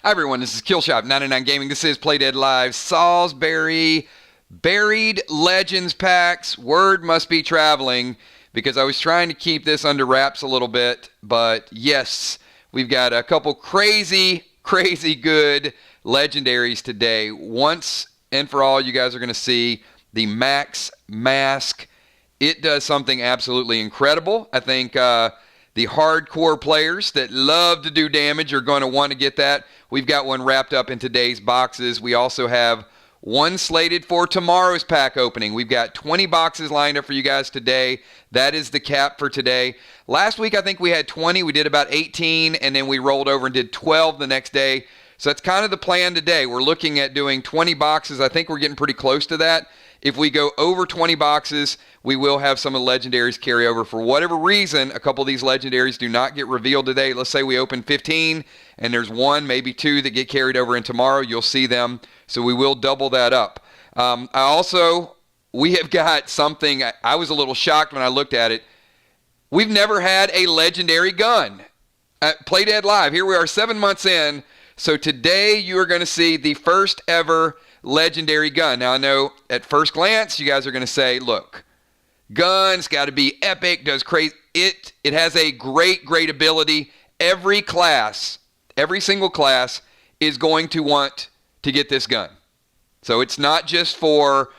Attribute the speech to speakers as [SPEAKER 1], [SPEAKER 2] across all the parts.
[SPEAKER 1] Hi everyone, this is Killshot 99 Gaming. This is Play Dead Live Salisbury Buried Legends packs. Word must be traveling because I was trying to keep this under wraps a little bit, but yes, we've got a couple crazy good legendaries today. Once and for all, you guys are going to see the Max Mask. It does something absolutely incredible. I think the hardcore players that love to do damage are going to want to get that. We've got one wrapped up in today's boxes. We also have one slated for tomorrow's pack opening. We've got 20 boxes lined up for you guys today. That is the cap for today. Last week, I think we had 20. We did about 18, and then we rolled over and did 12 the next day. So that's kind of the plan today. We're looking at doing 20 boxes. I think we're getting pretty close to that. If we go over 20 boxes, we will have some of the legendaries carry over. For whatever reason, a couple of these legendaries do not get revealed today. Let's say we open 15 and there's one, maybe two that get carried over in tomorrow. You'll see them. So we will double that up. We have got something. I was a little shocked when I looked at it. We've never had a legendary gun at Play Dead Live. Here we are 7 months in. So today you are going to see the first ever legendary gun. Now I know at first glance you guys are going to say, look, guns got to be epic, does crazy. It has a great ability. Every single class is going to want to get this gun. So it's not just for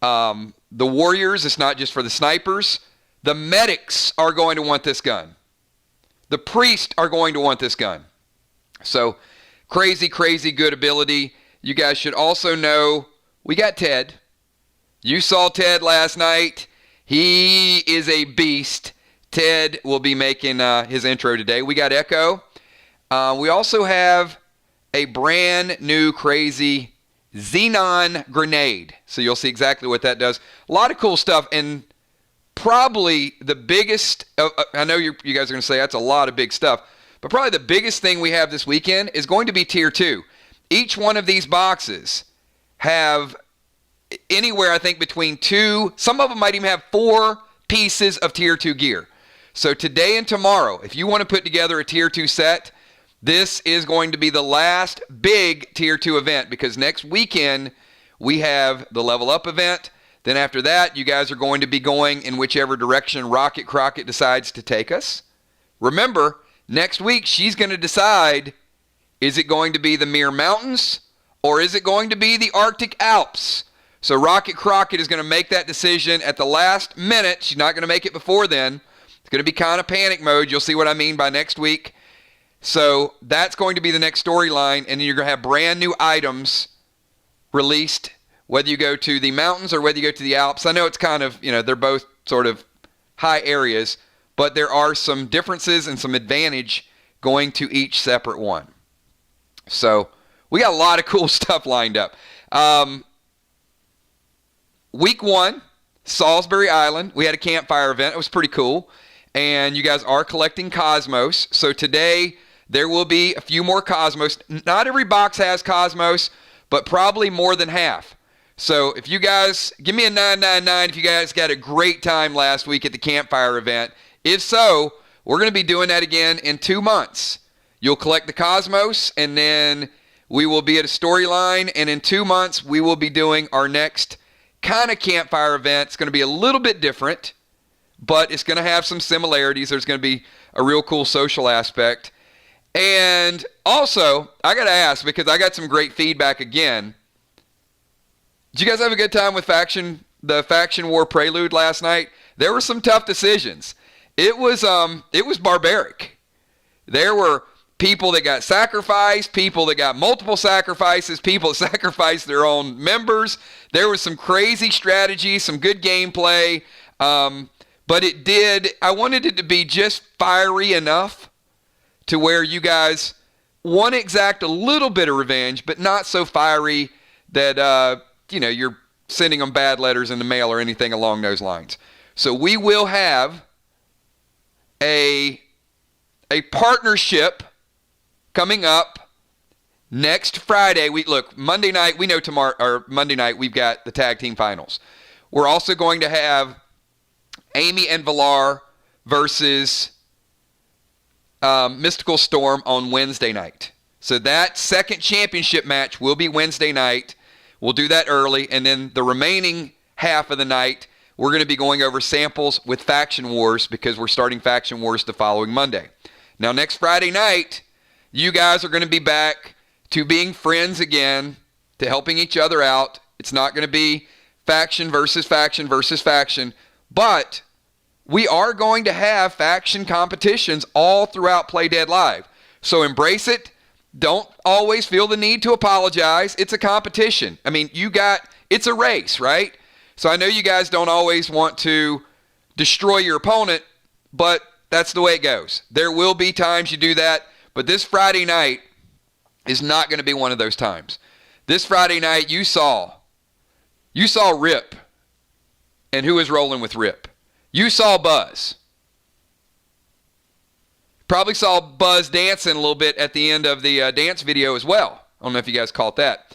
[SPEAKER 1] the warriors, it's not just for the snipers. The medics are going to want this gun. The priests are going to want this gun. So crazy good ability. You guys should also know we got Ted. You saw Ted last night. He is a beast. Ted will be making his intro today. We got Echo. We also have a brand new crazy Xenon grenade. So you'll see exactly what that does. A lot of cool stuff. And probably the biggest, I know you guys are going to say that's a lot of big stuff. But probably the biggest thing we have this weekend is going to be Tier 2. Each one of these boxes have anywhere, I think, between 2, some of them might even have 4 pieces of Tier 2 gear. So today and tomorrow, if you want to put together a Tier 2 set, this is going to be the last big Tier 2 event because next weekend we have the Level Up event. Then after that, you guys are going to be going in whichever direction Rocket Crockett decides to take us. Remember, next week, she's going to decide, is it going to be the Mere Mountains or is it going to be the Arctic Alps? So Rocket Crockett is going to make that decision at the last minute. She's not going to make it before then. It's going to be kind of panic mode. You'll see what I mean by next week. So that's going to be the next storyline, and then you're going to have brand new items released, whether you go to the mountains or whether you go to the Alps. I know it's kind of, they're both sort of high areas, but there are some differences and some advantage going to each separate one. So we got a lot of cool stuff lined up. Week 1, Salisbury Island. We had a campfire event. It was pretty cool. And you guys are collecting Cosmos. So today there will be a few more Cosmos. Not every box has Cosmos, but probably more than half. So if you guys, give me a 999 if you guys got a great time last week at the campfire event. If so, we're going to be doing that again in 2 months. You'll collect the Cosmos, and then we will be at a storyline, and in 2 months, we will be doing our next kind of campfire event. It's going to be a little bit different, but it's going to have some similarities. There's going to be a real cool social aspect. And also, I got to ask, because I got some great feedback again. Did you guys have a good time with the Faction War Prelude last night? There were some tough decisions. It was barbaric. There were people that got sacrificed, people that got multiple sacrifices, people that sacrificed their own members. There was some crazy strategy, some good gameplay, but I wanted it to be just fiery enough to where you guys want to exact a little bit of revenge, but not so fiery that you're sending them bad letters in the mail or anything along those lines. So we will have a partnership coming up next Friday. Monday night, we know Monday night we've got the tag team finals. We're also going to have Amy and Valar versus Mystical Storm on Wednesday night. So that second championship match will be Wednesday night. We'll do that early. And then the remaining half of the night, we're going to be going over samples with Faction Wars because we're starting Faction Wars the following Monday. Now, next Friday night, you guys are going to be back to being friends again, to helping each other out. It's not going to be faction versus faction versus faction, but we are going to have faction competitions all throughout Play Dead Live. So embrace it. Don't always feel the need to apologize. It's a competition. I mean, it's a race, right? So I know you guys don't always want to destroy your opponent, but that's the way it goes. There will be times you do that, but this Friday night is not going to be one of those times. This Friday night, you saw Rip and who is rolling with Rip. You saw Buzz. Probably saw Buzz dancing a little bit at the end of the dance video as well. I don't know if you guys caught that.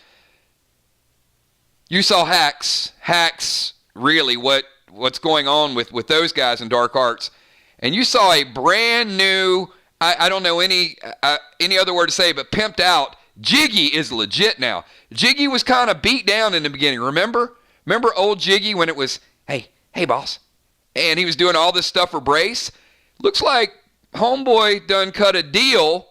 [SPEAKER 1] You saw Hacks. Hacks, really, what's going on with those guys in Dark Arts. And you saw a brand new, I don't know any other word to say, but pimped out. Jiggy is legit now. Jiggy was kind of beat down in the beginning. Remember old Jiggy when it was, hey boss. And he was doing all this stuff for Brace. Looks like homeboy done cut a deal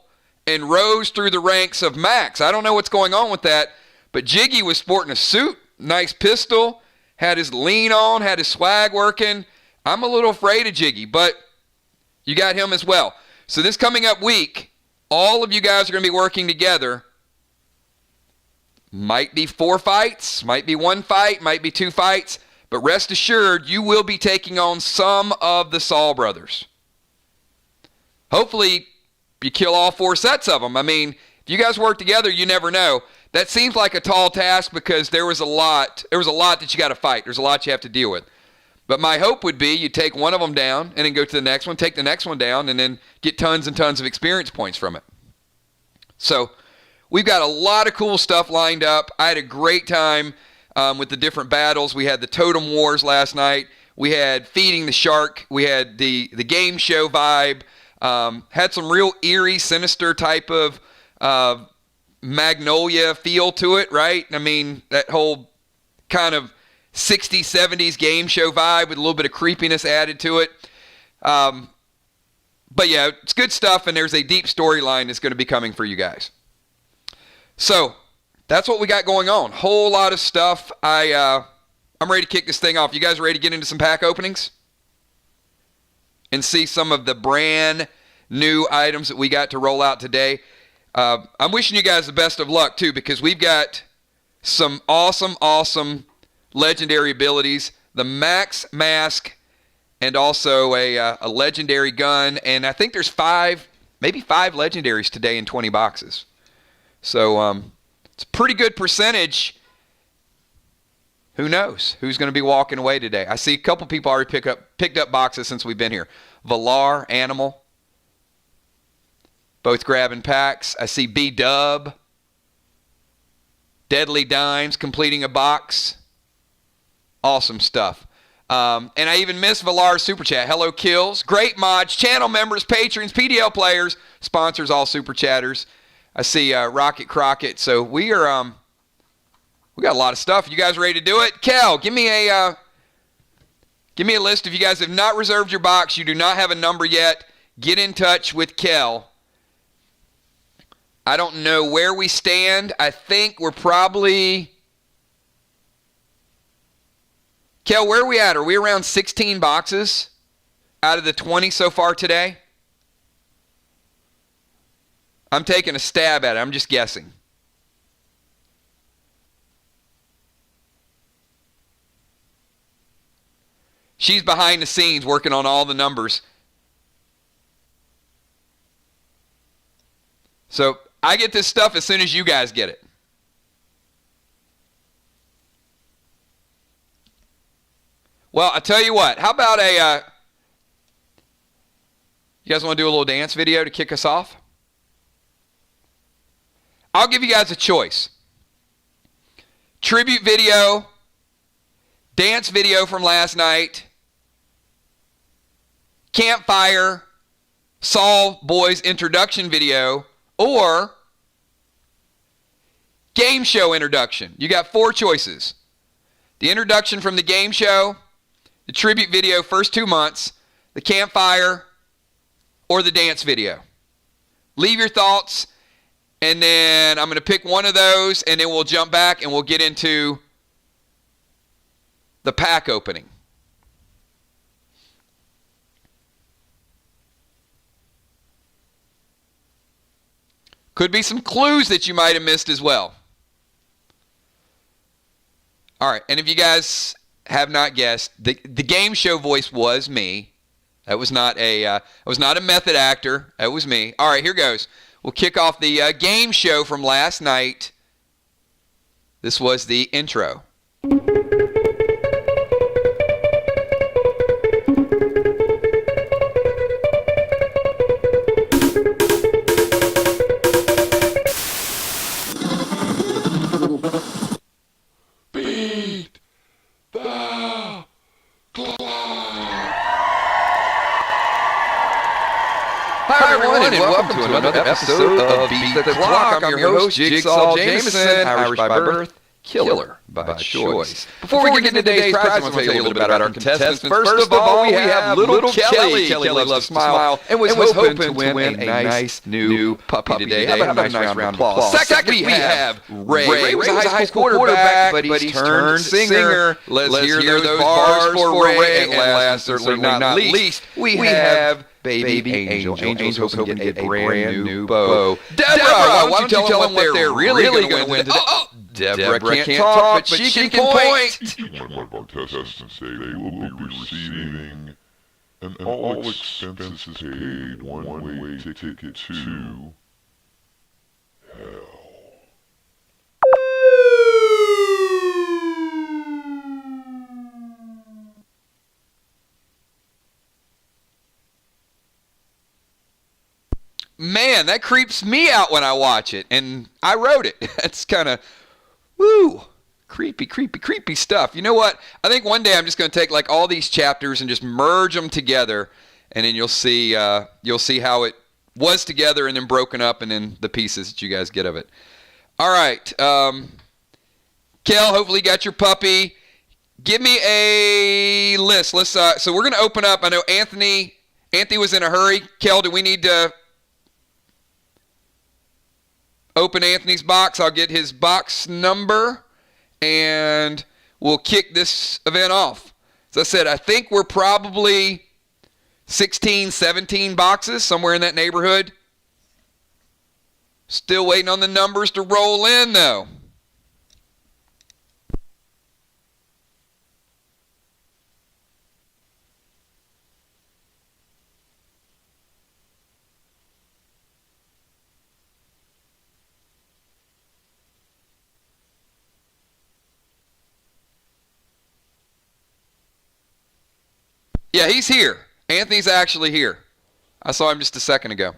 [SPEAKER 1] and rose through the ranks of Max. I don't know what's going on with that, but Jiggy was sporting a suit, nice pistol, had his lean on, had his swag working. I'm a little afraid of Jiggy, but you got him as well. So this coming up week, all of you guys are going to be working together. Might be 4 fights, might be 1 fight, might be 2 fights, but rest assured you will be taking on some of the Saul brothers. Hopefully you kill all 4 sets of them. I mean, if you guys work together, you never know. That seems like a tall task because there was a lot that you got to fight. There's a lot you have to deal with. But my hope would be you take one of them down and then go to the next one, take the next one down, and then get tons and tons of experience points from it. So we've got a lot of cool stuff lined up. I had a great time with the different battles. We had the Totem Wars last night. We had Feeding the Shark. We had the game show vibe. Had some real eerie, sinister type of Magnolia feel to it, right? I mean, that whole kind of 60s, 70s game show vibe with a little bit of creepiness added to it. But yeah, it's good stuff, and there's a deep storyline that's going to be coming for you guys. So that's what we got going on. Whole lot of stuff. I'm ready to kick this thing off. You guys ready to get into some pack openings and see some of the brand new items that we got to roll out today? I'm wishing you guys the best of luck too, because we've got some awesome legendary abilities. The Max Mask and also a legendary gun. And I think there's maybe 5 legendaries today in 20 boxes. So it's a pretty good percentage. Who knows who's going to be walking away today? I see a couple people already picked up boxes since we've been here. Valar, Animal, both grabbing packs. I see B-Dub, Deadly Dimes completing a box. Awesome stuff. And I even missed Valar's Super Chat. Hello, Kills. Great mods, channel members, patrons, PDL players, sponsors, all Super Chatters. I see Rocket Crockett. So we got a lot of stuff. You guys ready to do it? Kel, give me a list. If you guys have not reserved your box, you do not have a number yet, get in touch with Kel. I don't know where we stand. I think we're probably... Kel, where are we at? Are we around 16 boxes out of the 20 so far today? I'm taking a stab at it. I'm just guessing. She's behind the scenes working on all the numbers. So I get this stuff as soon as you guys get it. Well, I tell you what. How about you guys want to do a little dance video to kick us off? I'll give you guys a choice. Tribute video, dance video from last night, campfire, Saul Boys introduction video, or Game show introduction. You got 4 choices. The introduction from the game show, the tribute video first 2 months, the campfire, or the dance video. Leave your thoughts, and then I'm going to pick one of those, and then we'll jump back and we'll get into the pack opening. Could be some clues that you might have missed as well. All right, and if you guys have not guessed, the game show voice was me. That was not a method actor. That was me. All right, here goes. We'll kick off the game show from last night. This was the intro.
[SPEAKER 2] Beat the clock.
[SPEAKER 1] Hi everyone, and welcome to another episode of Beat the Clock. I'm your host, Jigsaw Jameson, Irish by birth, killer by choice. Before we get into today's prize, I want to tell you a little bit about our contestants. First of all, we have little Kelly. Kelly loves to smile and was hoping to win a nice new puppy today. How about a nice round of applause? Second, we have Ray. Ray was a high school quarterback, but he's turned singer. Let's hear those bars for Ray. And last, certainly not least, we have Baby Angel. Angel's hoping to get a brand new bow. Deborah, why don't you tell them what they're really going to win today? Deborah can't talk, but she can point.
[SPEAKER 2] One of our contestants say they will be receiving an all expenses paid one-way ticket to hell.
[SPEAKER 1] Man, that creeps me out when I watch it, and I wrote it. That's kind of, woo, creepy stuff. You know what? I think one day I'm just going to take like all these chapters and just merge them together, and then you'll see how it was together and then broken up, and then the pieces that you guys get of it. All right, Kel, hopefully you got your puppy. Give me a list. Let's. So we're going to open up. I know Anthony was in a hurry. Kel, do we need to open Anthony's box? I'll get his box number, and we'll kick this event off. As I said, I think we're probably 16, 17 boxes, somewhere in that neighborhood. Still waiting on the numbers to roll in, though. Yeah, he's here. Anthony's actually here. I saw him just a second ago.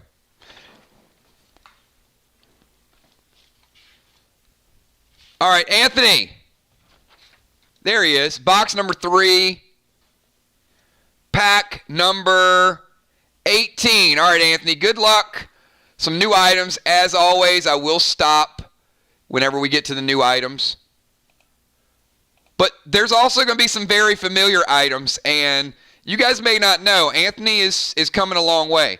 [SPEAKER 1] All right, Anthony. There he is. Box number 3. Pack number 18. All right, Anthony, good luck. Some new items. As always, I will stop whenever we get to the new items. But there's also going to be some very familiar items, and you guys may not know, Anthony is coming a long way.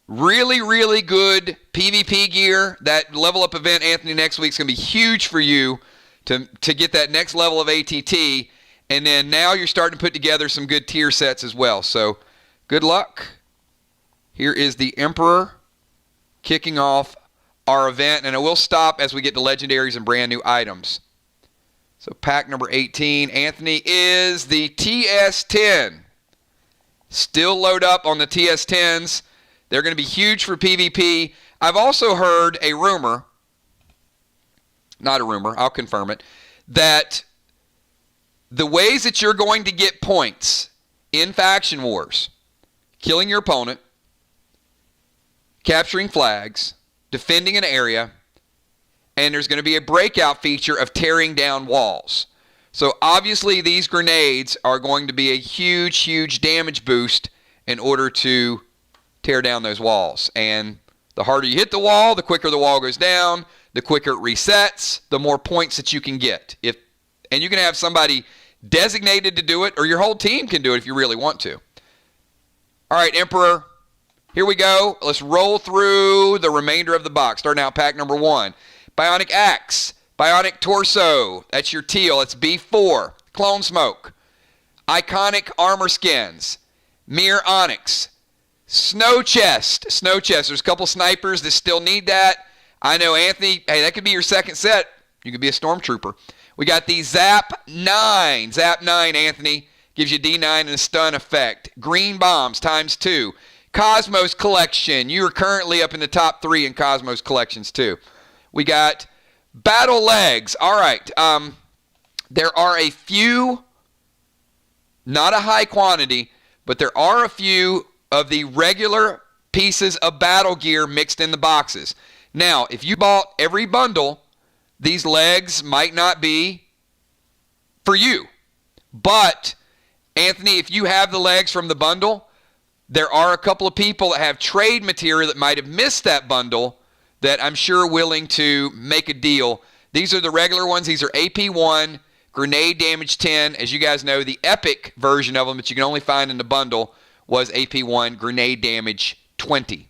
[SPEAKER 1] Really, really good PvP gear. That level up event, Anthony, next week is going to be huge for you to get that next level of ATT. And then now you're starting to put together some good tier sets as well. So good luck. Here is the Emperor kicking off our event. And I will stop as we get to legendaries and brand new items. So pack number 18. Anthony is the TS10. Still load up on the TS10s. They're going to be huge for PvP. I've also heard a rumor, not a rumor, I'll confirm it, that the ways that you're going to get points in Faction Wars, killing your opponent, capturing flags, defending an area, and there's going to be a breakout feature of tearing down walls. So obviously these grenades are going to be a huge damage boost in order to tear down those walls. And the harder you hit the wall, the quicker the wall goes down, the quicker it resets, the more points that you can get. And you can have somebody designated to do it, or your whole team can do it if you really want to. All right, Emperor, here we go. Let's roll through the remainder of the box. Starting out pack number 1. Bionic Axe, Bionic Torso, that's your teal, it's B4. Clone Smoke, Iconic Armor Skins, Mere Onyx, Snow Chest. There's a couple snipers that still need that. I know, Anthony, hey, that could be your second set. You could be a Stormtrooper. We got the Zap 9. Zap 9, Anthony, gives you D9 and a stun effect. Green Bombs ×2. Cosmos Collection. You are currently up in the top 3 in Cosmos Collections, too. We got Battle Legs. All right. There are a few, not a high quantity, but there are a few of the regular pieces of battle gear mixed in the boxes. Now, if you bought every bundle, these legs might not be for you. But, Anthony, if you have the legs from the bundle, there are a couple of people that have trade material that might have missed that bundle that I'm sure are willing to make a deal. These are the regular ones. These are AP1, grenade damage 10. As you guys know, the epic version of them that you can only find in the bundle was AP1, grenade damage 20.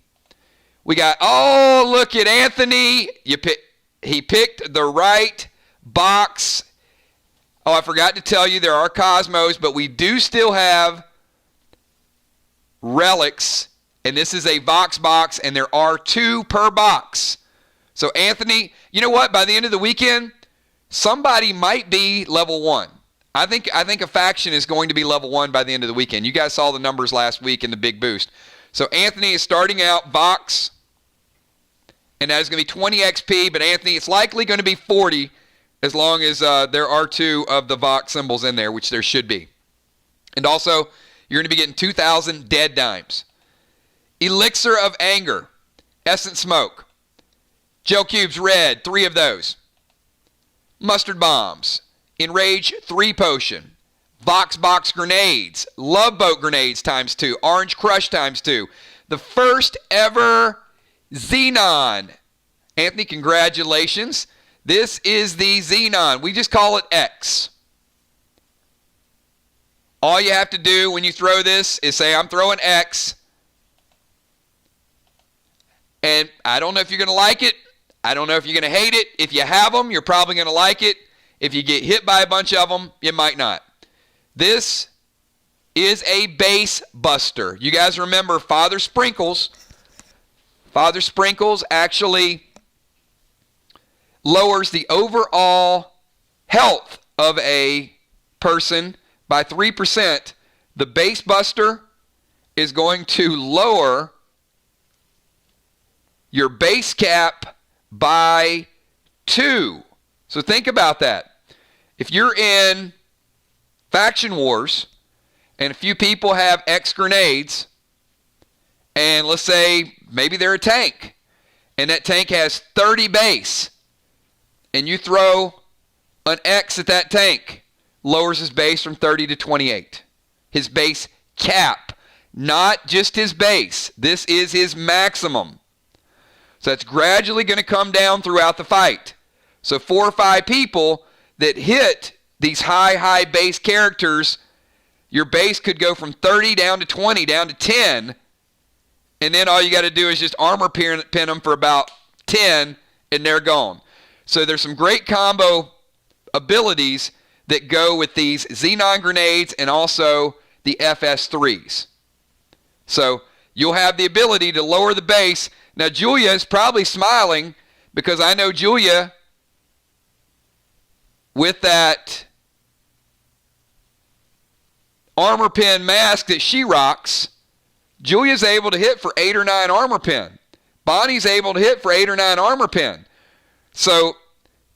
[SPEAKER 1] We got, oh, look at Anthony. He picked the right box. Oh, I forgot to tell you there are Cosmos, but we do still have relics, and this is a Vox box, and there are 2 per box. So, Anthony, you know what? By the end of the weekend, somebody might be level 1. I think a faction is going to be level 1 by the end of the weekend. You guys saw the numbers last week in the big boost. So, Anthony is starting out Vox, and that is going to be 20 XP, but Anthony, it's likely going to be 40 as long as there are 2 of the Vox symbols in there, which there should be. And also, you're going to be getting 2,000 dead dimes. Elixir of Anger, Essence Smoke, Gel Cubes Red, 3 of those. Mustard Bombs, Enrage 3 Potion, Vox Box Grenades, Love Boat Grenades ×2, Orange Crush ×2. The first ever Xenon. Anthony, congratulations. This is the Xenon. We just call it X. All you have to do when you throw this is say, I'm throwing X. And I don't know if you're going to like it. I don't know if you're going to hate it. If you have them, you're probably going to like it. If you get hit by a bunch of them, you might not. This is a base buster. You guys remember Father Sprinkles. Father Sprinkles actually lowers the overall health of a person by 3%. The base buster is going to lower your base cap by 2. So think about that. If you're in Faction Wars and a few people have X grenades, and let's say maybe they're a tank, and that tank has 30 base, and you throw an X at that tank, lowers his base from 30 to 28. His base cap, not just his base. This is his maximum. So that's gradually going to come down throughout the fight. So 4 or 5 people that hit these high base characters, your base could go from 30 down to 20, down to 10, and then all you got to do is just armor pin them for about 10, and they're gone. So there's some great combo abilities that go with these Xenon grenades and also the FS3s. So you'll have the ability to lower the base. Now, Julia is probably smiling because I know Julia, with that armor pin mask that she rocks, Julia's able to hit for 8 or 9 armor pin. Bonnie's able to hit for 8 or 9 armor pin. So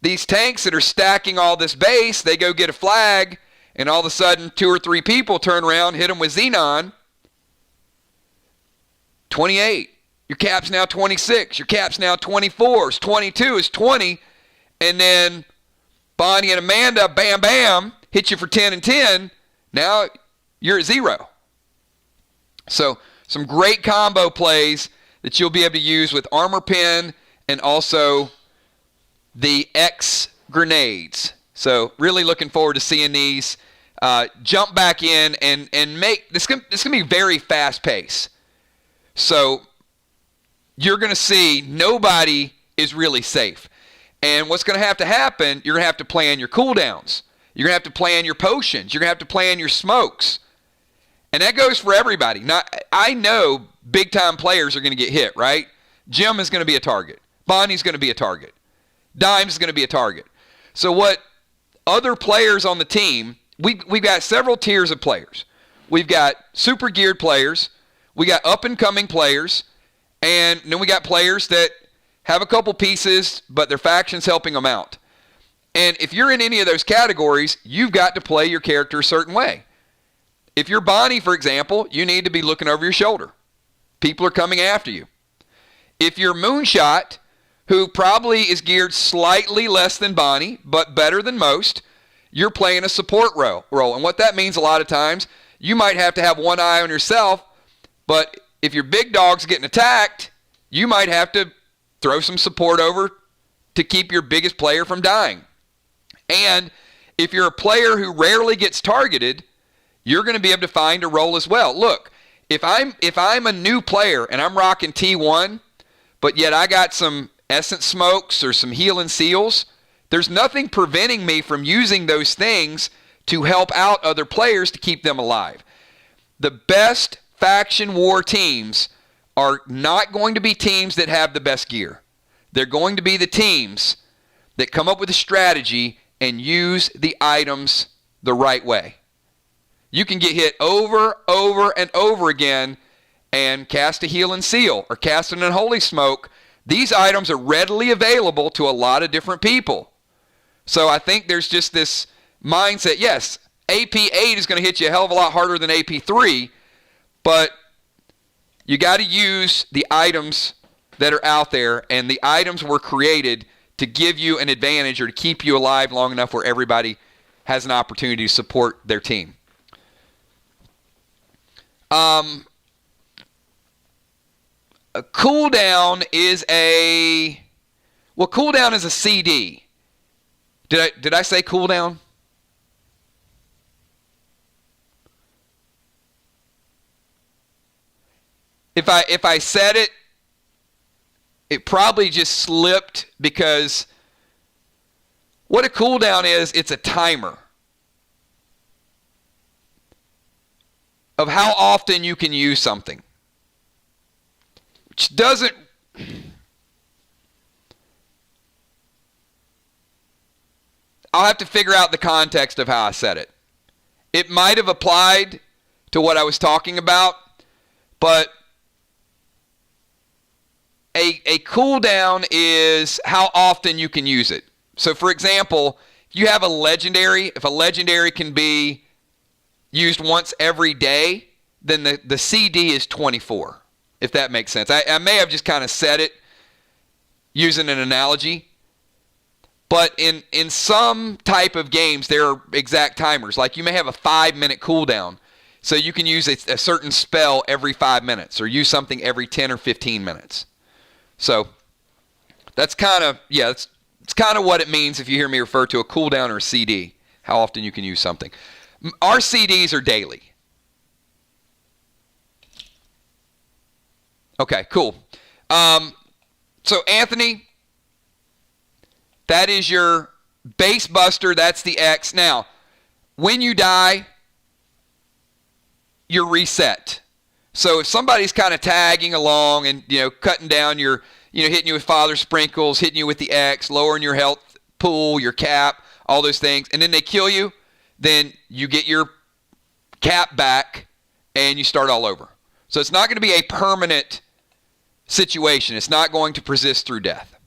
[SPEAKER 1] these tanks that are stacking all this base, they go get a flag, and all of a sudden 2 or 3 people turn around, hit them with Xenon. 28. Your cap's now 26. Your cap's now 24. It's 22. It's 20. And then Bonnie and Amanda, bam, bam, hit you for 10 and 10. Now you're at 0. So some great combo plays that you'll be able to use with armor pin and also the X grenades. So really looking forward to seeing these. Jump back in and make this. This going to be very fast pace. So you're going to see nobody is really safe. And what's going to happen, you're going to have to plan your cooldowns. You're going to have to plan your potions. You're going to have to plan your smokes. And that goes for everybody. Now, I know big-time players are going to get hit, right? Jim is going to be a target. Bonnie's going to be a target. Dime's going to be a target. So what other players on the team, we've got several tiers of players. We've got super geared players. We got up-and-coming players. And then we got players that have a couple pieces, but their faction's helping them out. And if you're in any of those categories, you've got to play your character a certain way. If you're Bonnie, for example, you need to be looking over your shoulder. People are coming after you. If you're Moonshot, who probably is geared slightly less than Bonnie, but better than most, you're playing a support role. And what that means a lot of times, you might have to have one eye on yourself, but if your big dog's getting attacked, you might have to throw some support over to keep your biggest player from dying. And if you're a player who rarely gets targeted, you're going to be able to find a role as well. Look, if I'm a new player and I'm rocking T1, but yet I got some essence smokes or some healing seals, there's nothing preventing me from using those things to help out other players to keep them alive. The best faction war teams are not going to be teams that have the best gear. They're going to be the teams that come up with a strategy and use the items the right way. You can get hit over, and over again and cast a healing seal or cast an unholy smoke. These items are readily available to a lot of different people. So I think there's just this mindset, yes, AP 8 is going to hit you a hell of a lot harder than AP 3, but you got to use the items that are out there, and the items were created to give you an advantage or to keep you alive long enough where everybody has an opportunity to support their team. A cooldown is cooldown is a CD. Did I say cooldown? If I said it, it probably just slipped, because what a cooldown is, it's a timer of how often you can use something. Which doesn't... I'll have to figure out the context of how I said it. It might have applied to what I was talking about, but a cooldown is how often you can use it. So for example, if you have a legendary, if a legendary can be used once every day, then the CD is 24, if that makes sense. I may have just kind of said it using an analogy, but in some type of games, there are exact timers. Like you may have a 5-minute cooldown, so you can use a certain spell every 5 minutes or use something every 10 or 15 minutes. So that's kind of, it's kind of what it means if you hear me refer to a cooldown or a CD, how often you can use something. Our CDs are daily. Okay, cool. So Anthony, that is your base buster. That's the X. Now, when you die, you're reset. So if somebody's kind of tagging along and, cutting down your, hitting you with Father Sprinkles, hitting you with the X, lowering your health pool, your cap, all those things, and then they kill you, then you get your cap back and you start all over. So it's not going to be a permanent situation. It's not going to persist through death.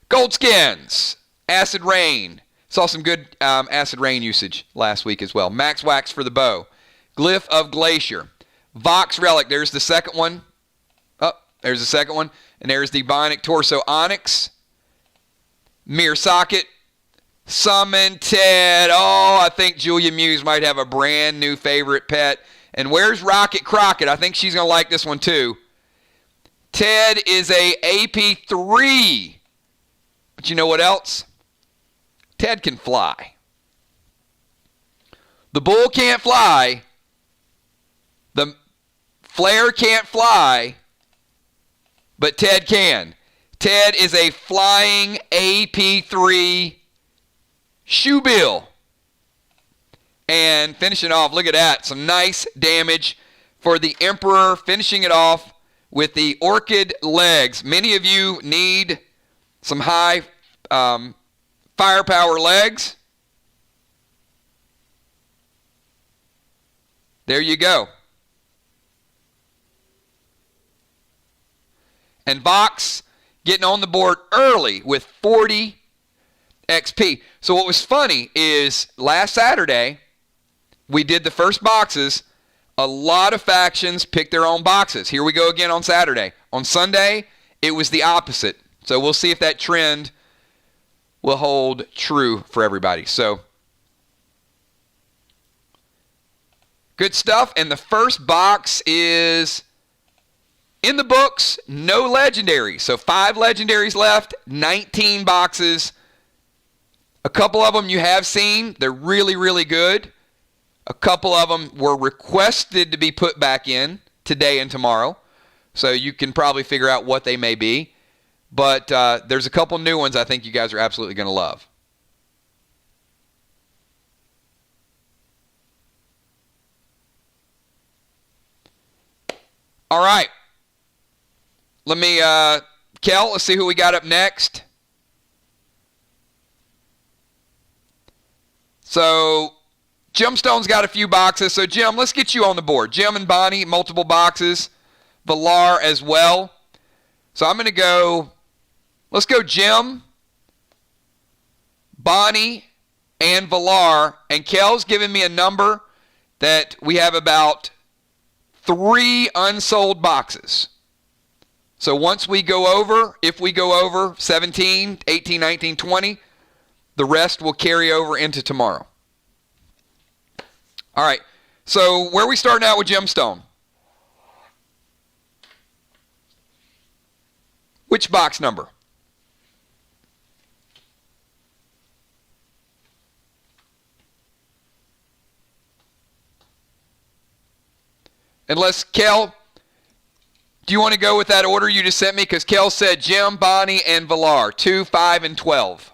[SPEAKER 1] Gold skins, acid rain. Saw some good acid rain usage last week as well. Max wax for the bow. Glyph of Glacier. Vox Relic, there's the second one. Oh, there's the second one. And there's the Bionic Torso Onyx. Mirror Socket. Summon Ted. Oh, I think Julia Muse might have a brand new favorite pet. And where's Rocket Crockett? I think she's going to like this one too. Ted is a AP3 But you know what else? Ted can fly. The bull can't fly. The flare can't fly. But Ted can. Ted is a flying AP3 shoebill. And finishing off, look at that. Some nice damage for the Emperor, finishing it off with the orchid legs. Many of you need some high firepower legs. There you go. And Vox getting on the board early with 40 XP. So what was funny is last Saturday, we did the first boxes. A lot of factions picked their own boxes. Here we go again on Saturday. On Sunday, it was the opposite. So we'll see if that trend will hold true for everybody. So, good stuff. And the first box is in the books, no legendaries. So 5 legendaries left, 19 boxes. A couple of them you have seen. They're really, really good. A couple of them were requested to be put back in today and tomorrow. So you can probably figure out what they may be. But there's a couple new ones I think you guys are absolutely going to love. All right. Let me, Kel, let's see who we got up next. So, Gemstone's got a few boxes. So, Jim, let's get you on the board. Jim and Bonnie, multiple boxes. Valar as well. So, I'm going to go, let's go Jim, Bonnie, and Valar. And Kel's giving me a number that we have about 3 unsold boxes. So once we go over, if we go over 17, 18, 19, 20, the rest will carry over into tomorrow. All right. So where are we starting out with Gemstone? Which box number? Unless, Kel, do you want to go with that order you just sent me? Because Kel said Jim, Bonnie, and Valar. 2, 5, and 12.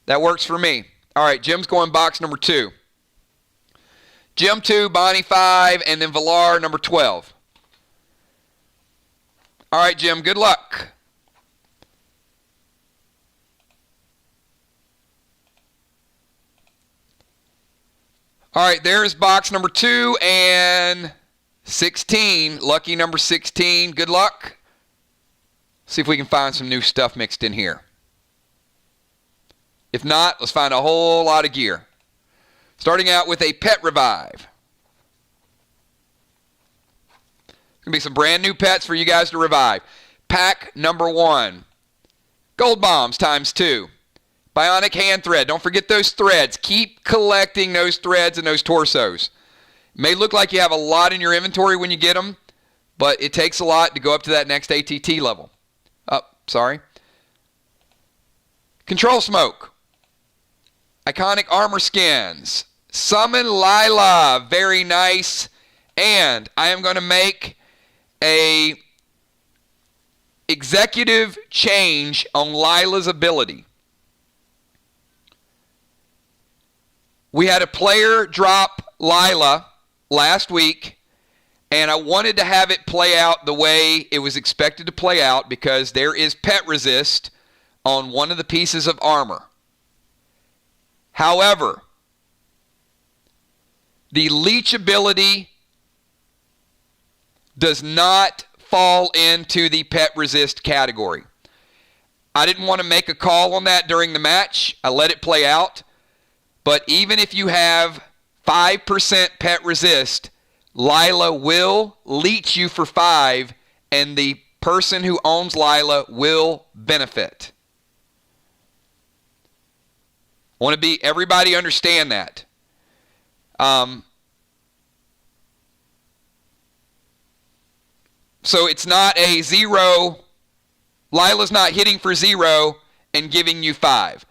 [SPEAKER 1] That works for me. All right, Jim's going box number 2. Jim 2, Bonnie 5, and then Valar number 12. All right, Jim, good luck. All right, there's box number 2 and 16. Lucky number 16. Good luck. See if we can find some new stuff mixed in here. If not, let's find a whole lot of gear. Starting out with a pet revive. Going to be some brand new pets for you guys to revive. Pack number 1. Gold bombs times 2. Bionic hand thread. Don't forget those threads. Keep collecting those threads and those torsos. It may look like you have a lot in your inventory when you get them, but it takes a lot to go up to that next ATT level. Control smoke. Iconic armor skins. Summon Lila. Very nice. And I am going to make a executive change on Lila's ability. We had a player drop Lila last week, and I wanted to have it play out the way it was expected to play out because there is pet resist on one of the pieces of armor. However, the leech ability does not fall into the pet resist category. I didn't want to make a call on that during the match. I let it play out. But even if you have 5% pet resist, Lila will leech you for 5, and the person who owns Lila will benefit. I want to be everybody understand that. So it's not a 0. Lila's not hitting for 0 and giving you 5.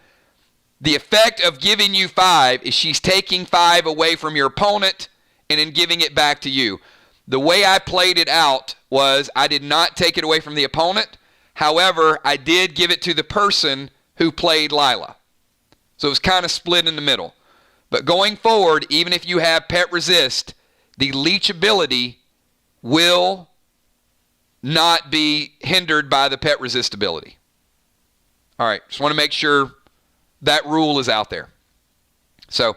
[SPEAKER 1] The effect of giving you 5 is she's taking 5 away from your opponent and then giving it back to you. The way I played it out was I did not take it away from the opponent. However, I did give it to the person who played Lila. So it was kind of split in the middle. But going forward, even if you have pet resist, the leech ability will not be hindered by the pet resist ability. All right, just want to make sure that rule is out there. So,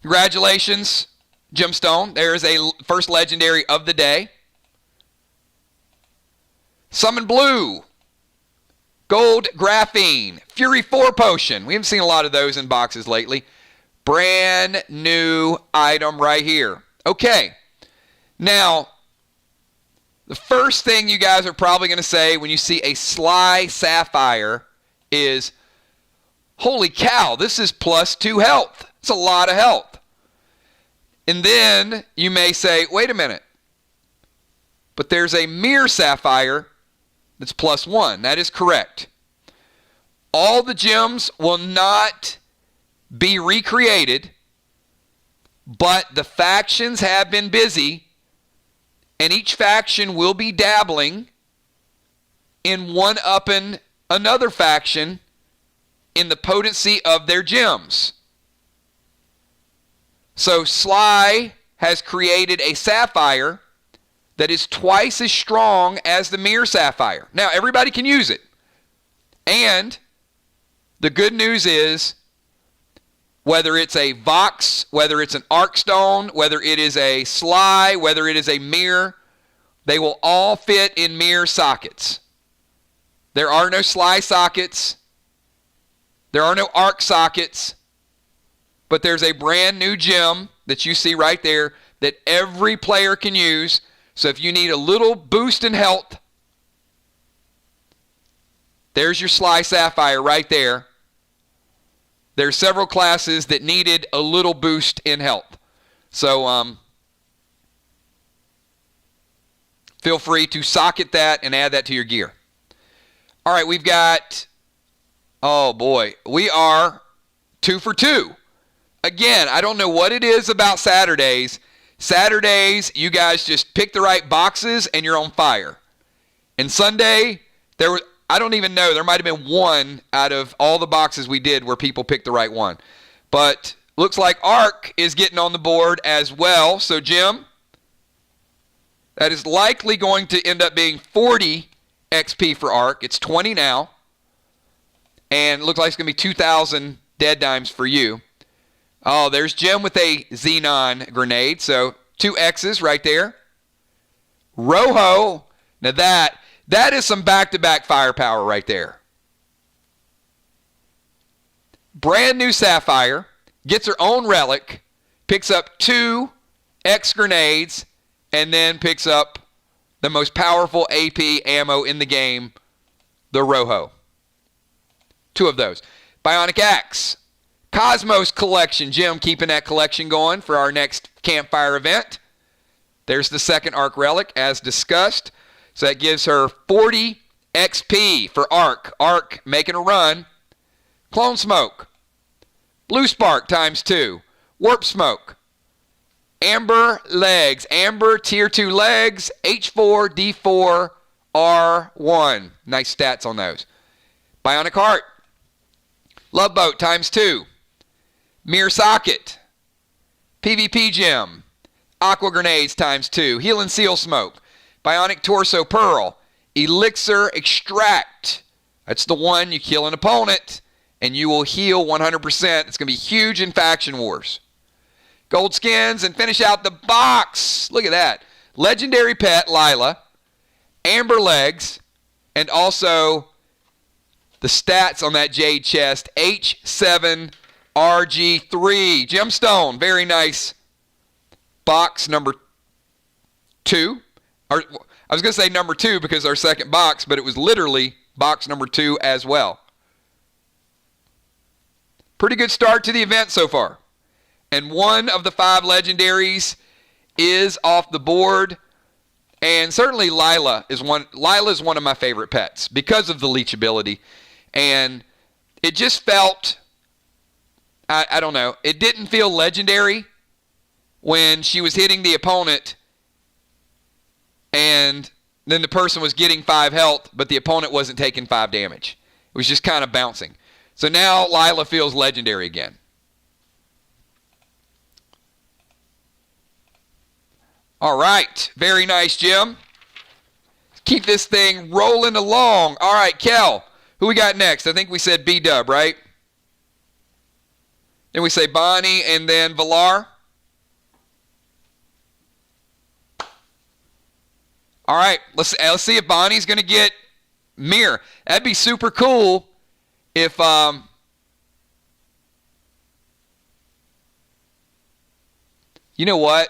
[SPEAKER 1] congratulations, Gemstone. There's a first legendary of the day. Summon Blue. Gold Graphene. Fury 4 Potion. We haven't seen a lot of those in boxes lately. Brand new item right here. Okay. Now, the first thing you guys are probably going to say when you see a Sly Sapphire is, holy cow, this is +2 health. It's a lot of health. And then you may say, wait a minute. But there's a Mirror Sapphire that's +1. That is correct. All the gems will not be recreated, but the factions have been busy, and each faction will be dabbling in one-upping another faction in the potency of their gems. So Sly has created a sapphire that is twice as strong as the Mirror Sapphire. Now, everybody can use it. And the good news is, whether it's a Vox, whether it's an Arkstone, whether it is a Sly, whether it is a Mirror, they will all fit in Mirror sockets. There are no Sly sockets. There are no Arc sockets. But there's a brand new gem that you see right there that every player can use. So if you need a little boost in health, there's your Sly Sapphire right there. There are several classes that needed a little boost in health. So feel free to socket that and add that to your gear. All right, we've got, oh boy, we are 2 for 2. Again, I don't know what it is about Saturdays. Saturdays, you guys just pick the right boxes and you're on fire. And Sunday, I don't even know. There might have been one out of all the boxes we did where people picked the right one. But looks like Arc is getting on the board as well. So, Jim, that is likely going to end up being 40 XP for Arc. It's 20 now. And it looks like it's going to be 2,000 dead dimes for you. Oh, there's Jim with a Xenon grenade. So 2 X's right there. Rojo. Now that is some back-to-back firepower right there. Brand new Sapphire. Gets her own relic. Picks up 2 X grenades. And then picks up the most powerful AP ammo in the game. The Rojo. 2 of those. Bionic Axe. Cosmos Collection. Jim keeping that collection going for our next campfire event. There's the second Arc relic as discussed. So that gives her 40 XP for Arc. Arc making a run. Clone Smoke. Blue Spark × 2. Warp Smoke. Amber Legs. Amber Tier 2 Legs. H4, D4, R1. Nice stats on those. Bionic Heart. Love Boat × 2. Mirror Socket. PvP Gem. Aqua Grenades × 2. Heal and Seal Smoke. Bionic Torso Pearl. Elixir Extract. That's the one you kill an opponent and you will heal 100%. It's going to be huge in Faction Wars. Gold Skins and finish out the box. Look at that. Legendary Pet Lila. Amber Legs. And also the stats on that Jade Chest. H7 RG3. Gemstone. Very nice. Box number 2. I was going to say number 2 because our second box, but it was literally box number 2 as well. Pretty good start to the event so far. And one of the 5 legendaries is off the board. And certainly Lila is one of my favorite pets because of the leech ability. And it just felt, I don't know, it didn't feel legendary when she was hitting the opponent and then the person was getting 5 health, but the opponent wasn't taking 5 damage. It was just kind of bouncing. So now Lila feels legendary again. All right. Very nice, Jim. Keep this thing rolling along. All right, Kel. Who we got next? I think we said B-Dub, right? Then we say Bonnie and then Valar. All right. Let's see if Bonnie's going to get Mir. That'd be super cool if you know what?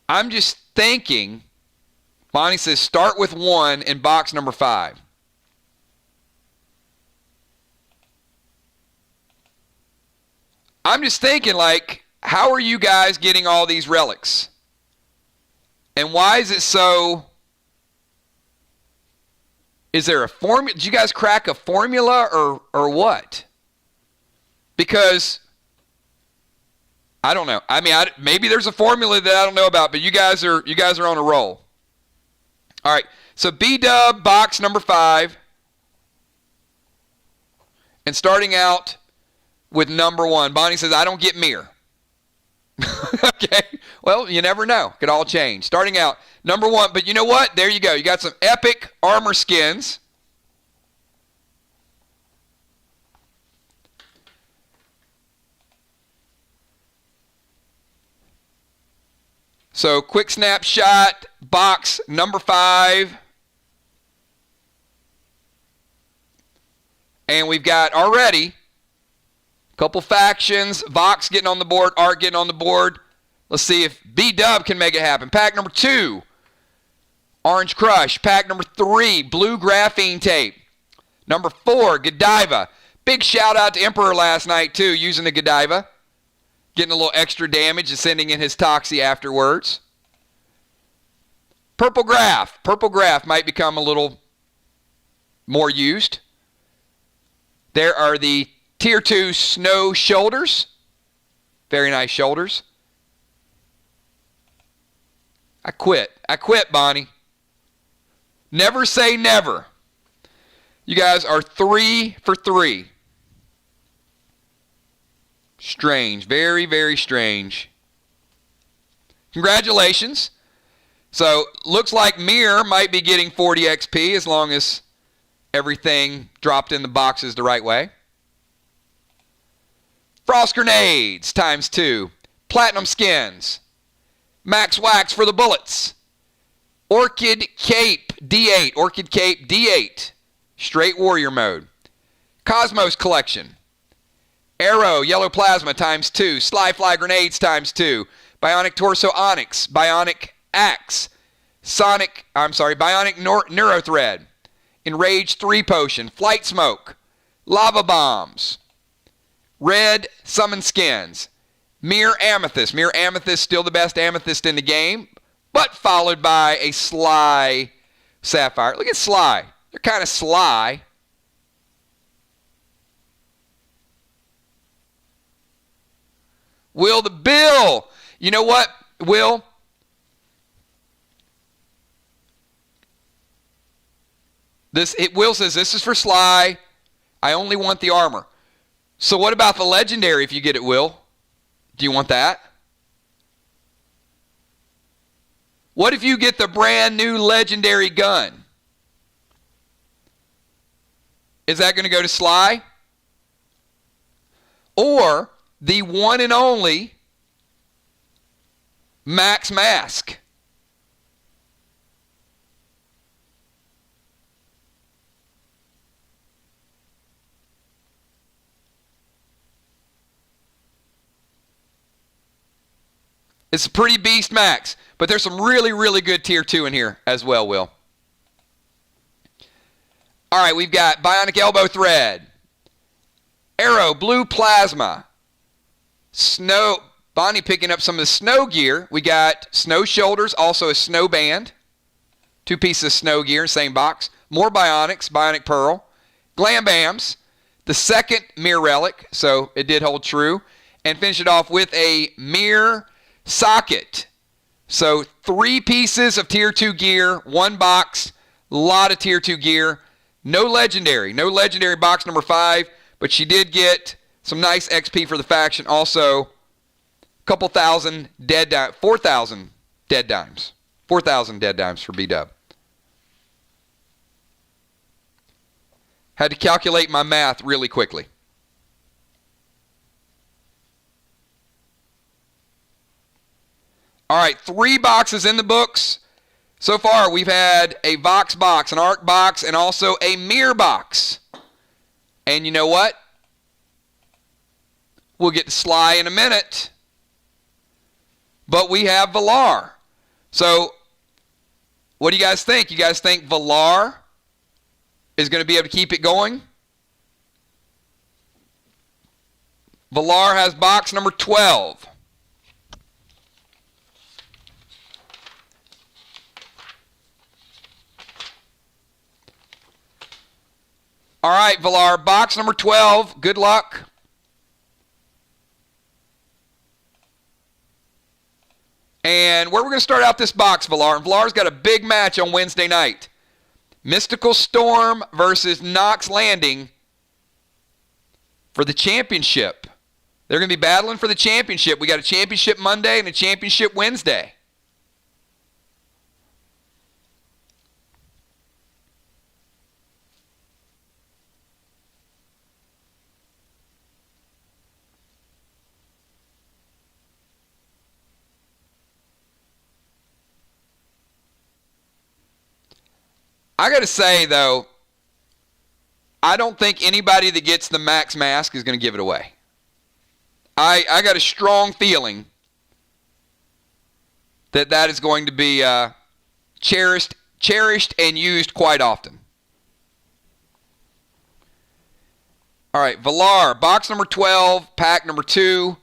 [SPEAKER 1] I'm just thinking, Bonnie says start with 1 in box number 5. I'm just thinking, like, how are you guys getting all these relics? And why is it so... Is there a formula? Did you guys crack a formula or what? Because, I don't know. I mean, maybe there's a formula that I don't know about, but you guys are on a roll. All right, so B-Dub, box number 5. And starting out with number 1. Bonnie says, I don't get Mir. Okay, well, you never know. Could all change. Starting out, number 1. But you know what? There you go. You got some epic armor skins. So, quick snapshot, box number 5. And we've got already a couple factions. Vox getting on the board, Art getting on the board. Let's see if B-Dub can make it happen. Pack number 2, Orange Crush. Pack number 3, Blue Graphene Tape. Number 4, Godiva. Big shout out to Emperor last night, too, using the Godiva. Getting a little extra damage and sending in his Toxie afterwards. Purple Graph. Purple Graph might become a little more used. There are the Tier 2 Snow Shoulders. Very nice shoulders. I quit, Bonnie. Never say never. You guys are 3 for 3. Strange. Very, very strange. Congratulations. So, looks like Mir might be getting 40 XP as long as everything dropped in the boxes the right way. Frost Grenades times 2. Platinum Skins. Max Wax for the bullets. Orchid Cape D8. Orchid Cape D8. Straight Warrior Mode. Cosmos Collection. Arrow Yellow Plasma times 2. Slyfly Grenades times 2. Bionic Torso Onyx. Bionic Axe. Bionic Neurothread. Enrage 3 Potion. Flight Smoke. Lava Bombs. Red Summon Skins. Mir Amethyst. Mir Amethyst, still the best amethyst in the game, but followed by a Sly Sapphire. Look at Sly. They're kind of sly. Will the Bill. You know what, Will? Will says, this is for Sly. I only want the armor. So what about the legendary if you get it, Will? Do you want that? What if you get the brand new legendary gun? Is that going to go to Sly? Or the one and only Max Mask? It's a pretty beast Max, but there's some really, really good tier 2 in here as well, Will. All right, we've got Bionic Elbow Thread, Arrow Blue Plasma, Snow, Bonnie picking up some of the snow gear. We got Snow Shoulders, also a snow band. 2 pieces of snow gear, same box. More Bionics, Bionic Pearl. Glam Bams, the second Mirror Relic, so it did hold true. And finish it off with a Mirror Socket. So 3 pieces of Tier 2 gear, 1 box, a lot of Tier 2 gear. No legendary box number 5, but she did get some nice XP for the faction. Also, a couple thousand dead dimes, 4,000 dead dimes. 4,000 dead dimes for B-Dub. Had to calculate my math really quickly. All right, 3 boxes in the books. So far, we've had a Vox box, an Arc box, and also a Mirror box. And you know what? We'll get to Sly in a minute. But we have Valar. So, what do you guys think? You guys think Valar is going to be able to keep it going? Valar has box number 12. All right, Valar, box number 12. Good luck. And where we're going to start out this box, Valar. And Valar's got a big match on Wednesday night. Mystical Storm versus Knox Landing for the championship. They're going to be battling for the championship. We got a championship Monday and a championship Wednesday. I got to say, though, I don't think anybody that gets the Max Mask is going to give it away. I got a strong feeling that is going to be cherished and used quite often. All right, Valar, box number 12, pack number 2.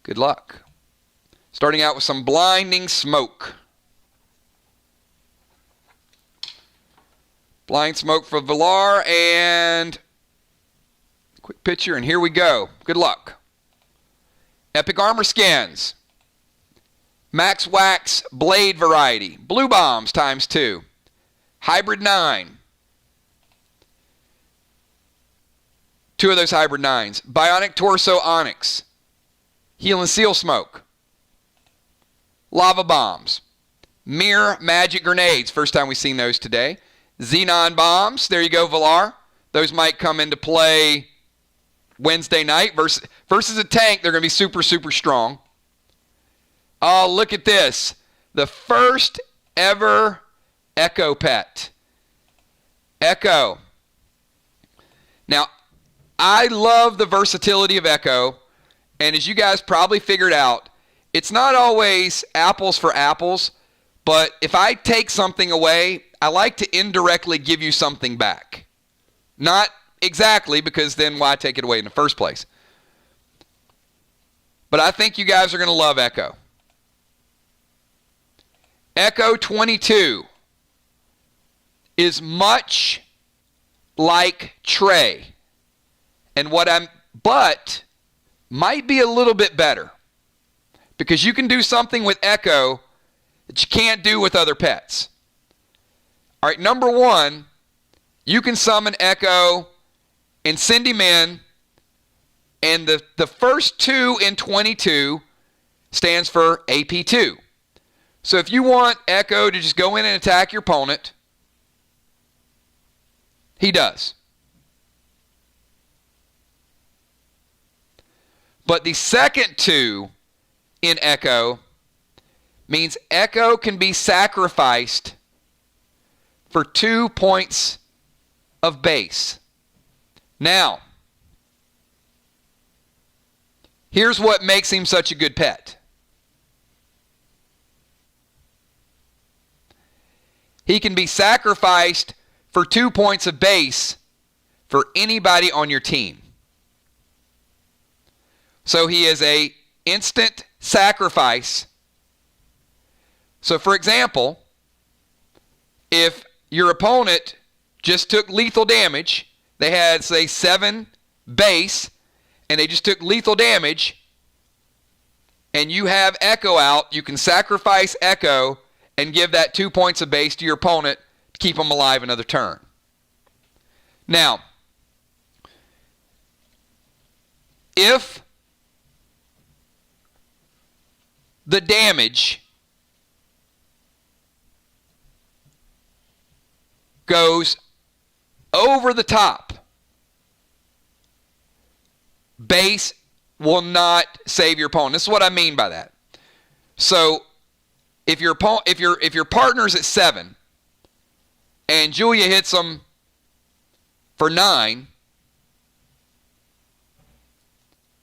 [SPEAKER 1] Good luck. Starting out with some Blinding Smoke. Blind Smoke for Valar, and quick picture, and here we go. Good luck. Epic Armor Skins. Max Wax Blade Variety. Blue Bombs ×2. Hybrid 9. 2 of those Hybrid 9s. Bionic Torso Onyx. Heal and Seal Smoke. Lava Bombs. Mirror Magic Grenades. First time we've seen those today. Xenon Bombs. There you go, Valar. Those might come into play Wednesday night. Versus a tank, they're going to be super, super strong. Oh, look at this. The first ever Echo pet. Echo. Now, I love the versatility of Echo. And as you guys probably figured out, it's not always apples for apples. But if I take something away, I like to indirectly give you something back. Not exactly, because then why take it away in the first place? But I think you guys are going to love Echo. Echo 22 is much like Trey. But might be a little bit better. Because you can do something with Echo that you can't do with other pets. All right, number 1, you can summon Echo and send him in, and the first 2 in 22 stands for AP2. So if you want Echo to just go in and attack your opponent, he does. But the second 2 in Echo means Echo can be sacrificed for 2 points of base. Now, here's what makes him such a good pet. He can be sacrificed for 2 points of base for anybody on your team. So he is a instant sacrifice. So for example, if your opponent just took lethal damage, they had, say, 7 base, and they just took lethal damage, and you have Echo out, you can sacrifice Echo and give that 2 points of base to your opponent to keep them alive another turn. Now, if the damage goes over the top, base will not save your opponent. This is what I mean by that. So if your partner's at 7 and Julia hits them for 9,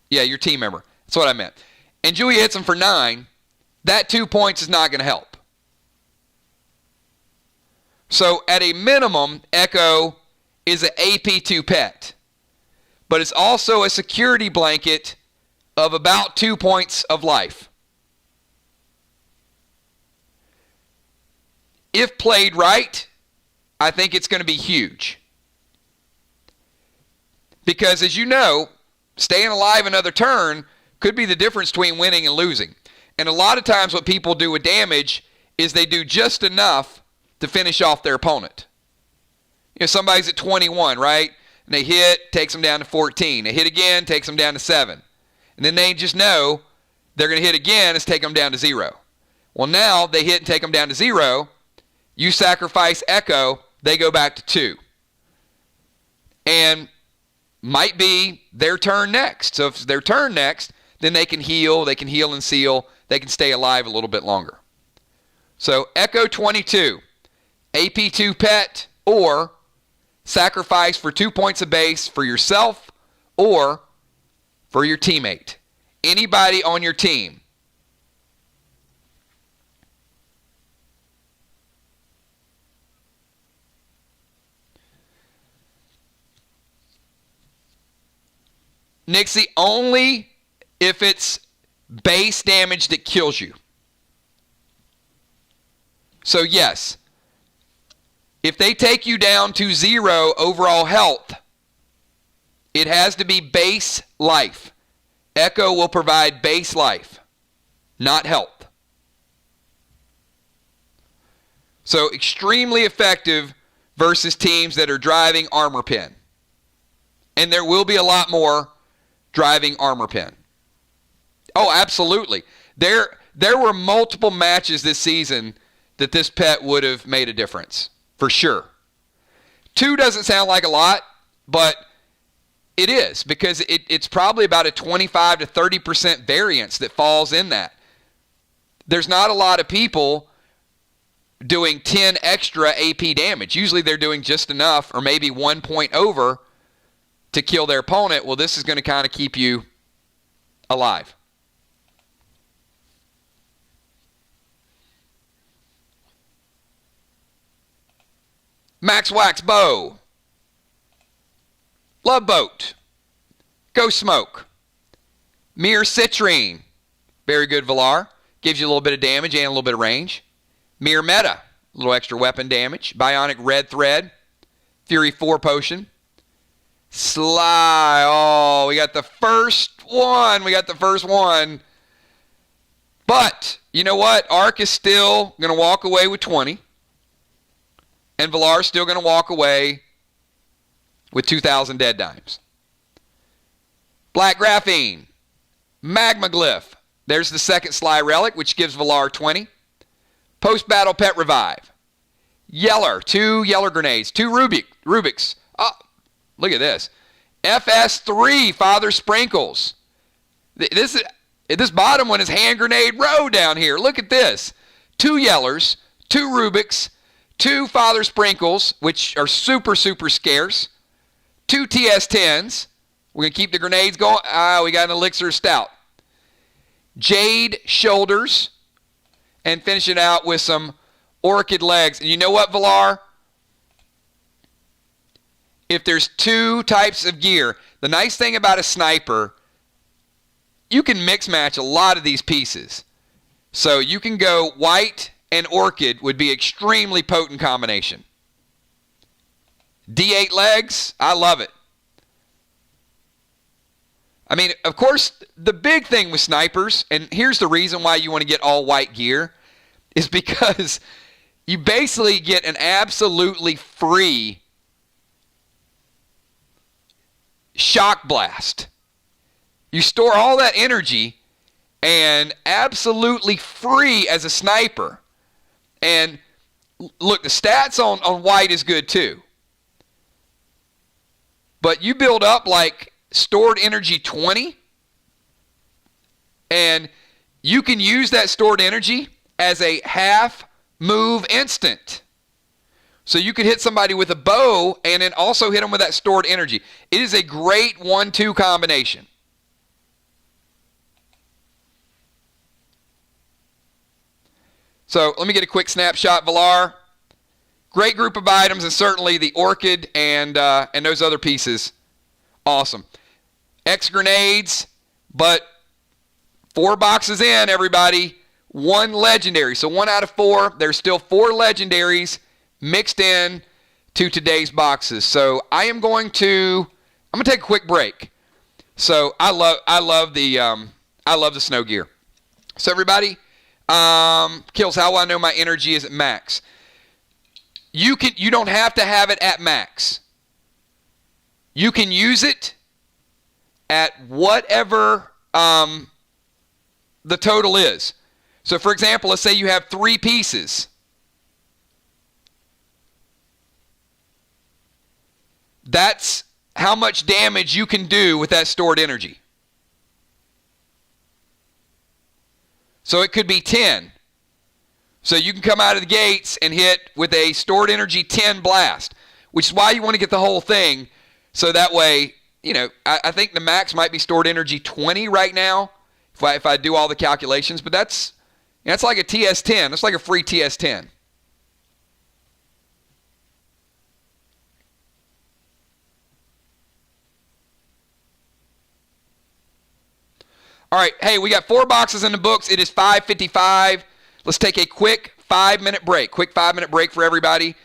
[SPEAKER 1] yeah, your team member. That's what I meant. And Julia hits them for 9, that 2 points is not going to help. So at a minimum, Echo is an AP2 pet. But it's also a security blanket of about 2 points of life. If played right, I think it's going to be huge. Because as you know, staying alive another turn could be the difference between winning and losing. And a lot of times what people do with damage is they do just enough to finish off their opponent. You know, somebody's at 21, right? And they hit, takes them down to 14. They hit again, takes them down to 7. And then they just know they're going to hit again, it's take them down to 0. Well, now they hit and take them down to 0. You sacrifice Echo, they go back to 2. And might be their turn next. So if it's their turn next, then they can heal and seal, they can stay alive a little bit longer. So Echo 22, AP2 pet, or sacrifice for 2 points of base for yourself or for your teammate. Anybody on your team. Nixie, only if it's base damage that kills you. So yes, if they take you down to 0 overall health, it has to be base life. Echo will provide base life, not health. So extremely effective versus teams that are driving armor pen. And there will be a lot more driving armor pen. Oh, absolutely. There were multiple matches this season that this pet would have made a difference, for sure. 2 doesn't sound like a lot, but it is, because it's probably about a 25 to 30% variance that falls in that. There's not a lot of people doing 10 extra AP damage. Usually they're doing just enough, or maybe 1 point over, to kill their opponent. Well, this is going to kind of keep you alive. Max Wax Bow. Love Boat. Go Smoke. Mere Citrine. Very good Valar. Gives you a little bit of damage and a little bit of range. Mere Meta. A little extra weapon damage. Bionic Red Thread. Fury 4 Potion. Sly. Oh, we got the first one. But, you know what? Ark is still going to walk away with 20. And Valar's still going to walk away with 2,000 dead dimes. Black Graphene. Magma Glyph. There's the second Sly Relic, which gives Valar 20. Post-Battle Pet Revive. Yeller. 2 Yeller Grenades. 2 Rubik's. Oh, look at this. FS3 Father Sprinkles. This bottom one is Hand Grenade Row down here. Look at this. 2 Yellers. 2 Rubik's. 2 Father Sprinkles, which are super, super scarce. 2 TS10s. We're going to keep the grenades going. We got an Elixir Stout. Jade Shoulders. And finish it out with some Orchid Legs. And you know what, Valar? if there's two types of gear, the nice thing about a sniper, you can mix match a lot of these pieces. So you can go white and orchid would be extremely potent combination. D8 legs, I love it. I mean, of course, the big thing with snipers, and here's the reason why you want to get all white gear, is because you basically get an absolutely free shock blast. You store all that energy and absolutely free as a sniper. And look, the stats on white is good too. But you build up like stored energy 20, and you can use that stored energy as a half move instant. So you could hit somebody with a bow and then also hit them with that stored energy. It is a great 1-2 combination. So let me get a quick snapshot. Valar, great group of items, and certainly the orchid and those other pieces, awesome. X grenades, but 4 boxes in, everybody. 1 legendary. So 1 out of 4. There's still 4 legendaries mixed in to today's boxes. So I'm going to take a quick break. So I love the snow gear. So everybody, Kills, how will I know my energy is at max? You don't have to have it at max. You can use it at whatever the total is. So for example, let's say you have 3 pieces. That's how much damage you can do with that stored energy. So it could be 10. So you can come out of the gates and hit with a stored energy 10 blast, which is why you want to get the whole thing. So that way, I think the max might be stored energy 20 right now if I do all the calculations. But that's like a TS10. That's like a free TS10. All right, hey, we got 4 boxes in the books. It is 5:55. Let's take a quick 5-minute break. Quick 5-minute break for everybody.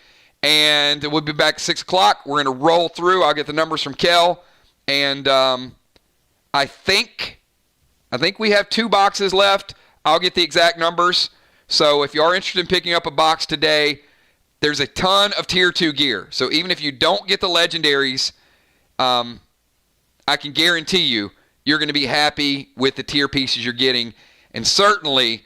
[SPEAKER 1] And we'll be back at 6 o'clock. We're going to roll through. I'll get the numbers from Kel. And I think we have 2 boxes left. I'll get the exact numbers. So if you are interested in picking up a box today, there's a ton of Tier 2 gear. So even if you don't get the legendaries, I can guarantee you're going to be happy with the tier pieces you're getting. And certainly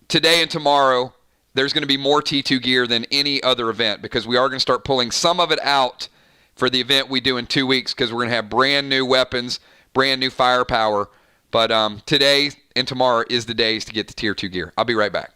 [SPEAKER 1] today and tomorrow, there's going to be more T2 gear than any other event, because we are going to start pulling some of it out for the event we do in 2 weeks, because we're going to have brand new weapons, brand new firepower. But today and tomorrow is the days to get the Tier 2 gear. I'll be right back.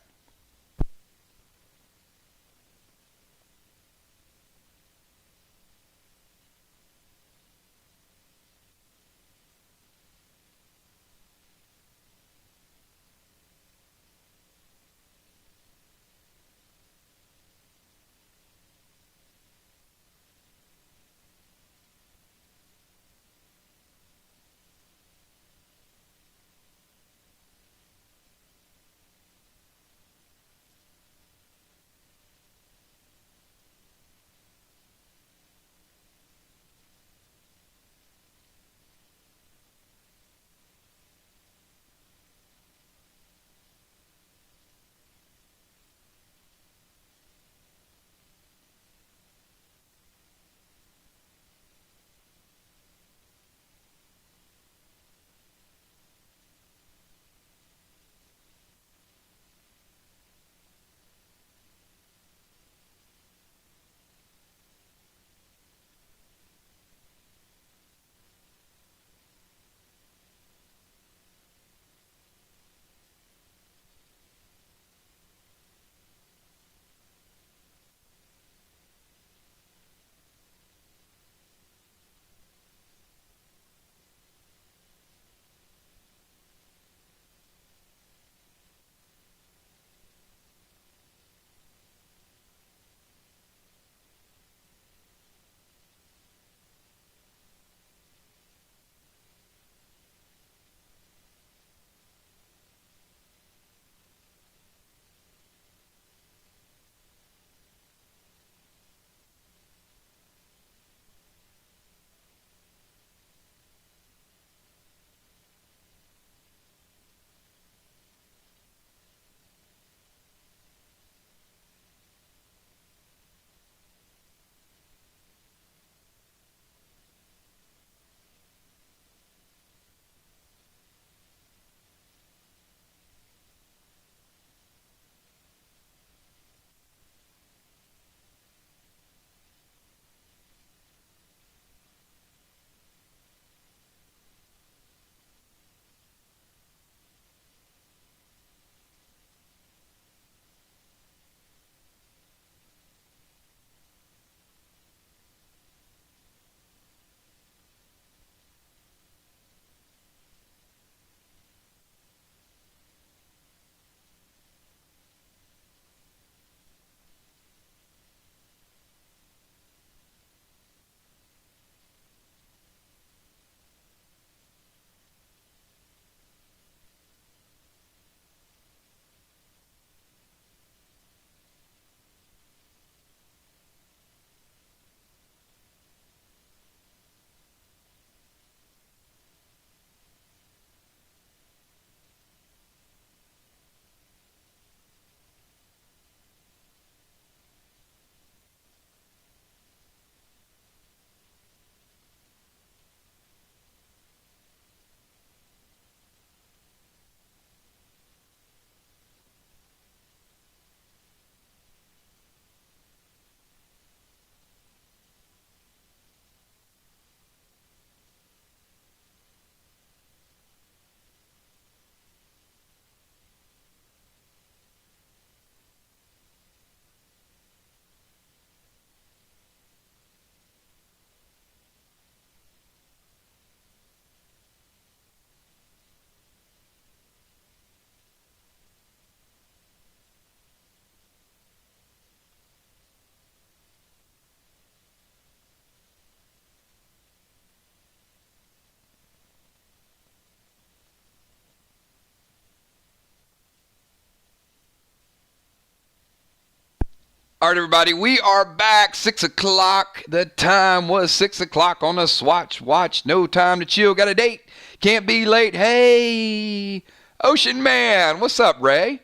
[SPEAKER 1] All right, everybody, we are back. 6 o'clock. The time was 6 o'clock on the Swatch Watch. No time to chill. Got a date. Can't be late. Hey, Ocean Man. What's up, Ray?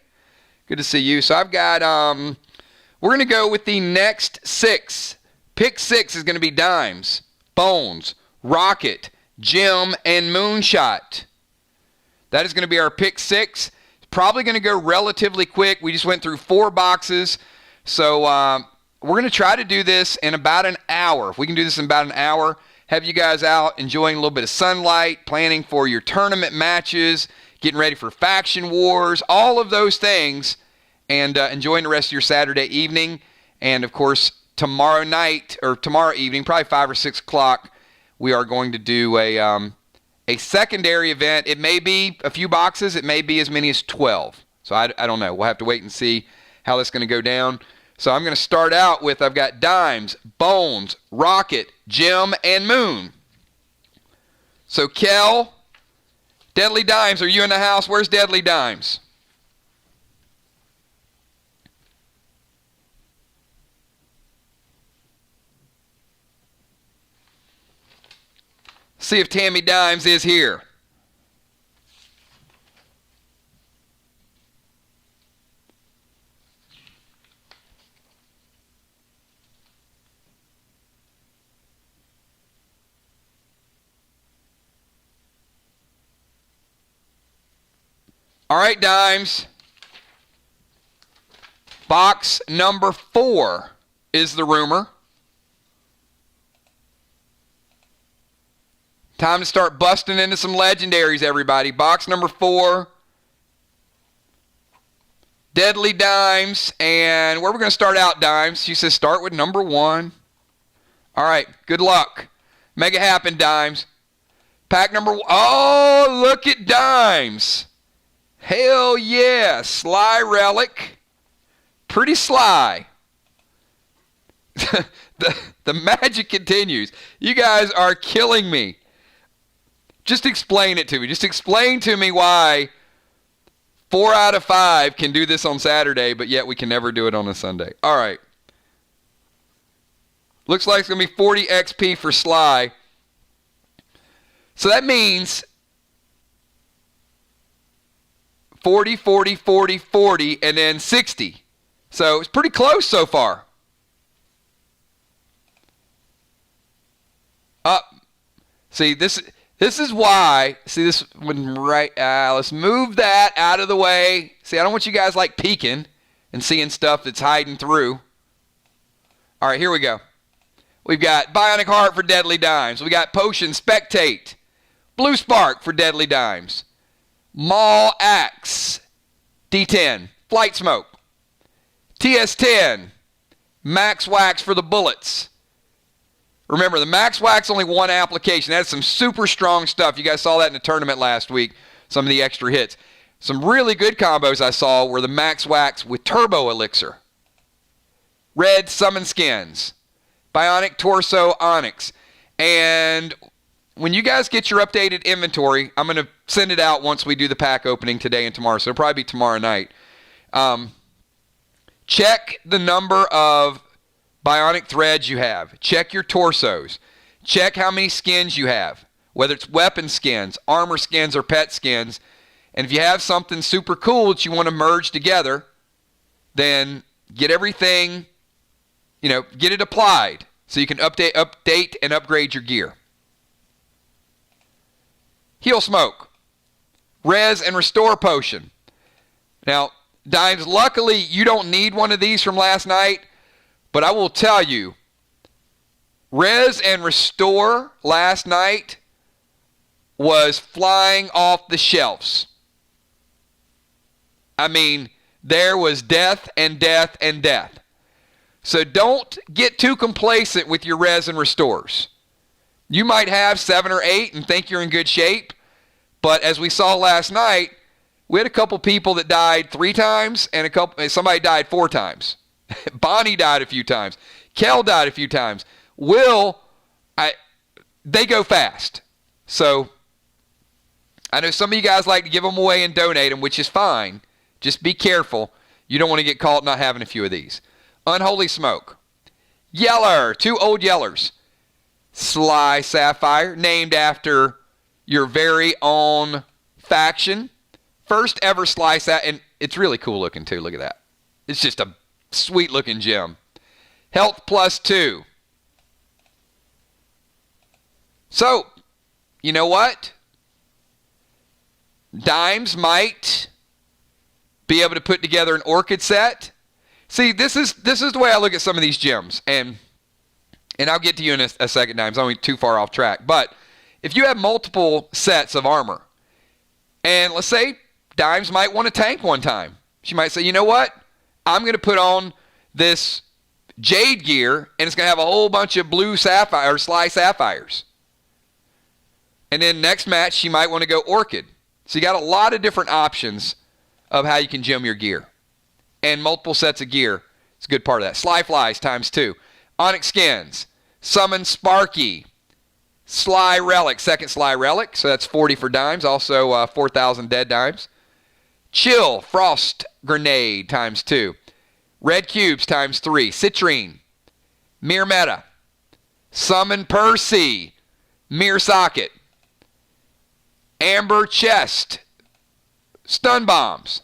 [SPEAKER 1] Good to see you. So I've got, we're going to go with the next 6. Pick 6 is going to be Dimes, Bones, Rocket, Gem, and Moonshot. That is going to be our pick 6. Probably going to go relatively quick. We just went through 4 boxes. So we're going to try to do this in about an hour. If we can do this in about an hour, have you guys out enjoying a little bit of sunlight, planning for your tournament matches, getting ready for faction wars, all of those things, and enjoying the rest of your Saturday evening. And, of course, tomorrow night or tomorrow evening, probably 5 or 6 o'clock, we are going to do a secondary event. It may be a few boxes. It may be as many as 12. So I don't know. We'll have to wait and see how that's going to go down. So I'm going to start out with, I've got Dimes, Bones, Rocket, Gem, and Moon. So Kel, Deadly Dimes, are you in the house? Where's Deadly Dimes? See if Tammy Dimes is here. All right, Dimes. Box number 4 is the rumor. Time to start busting into some legendaries, everybody. Box number 4. Deadly Dimes. And where we're going to start out, Dimes? She says start with number 1. All right, good luck. Make it happen, Dimes. Pack number 1. Oh, look at Dimes. Hell yeah, Sly Relic. Pretty sly. the magic continues. You guys are killing me. Just explain it to me. Just explain to me why 4 out of 5 can do this on Saturday, but yet we can never do it on a Sunday. All right. Looks like it's going to be 40 XP for Sly. So that means 40, 40, 40, 40, and then 60. So it's pretty close so far. See, this is why. See, this one right. Let's move that out of the way. See, I don't want you guys like peeking and seeing stuff that's hiding through. All right, here we go. We've got Bionic Heart for Deadly Dimes. We got Potion Spectate. Blue Spark for Deadly Dimes. Maul Axe, D10, Flight Smoke, TS10, Max Wax for the bullets. Remember, the Max Wax only one application. That's some super strong stuff. You guys saw that in the tournament last week, some of the extra hits. Some really good combos I saw were the Max Wax with Turbo Elixir, Red Summon Skins, Bionic Torso Onyx, and when you guys get your updated inventory, I'm going to send it out once we do the pack opening today and tomorrow. So it'll probably be tomorrow night. Check the number of bionic threads you have. Check your torsos. Check how many skins you have, whether it's weapon skins, armor skins, or pet skins. And if you have something super cool that you want to merge together, then get everything, get it applied so you can update and upgrade your gear. Heal Smoke, Res and Restore Potion. Now, Dimes, luckily you don't need one of these from last night, but I will tell you, Res and Restore last night was flying off the shelves. I mean, there was death and death and death. So don't get too complacent with your Res and Restores. You might have 7 or 8 and think you're in good shape, but as we saw last night, we had a couple people that died 3 times and somebody died 4 times. Bonnie died a few times. Kel died a few times. They go fast. So I know some of you guys like to give them away and donate them, which is fine. Just be careful. You don't want to get caught not having a few of these. Unholy Smoke. Yeller, 2 old Yellers. Sly Sapphire, named after your very own faction. First ever Sly Sapphire, and it's really cool looking too. Look at that. It's just a sweet looking gem. Health +2. So, you know what? Dimes might be able to put together an Orchid set. See, this is the way I look at some of these gems, and I'll get to you in a second, Dimes. I'm only too far off track. But if you have multiple sets of armor, and let's say Dimes might want to tank one time. She might say, you know what? I'm going to put on this Jade gear, and it's going to have a whole bunch of blue sapphire, or Sly Sapphires. And then next match, she might want to go Orchid. So you got a lot of different options of how you can gem your gear. And multiple sets of gear. It's a good part of that. Sly Flies ×2. Onyx Skins. Summon Sparky. Sly Relic. Second Sly Relic. So that's 40 for Dimes. Also 4,000 dead Dimes. Chill Frost Grenade ×2. Red Cubes ×3. Citrine. Mirror Meta. Summon Percy. Mirror Socket. Amber Chest. Stun Bombs.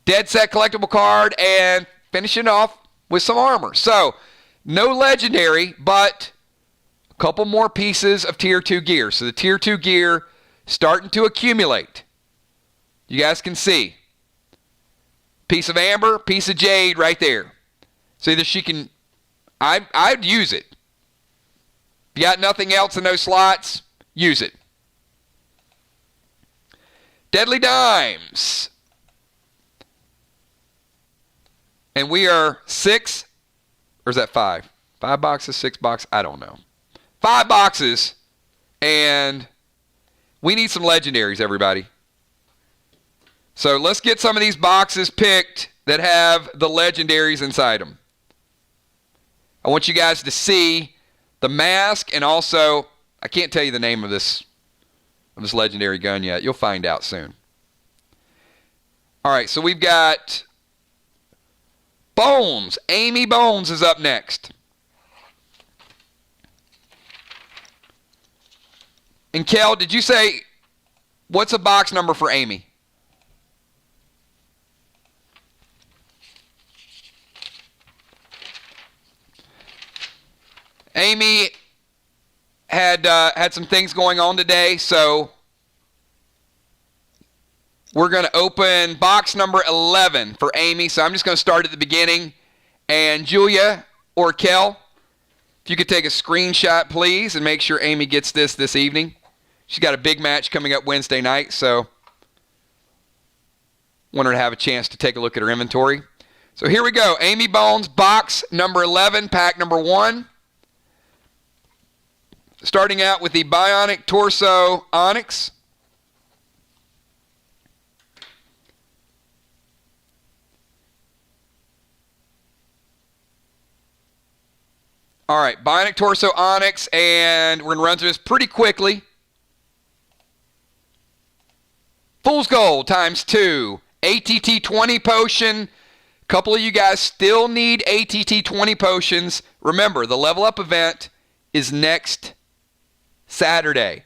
[SPEAKER 1] Dead Set collectible card, and finishing off with some armor. So, no legendary, but a couple more pieces of Tier 2 gear. So the Tier 2 gear starting to accumulate. You guys can see. Piece of Amber, piece of Jade right there. So either she can, I'd use it. If you got nothing else in those slots, use it. Deadly Dimes. And we are 6, or is that 5? 5 boxes, 6 boxes? I don't know. 5 boxes, and we need some legendaries, everybody. So let's get some of these boxes picked that have the legendaries inside them. I want you guys to see the mask, and also, I can't tell you the name of this legendary gun yet. You'll find out soon. All right, so we've got Bones. Amy Bones is up next. And Kel, did you say, what's a box number for Amy? Amy had some things going on today, so we're going to open box number 11 for Amy. So I'm just going to start at the beginning. And Julia or Kel, if you could take a screenshot, please, and make sure Amy gets this evening. She's got a big match coming up Wednesday night, so want her to have a chance to take a look at her inventory. So here we go. Amy Bones, box number 11, pack number 1. Starting out with the Bionic Torso Onyx. All right, Bionic Torso Onyx, and we're going to run through this pretty quickly. Fool's Gold ×2. ATT 20 potion. A couple of you guys still need ATT 20 potions. Remember, the level up event is next Saturday.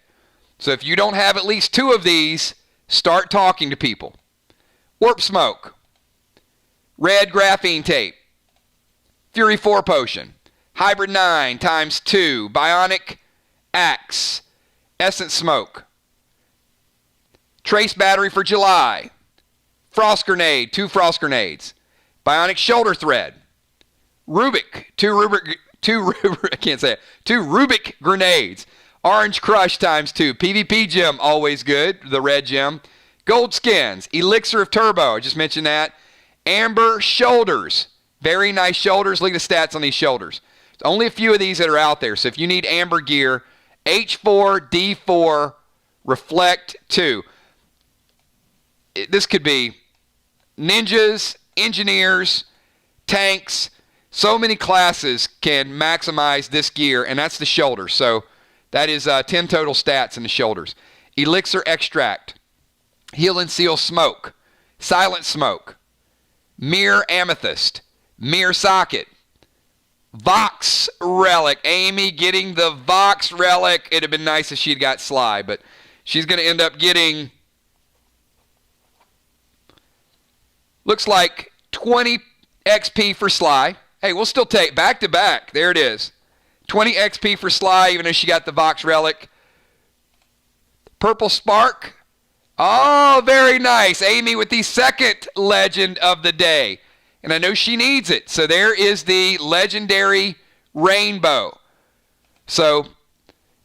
[SPEAKER 1] So if you don't have at least 2 of these, start talking to people. Warp Smoke. Red Graphene Tape. Fury 4 potion. Hybrid 9 ×2. Bionic Axe. Essence Smoke. Trace Battery for July. Frost Grenade. 2 Frost Grenades. Bionic Shoulder Thread. Rubik. 2 Rubik Grenades. Orange Crush ×2. PvP Gem, always good. The red gem. Gold Skins. Elixir of Turbo. I just mentioned that. Amber Shoulders. Very nice shoulders. Look at the stats on these shoulders. There's only a few of these that are out there. So if you need amber gear, H4, D4, Reflect 2. This could be ninjas, engineers, tanks. So many classes can maximize this gear, and that's the shoulder. So that is 10 total stats in the shoulders. Elixir Extract. Heal and Seal Smoke. Silent Smoke. Mirror Amethyst. Mirror Socket. Vox Relic. Amy getting the Vox Relic. It'd have been nice if she'd got Sly, but she's going to end up getting, looks like 20 XP for Sly. Hey, we'll still take back to back. There it is. 20 XP for Sly, even though she got the Vox Relic. Purple Spark. Oh, very nice. Amy with the second legend of the day. And I know she needs it. So there is the legendary rainbow. So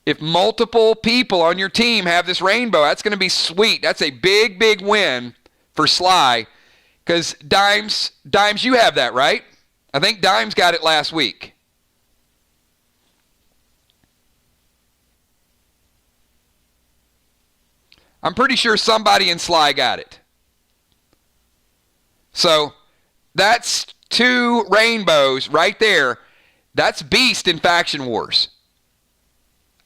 [SPEAKER 1] if multiple people on your team have this rainbow, that's going to be sweet. That's a big, big win for Sly. Because Dimes, you have that, right? I think Dimes got it last week. I'm pretty sure somebody in Sly got it. So that's 2 rainbows right there. That's beast in Faction Wars.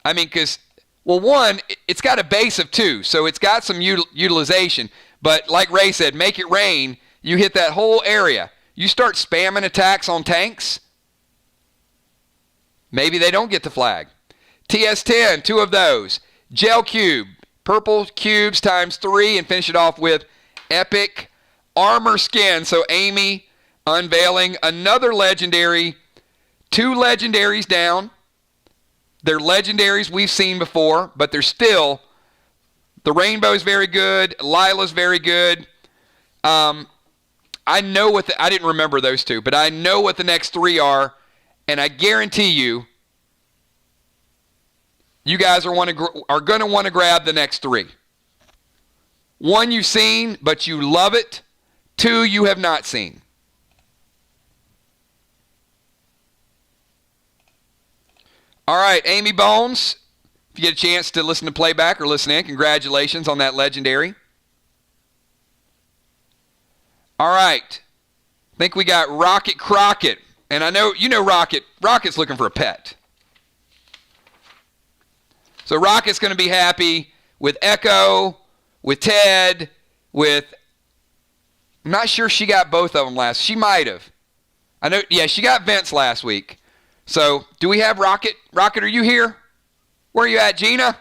[SPEAKER 1] I mean, because, well, one, it's got a base of 2, so it's got some utilization. But like Ray said, make it rain. You hit that whole area. You start spamming attacks on tanks, maybe they don't get the flag. TS10, 2 of those. Gel Cube, purple cubes times 3, and finish it off with epic armor skin. So Amy unveiling another legendary. 2 legendaries down. They're legendaries we've seen before, but they're still, the rainbow's very good. Lila's very good. I know what I didn't remember those 2, but I know what the next 3 are, and I guarantee you, you guys are going to want to grab the next 3. 1 you've seen, but you love it. 2 you have not seen. All right, Amy Bones, if you get a chance to listen to playback or listen in, congratulations on that legendary. All right, I think we got Rocket Crockett, and I know, you know Rocket. Rocket's looking for a pet. So Rocket's going to be happy with Echo, with Ted, with, I'm not sure she got both of them last. She might have. I know, yeah, she got Vince last week. So do we have Rocket? Rocket, are you here? Where are you at, Gina?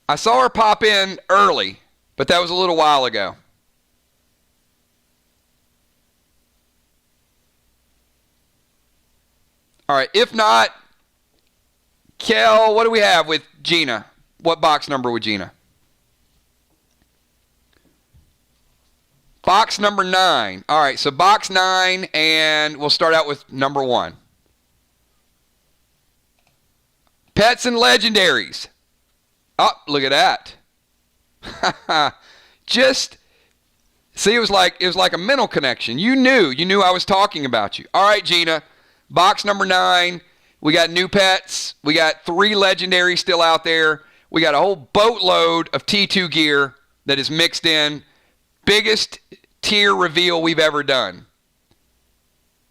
[SPEAKER 1] I saw her pop in early, but that was a little while ago. All right, if not, Kel, what do we have with Gina? What box number with Gina? Box number 9. All right, so box 9, and we'll start out with number 1. Pets and legendaries. Oh, look at that. Just see, it was like a mental connection. You knew I was talking about you. All right, Gina. Box number 9. We got new pets. We got 3 legendaries still out there. We got a whole boatload of T2 gear that is mixed in. Biggest tier reveal we've ever done.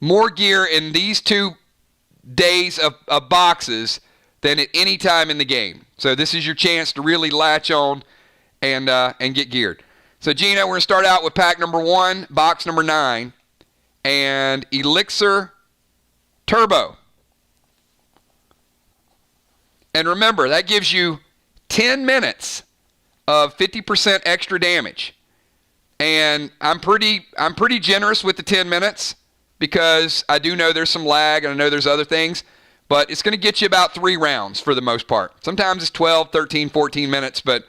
[SPEAKER 1] More gear in these 2 days of boxes than at any time in the game. So this is your chance to really latch on and get geared. So Gina, we're going to start out with pack number 1, box number 9, and Elixir Turbo. And remember, that gives you 10 minutes of 50% extra damage. And I'm pretty generous with the 10 minutes because I do know there's some lag and I know there's other things. But it's going to get you about 3 rounds for the most part. Sometimes it's 12, 13, 14 minutes, but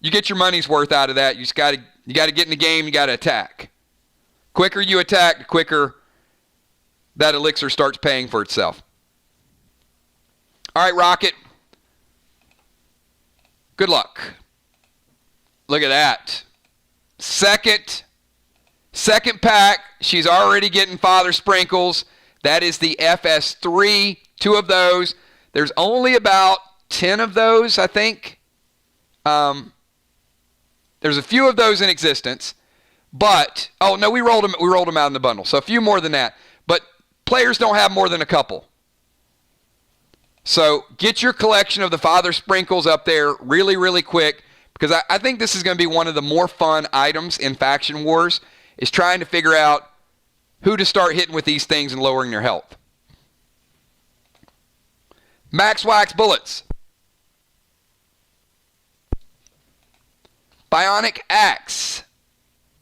[SPEAKER 1] you get your money's worth out of that. You got to get in the game, you got to attack. Quicker you attack, the quicker that elixir starts paying for itself. All right, Rocket. Good luck. Look at that. Second pack, she's already getting Father Sprinkles. That is the FS3. 2 of those. There's only about 10 of those, I think. There's a few of those in existence, but oh no, we rolled them out in the bundle, so a few more than that. But players don't have more than a couple. So get your collection of the Father Sprinkles up there really, really quick, because I think this is going to be one of the more fun items in Faction Wars, is trying to figure out who to start hitting with these things and lowering their health. Max Wax Bullets. Bionic Axe.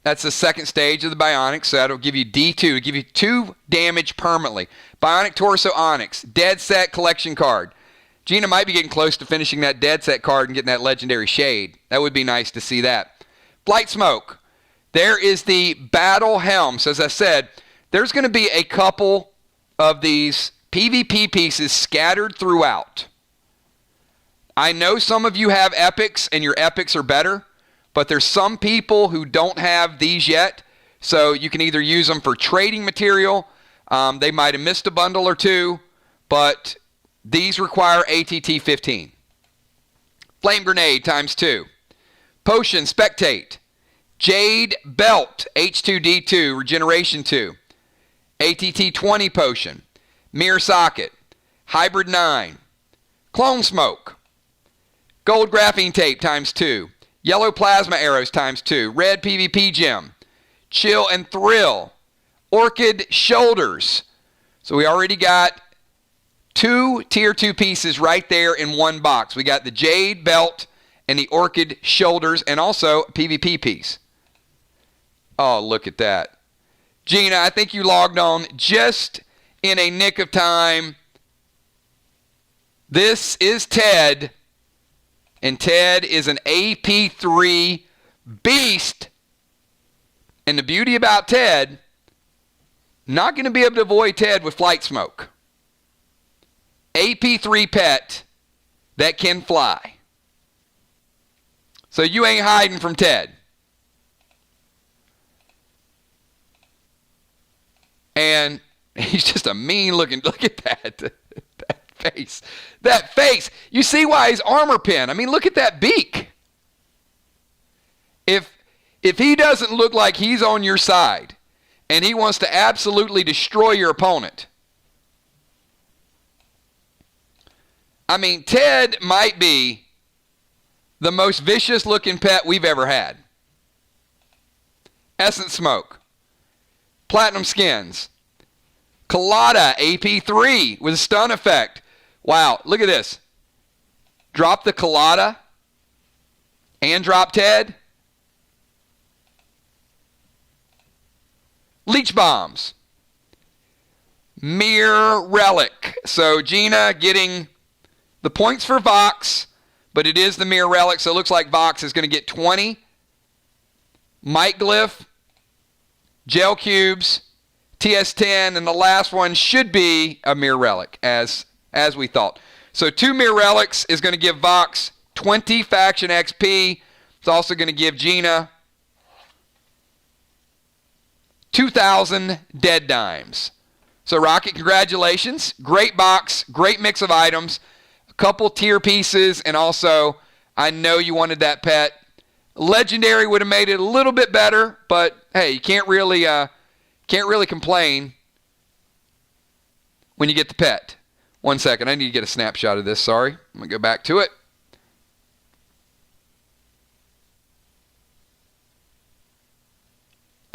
[SPEAKER 1] That's the second stage of the Bionic, so that'll give you D2. It'll give you 2 damage permanently. Bionic Torso Onyx. Dead Set collection card. Gina might be getting close to finishing that Dead Set card and getting that legendary shade. That would be nice to see that. Blight Smoke. There is the Battle Helm. So as I said, there's going to be a couple of these PvP pieces scattered throughout. I know some of you have epics and your epics are better, but there's some people who don't have these yet, so you can either use them for trading material. They might have missed a bundle or two, but these require ATT 15. Flame Grenade ×2. Potion Spectate. Jade Belt H2D2 Regeneration 2. ATT 20 Potion. Mirror Socket. Hybrid 9. Clone Smoke. Gold Graphene Tape ×2. Yellow Plasma Arrows ×2. Red PvP Gem. Chill and Thrill. Orchid Shoulders. So we already got 2 tier 2 pieces right there in one box. We got the Jade Belt and the Orchid Shoulders, and also a PvP piece. Oh, look at that. Gina, I think you logged on just in a nick of time. This is Ted. And Ted is an AP3 beast. And the beauty about Ted, not going to be able to avoid Ted with Flight Smoke. AP3 pet that can fly. So you ain't hiding from Ted. And he's just a mean looking, look at that. Face. That face. You see why he's armor pen. I mean, look at that beak. If he doesn't look like he's on your side and he wants to absolutely destroy your opponent. I mean, Ted might be the most vicious looking pet we've ever had. Essence Smoke. Platinum Skins. Colada AP3 with a stun effect. Wow, look at this. Drop the Colada and drop Ted. Leech Bombs. Mere Relic. So Gina getting the points for Vox, but it is the Mere Relic, so it looks like Vox is going to get 20. Might Glyph. Gel Cubes. TS10, and the last one should be a Mere Relic, as we thought. So 2 Mere Relics is going to give Vox 20 faction XP. It's also going to give Gina 2,000 dead dimes. So Rocket, congratulations. Great box, great mix of items, a couple tier pieces, and also I know you wanted that pet. Legendary would have made it a little bit better, but hey, you can't really complain when you get the pet. 1 second, I need to get a snapshot of this, sorry. I'm going to go back to it.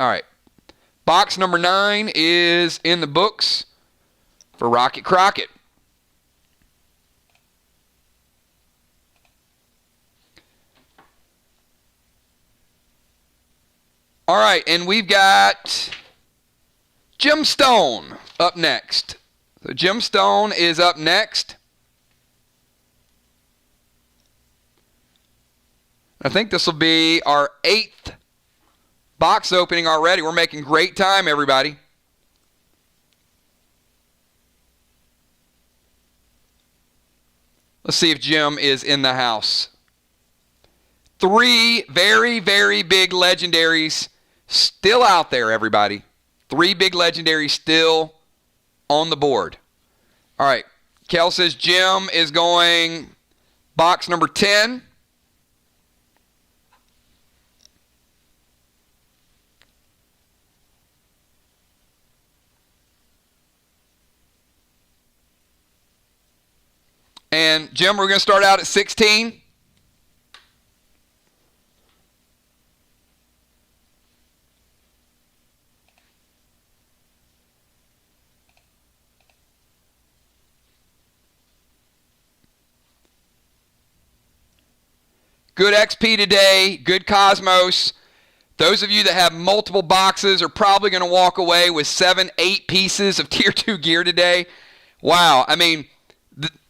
[SPEAKER 1] All right. Box number 9 is in the books for Rocket Crockett. All right, and we've got Gemstone up next. So Gemstone is up next. I think this will be our 8th box opening already. We're making great time, everybody. Let's see if Jim is in the house. 3 very, very big legendaries still out there, everybody. 3 big legendaries still on the board. All right. Kel says Jim is going box number 10. And Jim, we're going to start out at 16. Good XP today, good Cosmos. Those of you that have multiple boxes are probably going to walk away with 7, 8 pieces of Tier 2 gear today. Wow. I mean,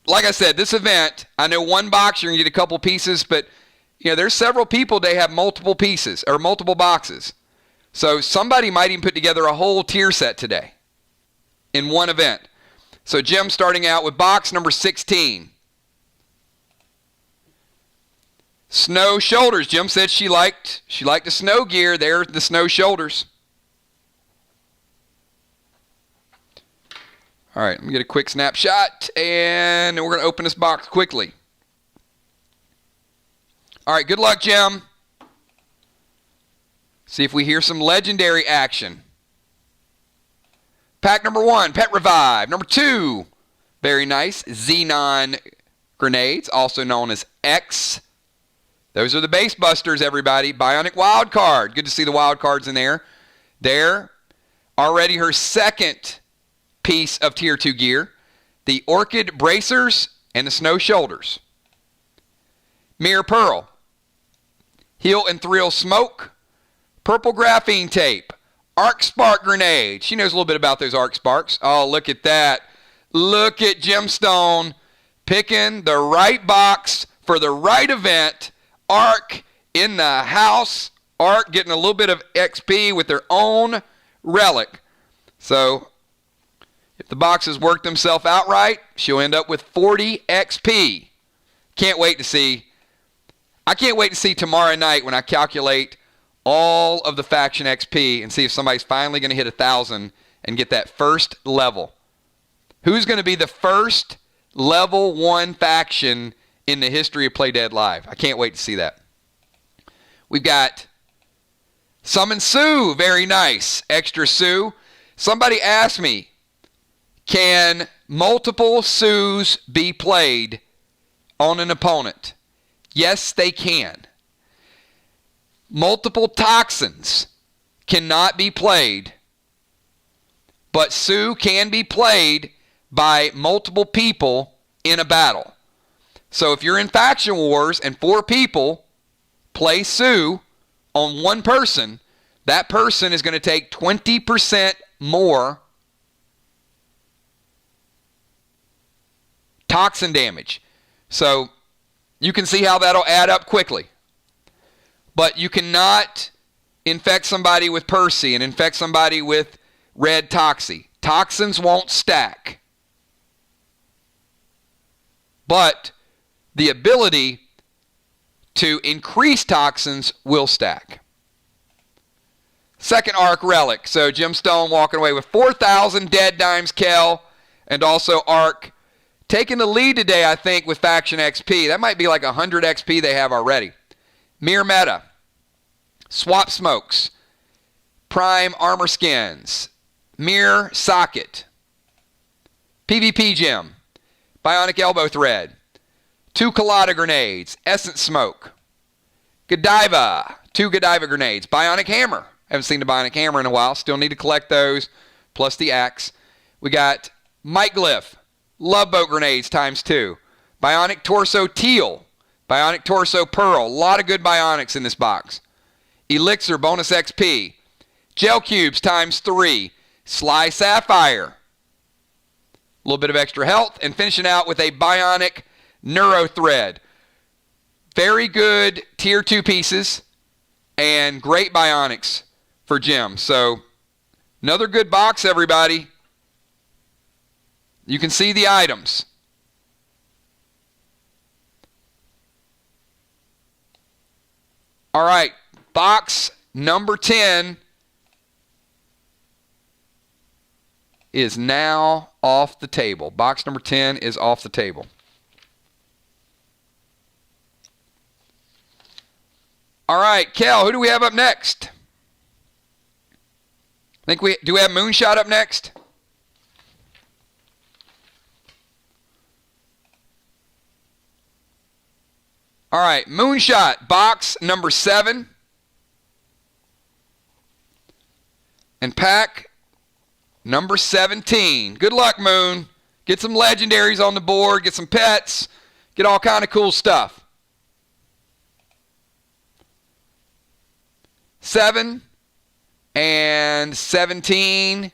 [SPEAKER 1] like I said, this event, I know one box, you're going to get a couple pieces, but there's several people, they have multiple pieces or multiple boxes. So somebody might even put together a whole tier set today in one event. So Jim starting out with box number 16. Snow shoulders. Jim said she liked the snow gear. There, the snow shoulders. All right, let me get a quick snapshot, and we're going to open this box quickly. All right, good luck, Jim. See if we hear some legendary action. Pack number 1, Pet Revive. Number 2, very nice, Xenon grenades, also known as X. Those are the base busters, everybody. Bionic wild card. Good to see the wild cards in there. There, already her second piece of Tier 2 gear. The Orchid bracers and the snow shoulders. Mirror Pearl. Heal and Thrill smoke. Purple graphene tape. Arc spark grenade. She knows a little bit about those arc sparks. Oh, look at that. Look at Gemstone picking the right box for the right event. Arc in the house. Arc getting a little bit of XP with their own relic. So if the boxes work themselves out right, she'll end up with 40 XP. Can't wait to see. I can't wait to see tomorrow night when I calculate all of the faction XP and see if somebody's finally going to hit 1,000 and get that first level. Who's going to be the first level 1 faction in the history of Play Dead Live? I can't wait to see that. We've got Summon Sue. Very nice. Extra Sue. Somebody asked me, can multiple Sues be played on an opponent? Yes, they can. Multiple Toxins cannot be played, but Sue can be played by multiple people in a battle. So if you're in Faction Wars and 4 people play Sue on one person, that person is going to take 20% more toxin damage. So you can see how that'll add up quickly. But you cannot infect somebody with Percy and infect somebody with Red Toxie. Toxins won't stack. But the ability to increase toxins will stack. Second Arc Relic. So Gemstone walking away with 4,000 dead dimes, Kel, and also Arc taking the lead today, I think, with Faction XP. That might be like 100 XP they have already. Mirror Meta. Swap Smokes. Prime Armor Skins. Mirror Socket. PvP Gem. Bionic Elbow Thread. 2 Colada Grenades. Essence Smoke. Godiva. 2 Godiva Grenades. Bionic Hammer. Haven't seen the Bionic Hammer in a while. Still need to collect those. Plus the axe. We got Might Glyph. Love Boat Grenades ×2. Bionic Torso Teal. Bionic Torso Pearl. A lot of good bionics in this box. Elixir bonus XP. Gel Cubes ×3. Sly Sapphire. A little bit of extra health. And finishing out with a Bionic Neuro Thread. Very good Tier 2 pieces. And great bionics for Gem. So another good box, everybody. You can see the items. All right, box number 10 is now off the table. Box number 10 is off the table. All right, Kel, who do we have up next? Do we have Moonshot up next? All right, Moonshot, box number 7. And pack number 17. Good luck, Moon. Get some legendaries on the board, get some pets, get all kind of cool stuff. 7 and 17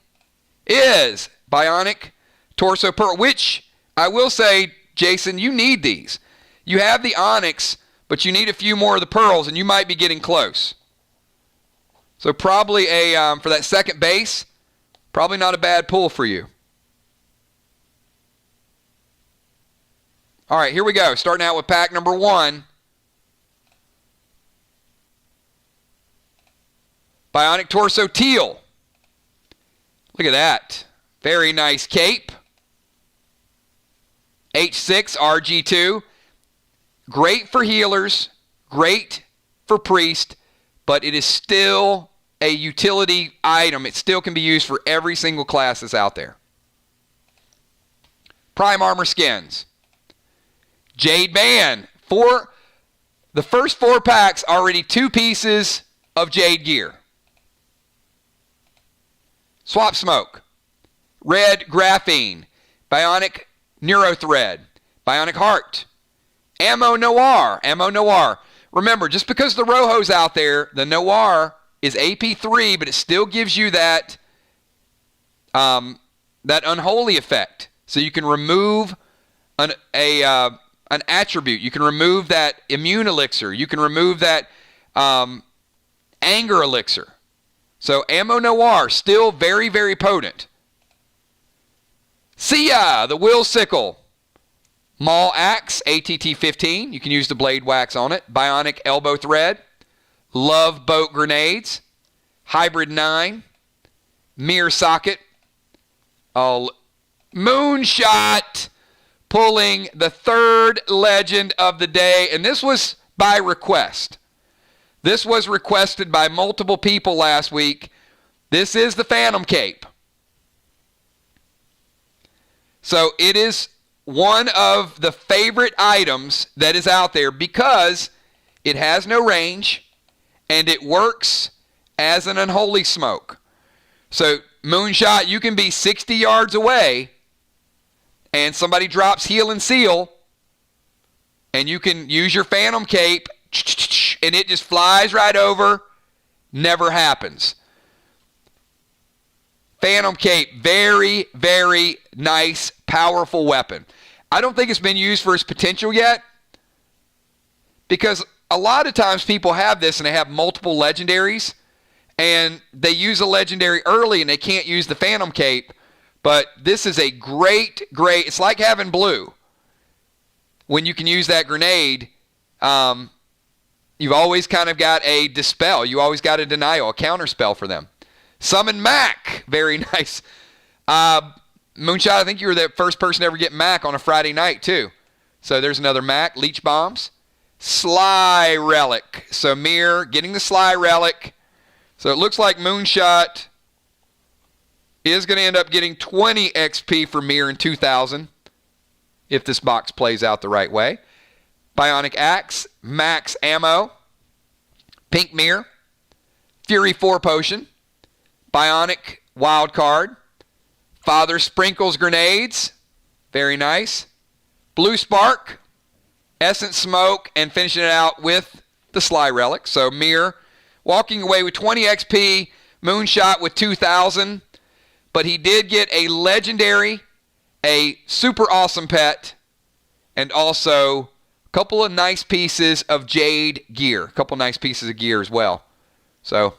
[SPEAKER 1] is Bionic Torso Pearl, which I will say, Jason, you need these. You have the Onyx, but you need a few more of the pearls, and you might be getting close. So probably for that second base, probably not a bad pull for you. All right, here we go. Starting out with pack number 1. Bionic Torso Teal. Look at that. Very nice cape. H6 RG2. Great for healers. Great for priest. But it is still a utility item. It still can be used for every single class that's out there. Prime Armor Skins. Jade Band. The first 4 packs, already 2 pieces of Jade gear. Swap Smoke. Red Graphene. Bionic Neurothread. Bionic Heart. Ammo Noir. Ammo Noir. Remember, just because the Rojo's out there, the Noir is AP3, but it still gives you that unholy effect. So you can remove an attribute. You can remove that immune elixir. You can remove that anger elixir. So Ammo Noir, still very, very potent. Sia, the Will Sickle. Maul Axe, ATT-15. You can use the blade wax on it. Bionic Elbow Thread. Love Boat Grenades. Hybrid 9. Mirror Socket. Moonshot, pulling the 3rd legend of the day. And this was by request. This was requested by multiple people last week. This is the Phantom Cape. So it is one of the favorite items that is out there because it has no range and it works as an unholy smoke. So Moonshot, you can be 60 yards away and somebody drops Heal and Seal and you can use your Phantom Cape and it just flies right over. Never happens. Phantom Cape, very, very nice, powerful weapon. I don't think it's been used for its potential yet because a lot of times people have this and they have multiple legendaries and they use a legendary early and they can't use the Phantom Cape. But this is a great, it's like having blue. When you can use that grenade, you've always kind of got a dispel. You always got a denial, a counter spell for them. Summon Mac, very nice. Moonshot, I think you were the first person to ever get Mac on a Friday night too. So there's another Mac. Leech Bombs. Sly Relic. So Mirror getting the Sly Relic. So it looks like Moonshot is going to end up getting 20 XP for Mirror in 2000 if this box plays out the right way. Bionic Axe, Max Ammo, Pink Mirror, Fury 4 Potion, Bionic Wild Card, Father Sprinkles Grenades, very nice, Blue Spark, Essence Smoke, and finishing it out with the Sly Relic. So Mirror walking away with 20 XP, Moonshot with 2,000, but he did get a legendary, a super awesome pet, and also a couple of nice pieces of Jade gear. A couple nice pieces of gear as well. So,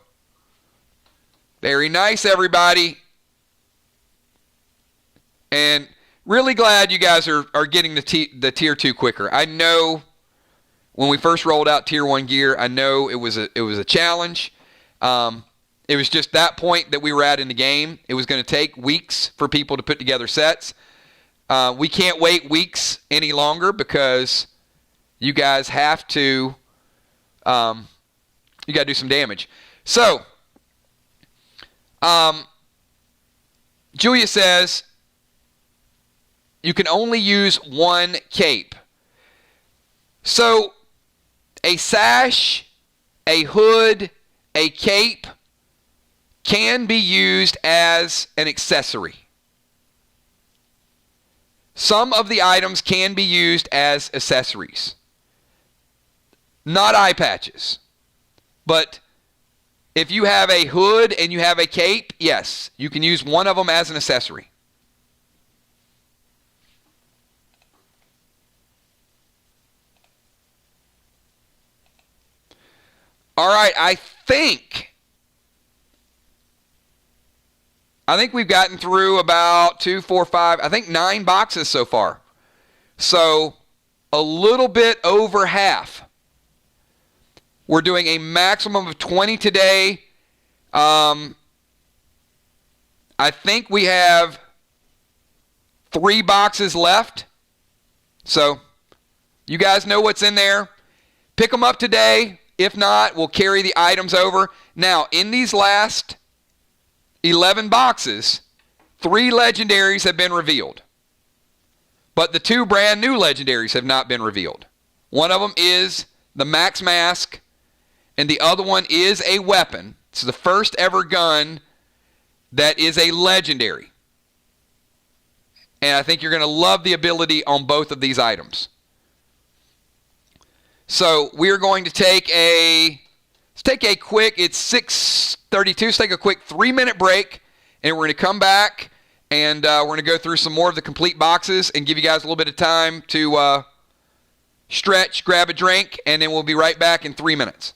[SPEAKER 1] very nice, everybody. And really glad you guys are getting the Tier 2 quicker. I know when we first rolled out Tier 1 gear, I know it was a challenge. It was just that point that we were at in the game. It was going to take weeks for people to put together sets. We can't wait weeks any longer because you guys have to, you got to do some damage. So, Julia says, you can only use one cape. So, A sash, a hood, a cape can be used as an accessory. Some of the items can be used as accessories. Not eye patches. But if you have a hood and you have a cape, yes, you can use one of them as an accessory. All right, I think we've gotten through about 2, 4, 5, I think 9 boxes so far. So a little bit over half. We're doing a maximum of 20 today. I think we have 3 boxes left. So you guys know what's in there. Pick them up today. If not, we'll carry the items over. Now, in these last 11 boxes, 3 legendaries have been revealed. But the 2 brand new legendaries have not been revealed. One of them is the Max Mask, and the other one is a weapon. It's the first ever gun that is a legendary. And I think you're going to love the ability on both of these items. So we're going to take let's take a quick, it's 6:32, let's take a quick 3-minute break, and we're going to come back, and we're going to go through some more of the complete boxes and give you guys a little bit of time to stretch, grab a drink, and then we'll be right back in 3 minutes.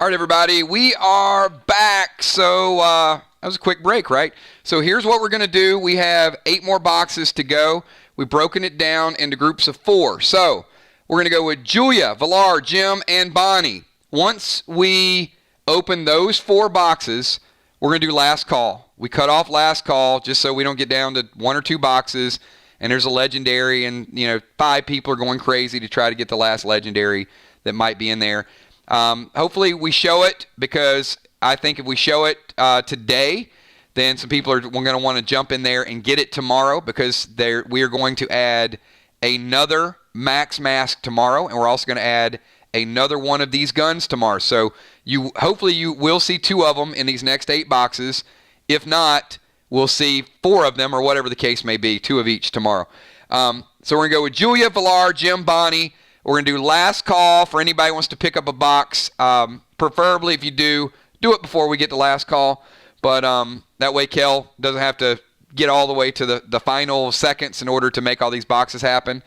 [SPEAKER 1] All right, everybody, we are back. So that was a quick break, right? So here's what we're going to do. We have 8 more boxes to go. We've broken it down into groups of 4. So we're going to go with Julia, Valar, Gem, and Bonnie. Once we open those 4 boxes, we're going to do last call. We cut off last call just so we don't get down to 1 or 2 boxes and there's a legendary and, 5 people are going crazy to try to get the last legendary that might be in there. Hopefully we show it, because I think if we show it today, then some people are going to want to jump in there and get it tomorrow, because we are going to add another max mask tomorrow, and we're also going to add another one of these guns tomorrow. So hopefully you will see 2 of them in these next 8 boxes. If not, we'll see 4 of them, or whatever the case may be, 2 of each tomorrow. So we're going to go with Julia, Valar, Jim, Bonnie. We're going to do last call for anybody who wants to pick up a box. Preferably, if you do it before we get to last call. But that way Kel doesn't have to get all the way to the final seconds in order to make all these boxes happen.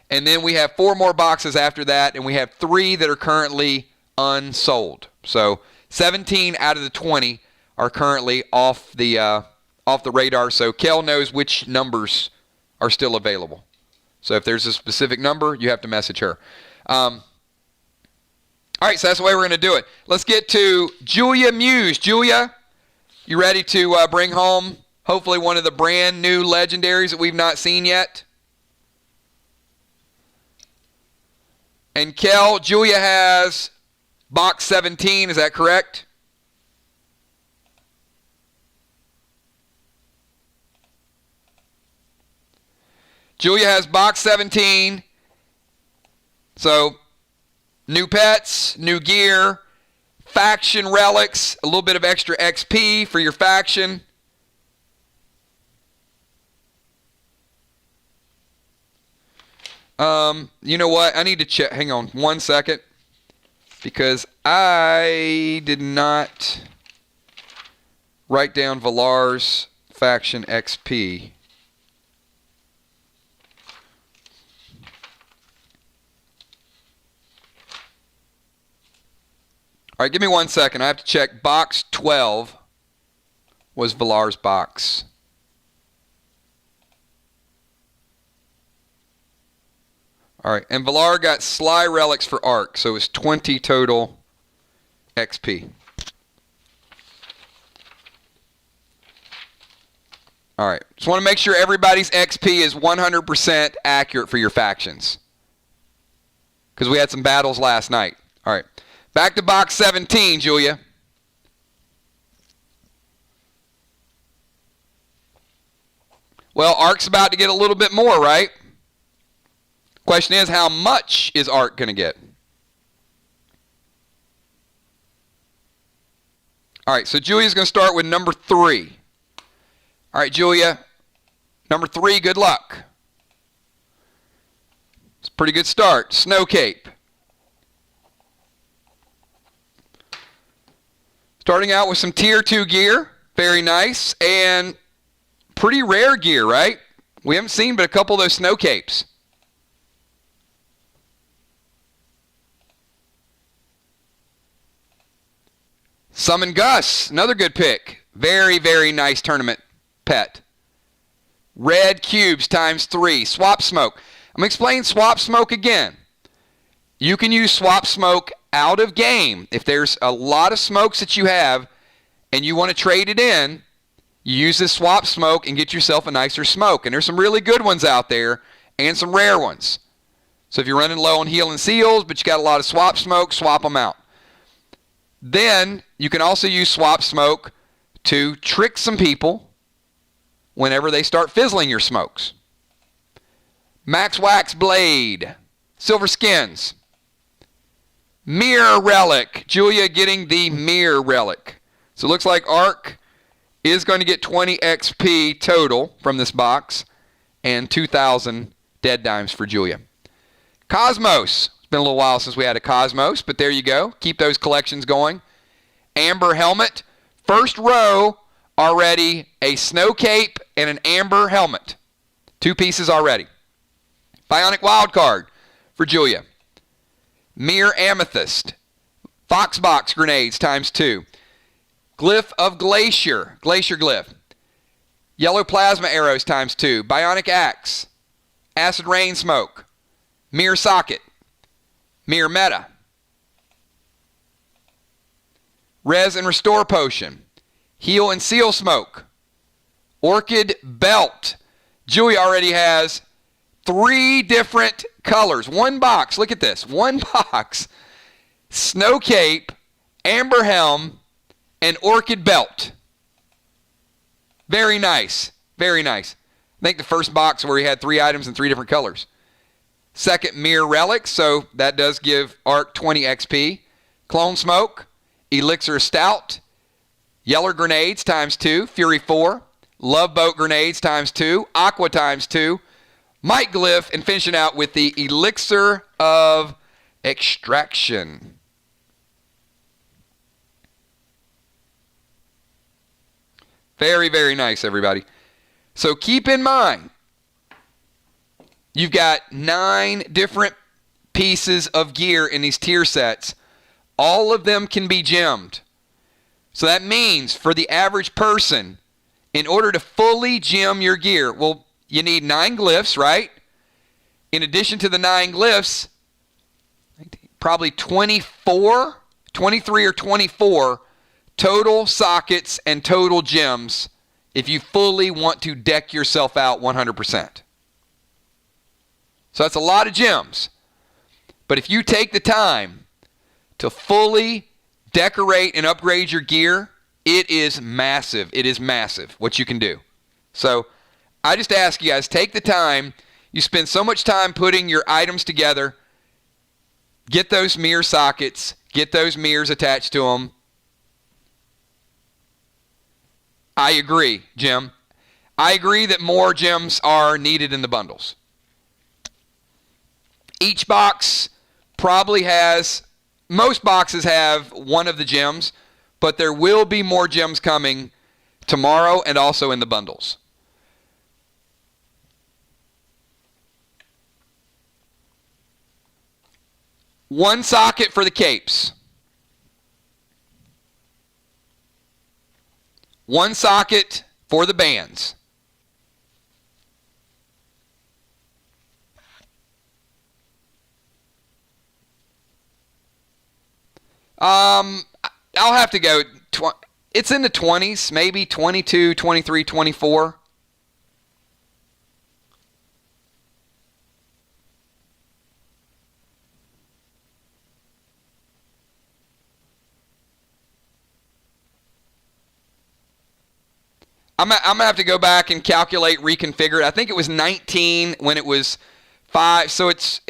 [SPEAKER 1] And then we have 4 more boxes after that, and we have 3 that are currently unsold. So 17 out of the 20 are currently off the radar. So Kel knows which numbers are still available. So if there's a specific number, you have to message her. All right, so that's the way we're going to do it. Let's get to Julia Muse. Julia, you ready to bring home hopefully one of the brand new legendaries that we've not seen yet? And Kel, Julia has box 17, is that correct? Julia has box 17. So, new pets, new gear, faction relics, a little bit of extra XP for your faction. You know what? I need to check. Hang on 1 second. Because I did not write down Valar's faction XP. All right, give me 1 second. I have to check. Box 12 was Valar's box. All right, and Valar got Sly Relics for Arc, so it was 20 total XP. All right, just want to make sure everybody's XP is 100% accurate for your factions, because we had some battles last night. All right. Back to box 17, Julia. Well, Ark's about to get a little bit more, right? Question is, how much is Ark going to get? All right, so Julia's going to start with number 3. All right, Julia, number 3, good luck. It's a pretty good start. Snow Cape. Starting out with some tier 2 gear, very nice, and pretty rare gear, right? We haven't seen but a couple of those snow capes. Summon Gus, another good pick. Very, very nice tournament pet. Red cubes times 3. Swap Smoke. I'm going to explain Swap Smoke again. You can use Swap Smoke out of game. If there's a lot of smokes that you have and you want to trade it in, you use this Swap Smoke and get yourself a nicer smoke. And there's some really good ones out there and some rare ones. So if you're running low on heal and seals, but you got a lot of Swap Smoke, swap them out. Then you can also use Swap Smoke to trick some people whenever they start fizzling your smokes. Max Wax Blade. Silver Skins. Mirror Relic. Julia getting the Mirror Relic. So it looks like Ark is going to get 20 XP total from this box and 2,000 dead dimes for Julia. Cosmos. It's been a little while since we had a Cosmos, but there you go. Keep those collections going. Amber Helmet. First row already a Snow Cape and an Amber Helmet. 2 pieces already. Bionic Wildcard for Julia. Mere Amethyst. Foxbox Grenades times 2. Glyph of Glacier. Glacier Glyph. Yellow Plasma Arrows times 2. Bionic Axe. Acid Rain Smoke, Mirror Socket, Mirror Meta, Res and Restore Potion, Heal and Seal Smoke, Orchid Belt. Julie already has 3 different colors. One box. Look at this. One box. Snow Cape, Amber Helm, and Orchid Belt. Very nice. Very nice. I think the first box where he had 3 items in 3 different colors. Second, Mirror Relic, so that does give Arc 20 XP. Clone Smoke, Elixir Stout, Yeller Grenades times 2, Fury 4, Love Boat Grenades times 2, Aqua times 2, Might Glyph, and finishing out with the Elixir of Extraction. Very, very nice, everybody. So keep in mind, you've got 9 different pieces of gear in these tier sets. All of them can be gemmed. So that means for the average person, in order to fully gem your gear, well, you need 9 glyphs, right? In addition to the 9 glyphs, probably 23 or 24 total sockets and total gems if you fully want to deck yourself out 100%. So that's a lot of gems. But if you take the time to fully decorate and upgrade your gear, it is massive. It is massive what you can do. So I just ask you guys, take the time. You spend so much time putting your items together. Get those mirror sockets. Get those mirrors attached to them. I agree, Jim. I agree that more gems are needed in the bundles. Each box probably has, most boxes have one of the gems, but there will be more gems coming tomorrow and also in the bundles. One socket for the capes. One socket for the bands. I'll have to go. It's in the 20s, maybe 22, 23, 24. I'm going to have to go back and calculate, reconfigure it. I think it was 19 when it was 5, so it's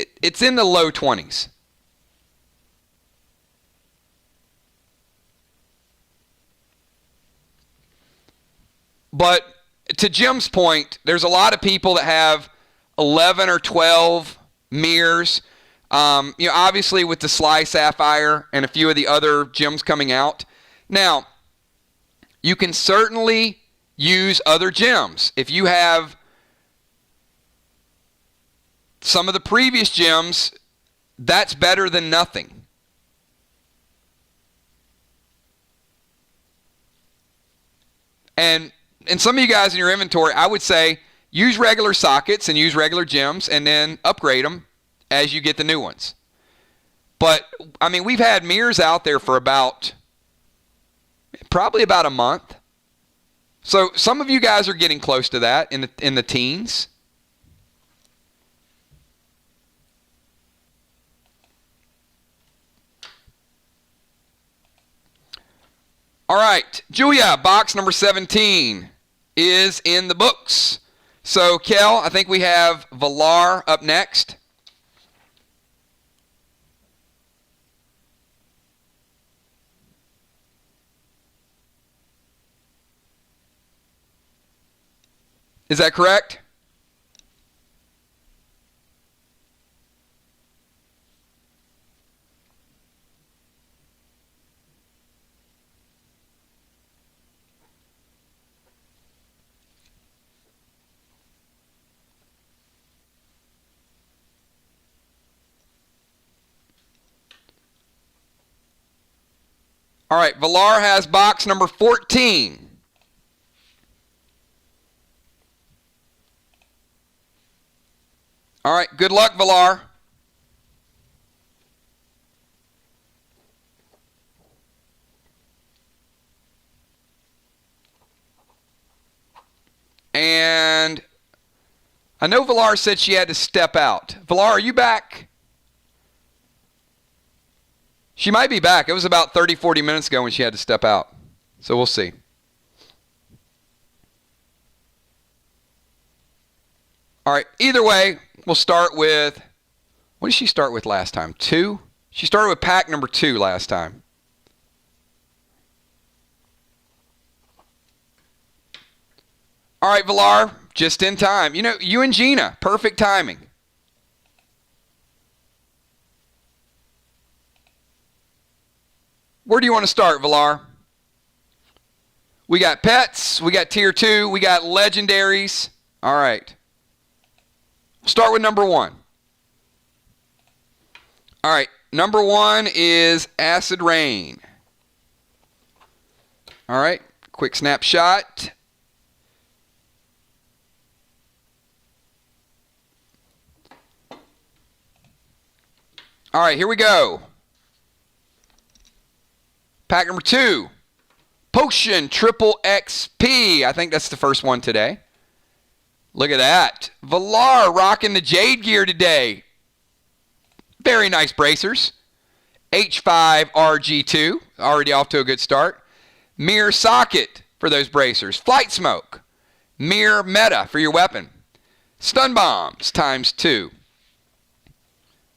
[SPEAKER 1] in the low 20s. But to Jim's point, there's a lot of people that have 11 or 12 mirrors. Obviously with the Sly Sapphire and a few of the other gems coming out. Now, you can certainly use other gems. If you have some of the previous gems, that's better than nothing. And some of you guys in your inventory, I would say use regular sockets and use regular gems and then upgrade them as you get the new ones. But, I mean, we've had mirrors out there for probably about a month. So some of you guys are getting close to that in the teens. All right, Julia, box number 17 is in the books. So, Kel, I think we have Valar up next. Is that correct? All right, Valar has box number 14. All right, good luck, Valar. And I know Valar said she had to step out. Valar, are you back? She might be back. It was about 30, 40 minutes ago when she had to step out. So we'll see. All right, either way, we'll start with, what did she start with last time? 2? She started with pack number 2 last time. All right, Valar, just in time. You know, you and Gina, perfect timing. Where do you want to start, Valar? We got pets, we got tier 2, we got legendaries. All right. We'll start with number 1. All right, number 1 is Acid Rain. All right, quick snapshot. All right, here we go. Pack number 2. Potion Triple XP. I think that's the first one today. Look at that. Valar rocking the Jade gear today. Very nice bracers. H5 RG2. Already off to a good start. Mirror socket for those bracers. Flight smoke. Mirror meta for your weapon. Stun bombs ×2.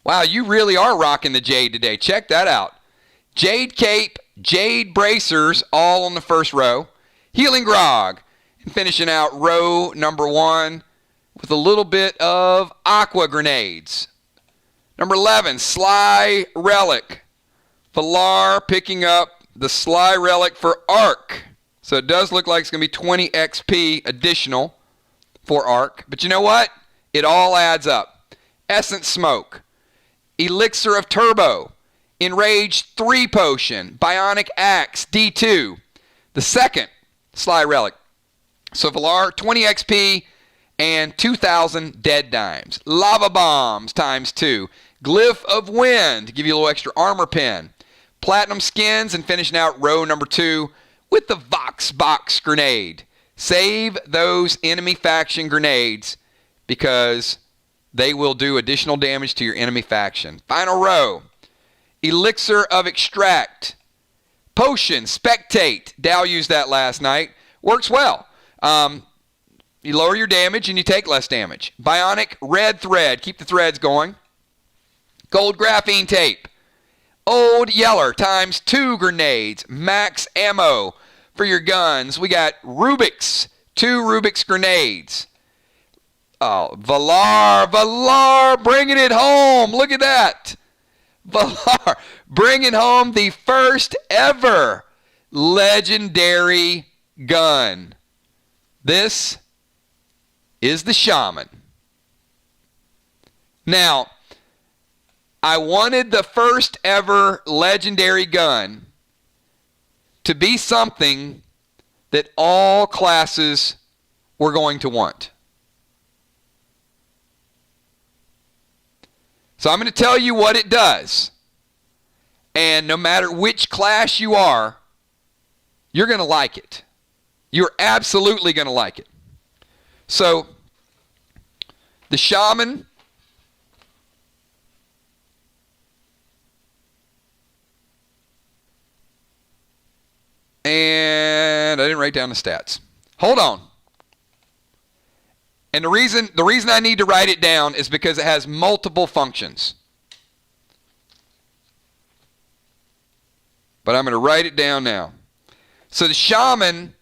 [SPEAKER 1] Wow, you really are rocking the Jade today. Check that out. Jade cape, Jade bracers, all on the first row. Healing grog. And finishing out row number 1 with a little bit of aqua grenades. Number 11, Sly Relic. Valar picking up the Sly Relic for Arc. So it does look like it's going to be 20 XP additional for Arc. But you know what? It all adds up. Essence Smoke. Elixir of Turbo. Enraged 3 Potion. Bionic Axe D2. The second Sly Relic. So Valar, 20 XP and 2,000 dead dimes. Lava Bombs ×2. Glyph of Wind, give you a little extra armor pen. Platinum Skins, and finishing out row number 2 with the Vox Box Grenade. Save those enemy faction grenades because they will do additional damage to your enemy faction. Final row. Elixir of Extract. Potion, Spectate. Dow used that last night. Works well. You lower your damage and you take less damage. Bionic Red Thread. Keep the threads going. Gold Graphene Tape. Old Yeller ×2 grenades. Max ammo for your guns. We got Rubik's. 2 Rubik's grenades. Oh, Valar bringing it home. Look at that. Valar bringing home the first ever legendary gun. This is the Shaman. Now, I wanted the first ever legendary gun to be something that all classes were going to want. So I'm going to tell you what it does. And no matter which class you are, you're going to like it. You're absolutely going to like it. So, the Shaman and I didn't write down the stats. Hold on. And the reason I need to write it down is because it has multiple functions. But I'm going to write it down now. So the Shaman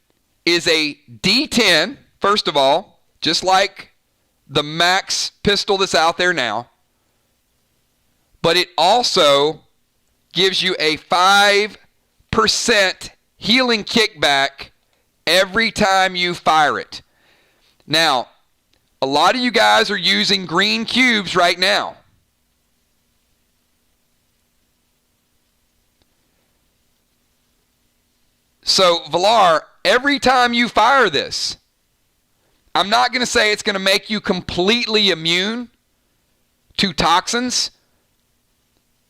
[SPEAKER 1] is a D10, first of all, just like the max pistol that's out there now. But it also gives you a 5% healing kickback every time you fire it. Now, a lot of you guys are using green cubes right now. So, Valar, every time you fire this, I'm not going to say it's going to make you completely immune to toxins.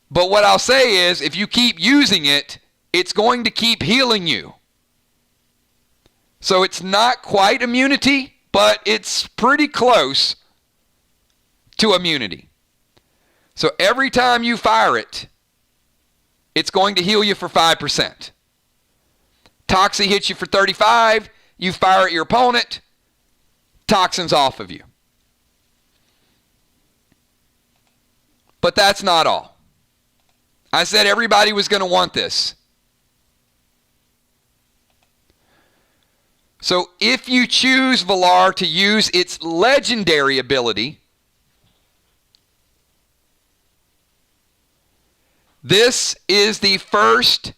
[SPEAKER 1] But what I'll say is, if you keep using it, it's going to keep healing you. So it's not quite immunity, but it's pretty close to immunity. So every time you fire it, it's going to heal you for 5%. Toxie hits you for 35, you fire at your opponent, toxins off of you. But that's not all. I said everybody was going to want this. So if you choose Valar to use its legendary ability, this is the first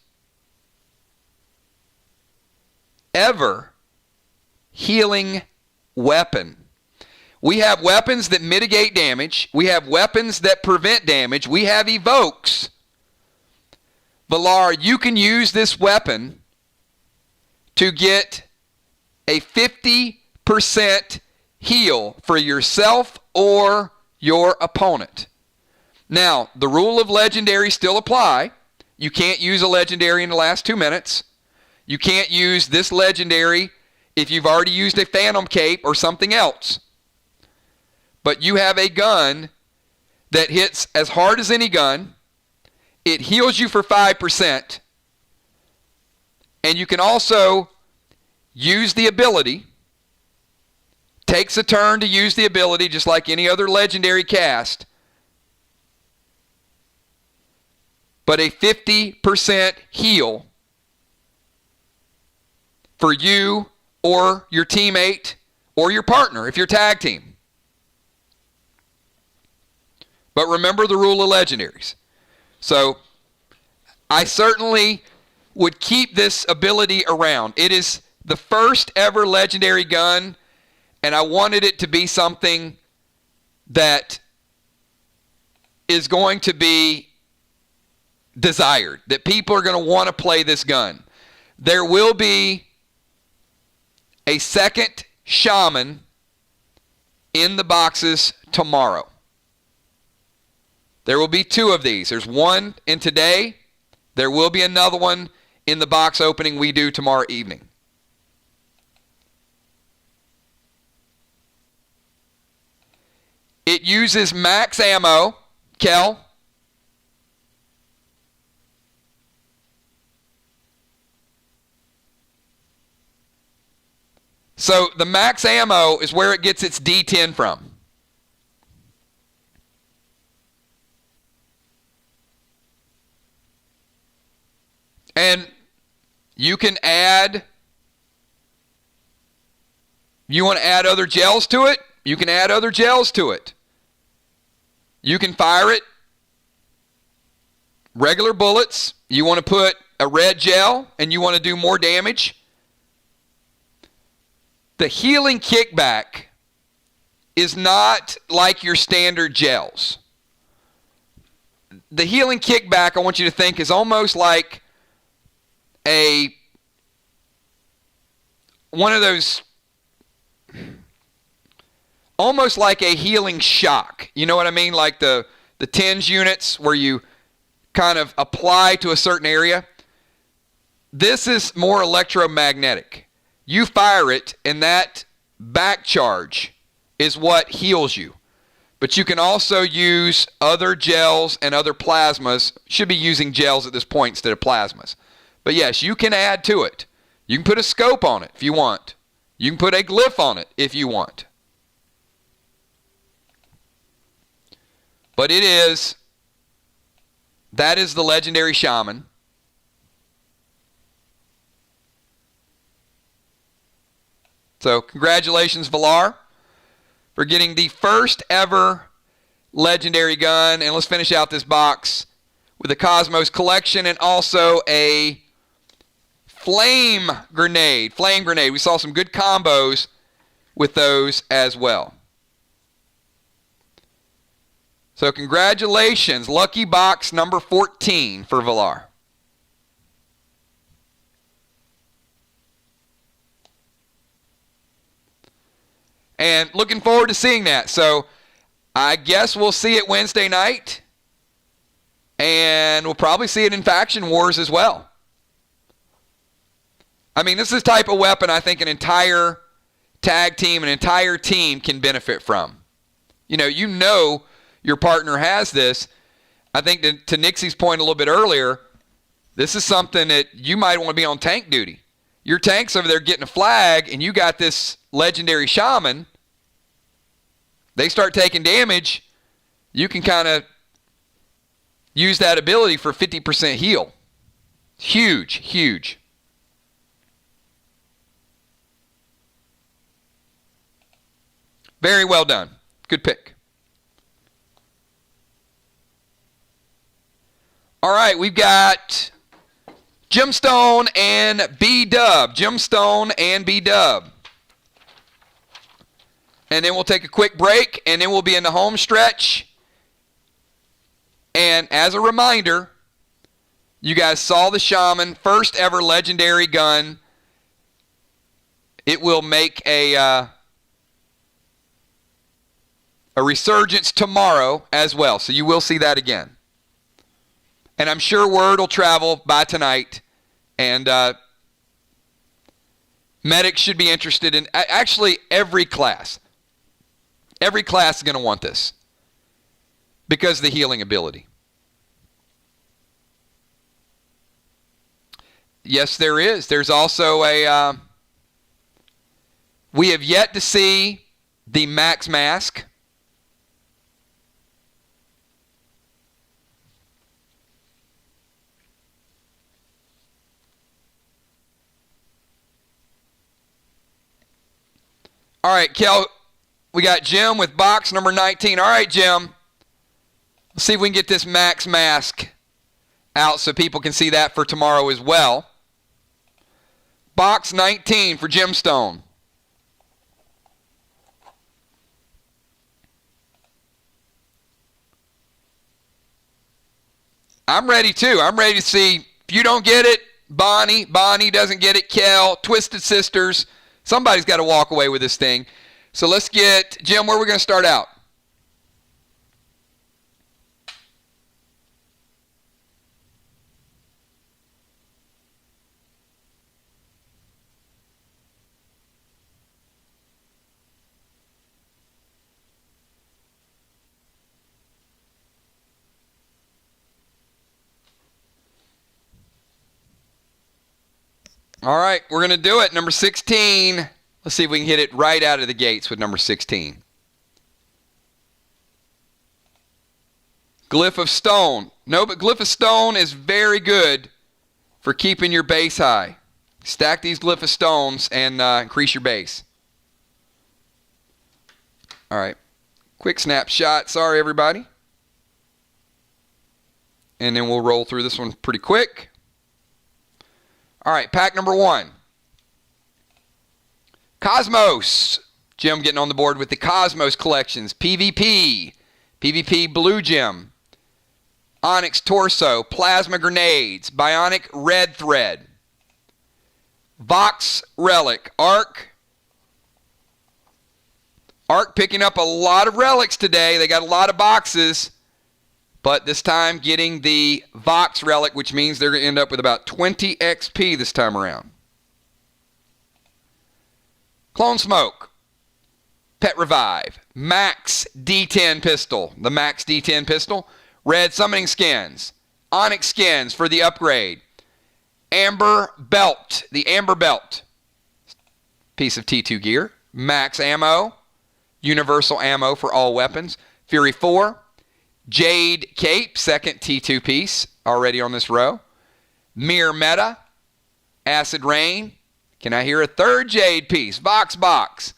[SPEAKER 1] ever healing weapon. We have weapons that mitigate damage. We have weapons that prevent damage. We have evokes. Valar, you can use this weapon to get a 50% heal for yourself or your opponent. Now, the rule of legendary still apply. You can't use a legendary in the last 2 minutes. You can't use this legendary if you've already used a phantom cape or something else. But you have a gun that hits as hard as any gun. It heals you for 5%. And you can also use the ability. Takes a turn to use the ability just like any other legendary cast. But a 50% heal for you or your teammate or your partner if you're tag team. But remember the rule of legendaries. So I certainly would keep this ability around. It is the first ever legendary gun, and I wanted it to be something that is going to be desired, that people are going to want to play this gun. There will be a second shaman in the boxes tomorrow. There will be 2 of these. There's one in today. There will be another one in the box opening we do tomorrow evening. It uses max ammo. Kel? So the max ammo is where it gets its D10 from. And you can add, you want to add other gels to it? You can add other gels to it. You can fire it. Regular bullets. You want to put a red gel and you want to do more damage. The healing kickback is not like your standard gels. The healing kickback, I want you to think, is almost like one of those, almost like a healing shock. You know what I mean? Like the TENS units where you kind of apply to a certain area. This is more electromagnetic. You fire it, and that back charge is what heals you. But you can also use other gels and other plasmas. Should be using gels at this point instead of plasmas. But yes, you can add to it. You can put a scope on it if you want. You can put a glyph on it if you want. But that is the legendary shaman. So congratulations, Valar, for getting the first ever legendary gun. And let's finish out this box with a Cosmos collection and also a flame grenade. We saw some good combos with those as well. So congratulations, lucky box number 14 for Valar. And looking forward to seeing that. So I guess we'll see it Wednesday night. And we'll probably see it in Faction Wars as well. I mean, this is the type of weapon I think an entire tag team, an entire team can benefit from. You know your partner has this. I think to Nixie's point a little bit earlier, this is something that you might want to be on tank duty. Your tank's over there getting a flag, and you got this legendary shaman. They start taking damage. You can kind of use that ability for 50% heal. Huge, huge. Very well done. Good pick. All right, we've got Gemstone and B-Dub. Gemstone and B-Dub. And then we'll take a quick break, and then we'll be in the home stretch. And as a reminder, you guys saw the Shaman, first ever legendary gun. It will make a resurgence tomorrow as well, so you will see that again. And I'm sure word will travel by tonight, and medics should be interested in, actually every class. Every class is going to want this because of the healing ability. Yes, there is. There's also we have yet to see the Max Mask. All right, Kel, we got Jim with box number 19. All right, Jim. Let's see if we can get this Max Mask out so people can see that for tomorrow as well. Box 19 for Gemstone. I'm ready too. I'm ready to see. If you don't get it, Bonnie doesn't get it, Kel, Twisted Sisters. Somebody's got to walk away with this thing. So let's get, Jim, where are we going to start out? All right, we're going to do it. Number 16. Let's see if we can hit it right out of the gates with number 16. Glyph of Stone. No, but Glyph of Stone is very good for keeping your base high. Stack these Glyph of Stones and increase your base. All right. Quick snapshot. Sorry, everybody. And then we'll roll through this one pretty quick. All right, pack number 1. Cosmos. Jim getting on the board with the Cosmos collections. PvP. PvP Blue Gem. Onyx Torso. Plasma Grenades. Bionic Red Thread. Vox Relic. Arc. Arc picking up a lot of relics today. They got a lot of boxes. But this time getting the Vox Relic, which means they're going to end up with about 20 XP this time around. Clone Smoke. Pet Revive. Max D10 Pistol. The Max D10 Pistol. Red Summoning Skins. Onyx Skins for the upgrade. Amber Belt. The Amber Belt. Piece of T2 gear. Max Ammo. Universal Ammo for all weapons. Fury 4. Jade Cape, second T2 piece, already on this row. Mirror Meta, Acid Rain. Can I hear a third Jade piece? Vox Box.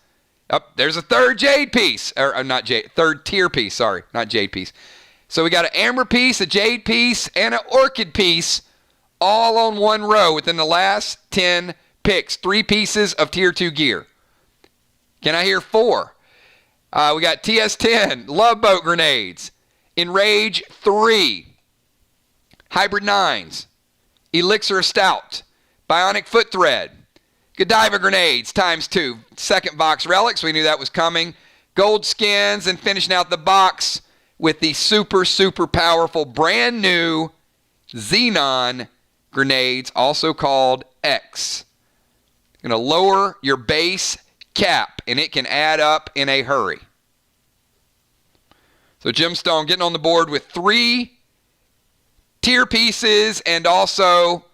[SPEAKER 1] Oh, there's a third Jade piece. Or not Jade, third tier piece, sorry, not Jade piece. So we got an Amber piece, a Jade piece, and an Orchid piece, all on one row within the last 10 picks. 3 pieces of tier 2 gear. Can I hear 4? We got TS10, Love Boat Grenades. Enrage 3, Hybrid 9s, Elixir of Stout, Bionic Foot Thread, Godiva Grenades ×2, second Vox Relics, we knew that was coming, gold skins, and finishing out the box with the super, super powerful brand new Xenon grenades, also called X. Going to lower your base cap, and it can add up in a hurry. So Gemstone getting on the board with 3 tier pieces and also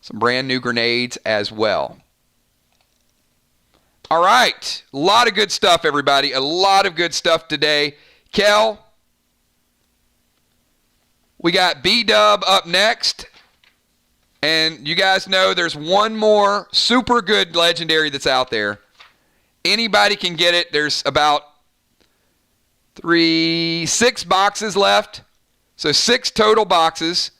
[SPEAKER 1] some brand new grenades as well. All right. A lot of good stuff, everybody. A lot of good stuff today. Kel, we got B-Dub up next. And you guys know there's one more super good legendary that's out there. Anybody can get it. There's about 6 boxes left. So 6 total boxes.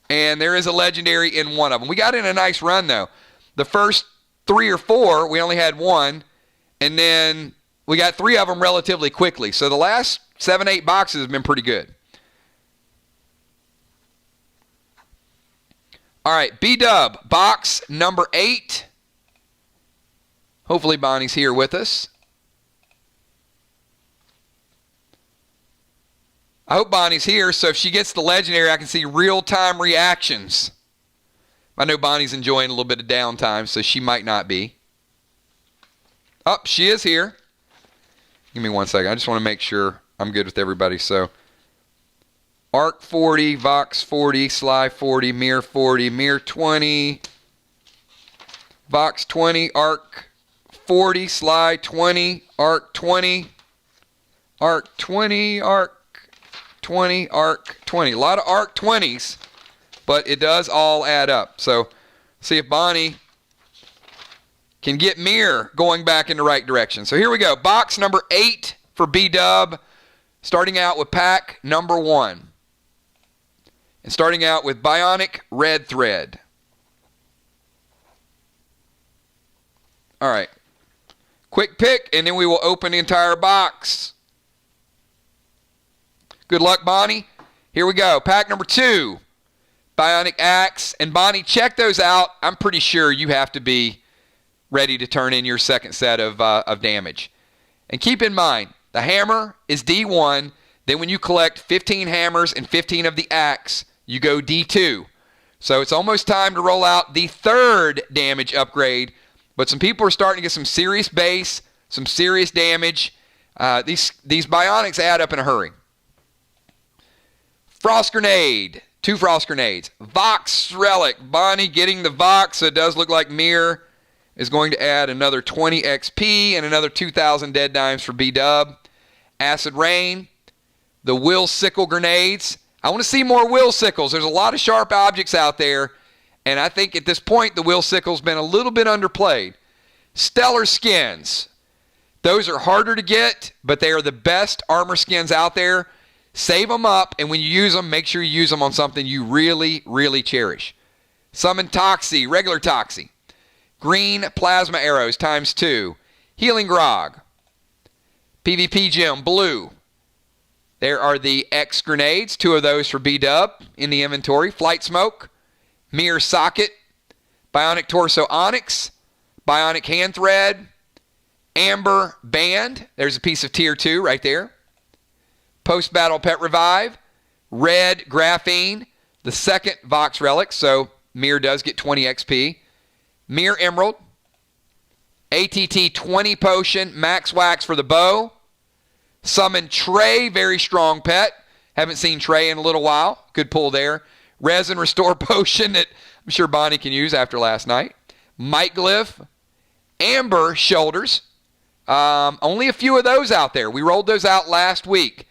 [SPEAKER 1] And there is a legendary in one of them. We got in a nice run, though. The first 3 or 4, we only had 1. And then we got 3 of them relatively quickly. So the last 7, 8 boxes have been pretty good. All right, B-Dub, box number 8. Hopefully Bonnie's here with us. I hope Bonnie's here, so if she gets the legendary, I can see real-time reactions. I know Bonnie's enjoying a little bit of downtime, so she might not be. Oh, she is here. Give me 1 second. I just want to make sure I'm good with everybody. So, Arc 40, Vox 40, Sly 40, Mirror 40, Mirror 20, Vox 20, Arc 40, Sly 20, Arc 20, Arc 20, Arc 20, Arc 20. A lot of Arc 20s, but it does all add up. So, see if Bonnie can get Mirror going back in the right direction. So here we go. Box number 8 for B-Dub, starting out with pack number 1. And starting out with Bionic Red Thread. All right. Quick pick, and then we will open the entire box. Good luck, Bonnie. Here we go. Pack number 2. Bionic Axe. And Bonnie, check those out. I'm pretty sure you have to be ready to turn in your second set of damage. And keep in mind, the hammer is D1. Then when you collect 15 hammers and 15 of the axe, you go D2. So it's almost time to roll out the 3rd damage upgrade. But some people are starting to get some serious base, some serious damage. These bionics add up in a hurry. Frost Grenade. 2 Frost Grenades. Vox Relic. Bonnie getting the Vox, so it does look like Mirror is going to add another 20 XP and another 2,000 dead dimes for B-Dub. Acid Rain. The Will Sickle Grenades. I want to see more Will Sickles. There's a lot of sharp objects out there, and I think at this point the Will Sickle's been a little bit underplayed. Stellar Skins. Those are harder to get, but they are the best armor skins out there. Save them up, and when you use them, make sure you use them on something you really, really cherish. Summon Toxie, regular Toxie. Green Plasma Arrows ×2. Healing Grog. PvP Gem, blue. There are the X grenades, 2 of those for B-Dub in the inventory. Flight Smoke, Mirror Socket, Bionic Torso Onyx, Bionic Hand Thread, Amber Band. There's a piece of Tier 2 right there. Post-Battle Pet Revive, Red Graphene, the 2nd Vox Relic, so Mirror does get 20 XP. Mirror Emerald, ATT 20 Potion, Max Wax for the bow. Summon Trey, very strong pet. Haven't seen Trey in a little while. Good pull there. Resin Restore Potion that I'm sure Bonnie can use after last night. Might Glyph. Amber Shoulders. Only a few of those out there. We rolled those out last week.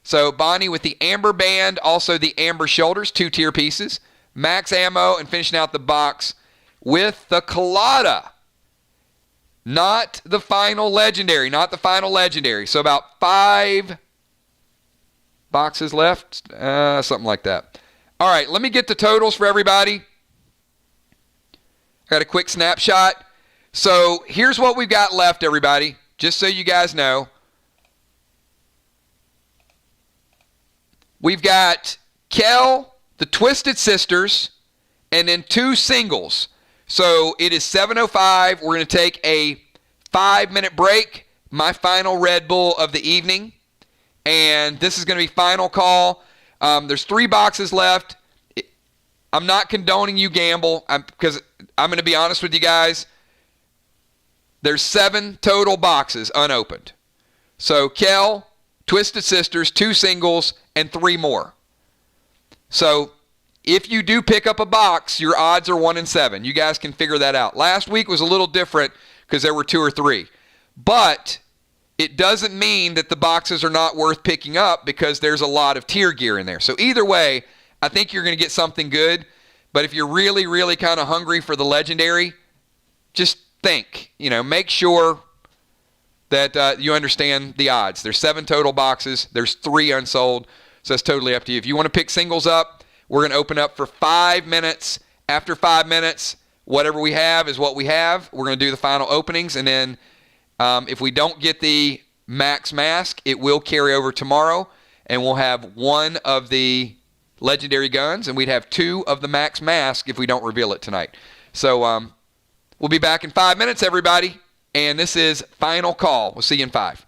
[SPEAKER 1] So Bonnie with the Amber Band, also the Amber Shoulders, 2 tier pieces. Max ammo, and finishing out the box with the Colada. Not the final legendary. Not the final legendary. So about 5 boxes left. Something like that. All right, let me get the totals for everybody. Got a quick snapshot. So here's what we've got left, everybody. Just so you guys know. We've got Kel, the Twisted Sisters, and then 2 singles. So it is 7:05. We're going to take a 5-minute break. my final Red Bull of the evening, and this is going to be final call. There's 3 boxes left. I'm not condoning you gamble because I'm going to be honest with you guys. There's 7 total boxes unopened. So Kel, Twisted Sisters, 2 singles, and 3 more. So if you do pick up a box, your odds are 1 in 7. You guys can figure that out. Last week was a little different because there were 2 or 3. But it doesn't mean that the boxes are not worth picking up because there's a lot of tier gear in there. So either way, I think you're going to get something good. But if you're really, really kind of hungry for the legendary, just think, make sure that you understand the odds. There's 7 total boxes. There's 3 unsold. So it's totally up to you. If you want to pick singles up, we're going to open up for 5 minutes. After 5 minutes, whatever we have is what we have. We're going to do the final openings. And then if we don't get the max mask, it will carry over tomorrow. And we'll have 1 of the legendary guns. And we'd have 2 of the max mask if we don't reveal it tonight. So we'll be back in 5 minutes, everybody. And this is final call. We'll see you in 5.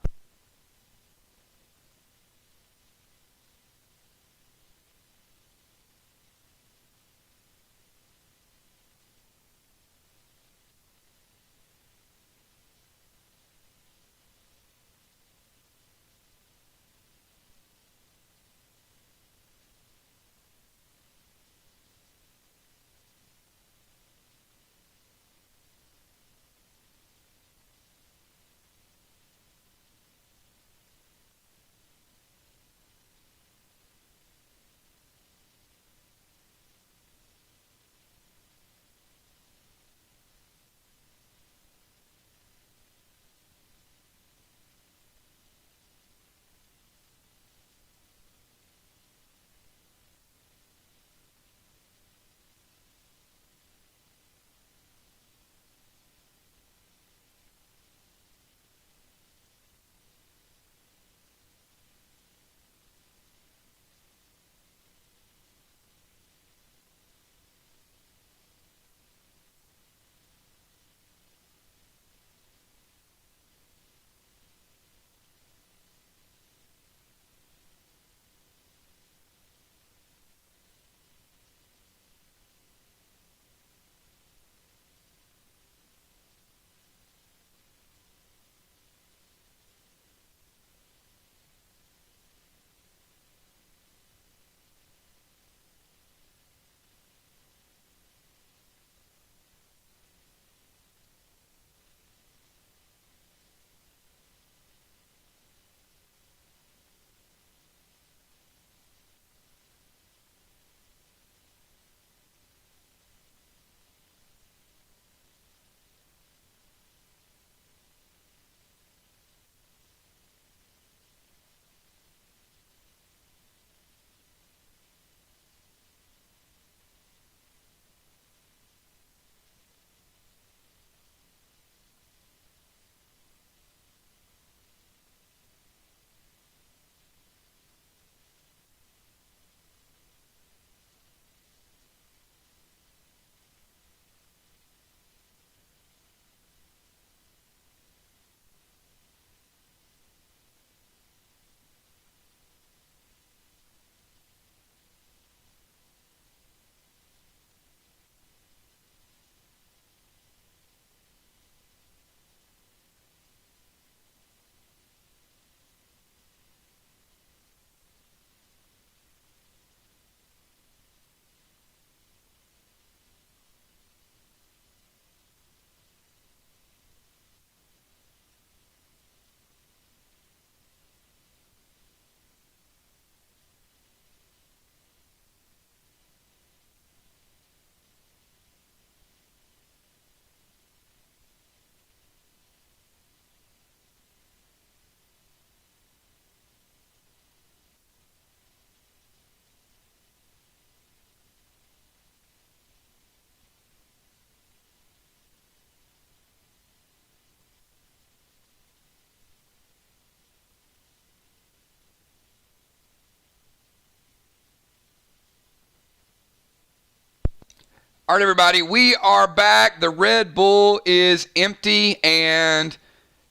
[SPEAKER 1] All right, everybody, we are back. The Red Bull is empty, and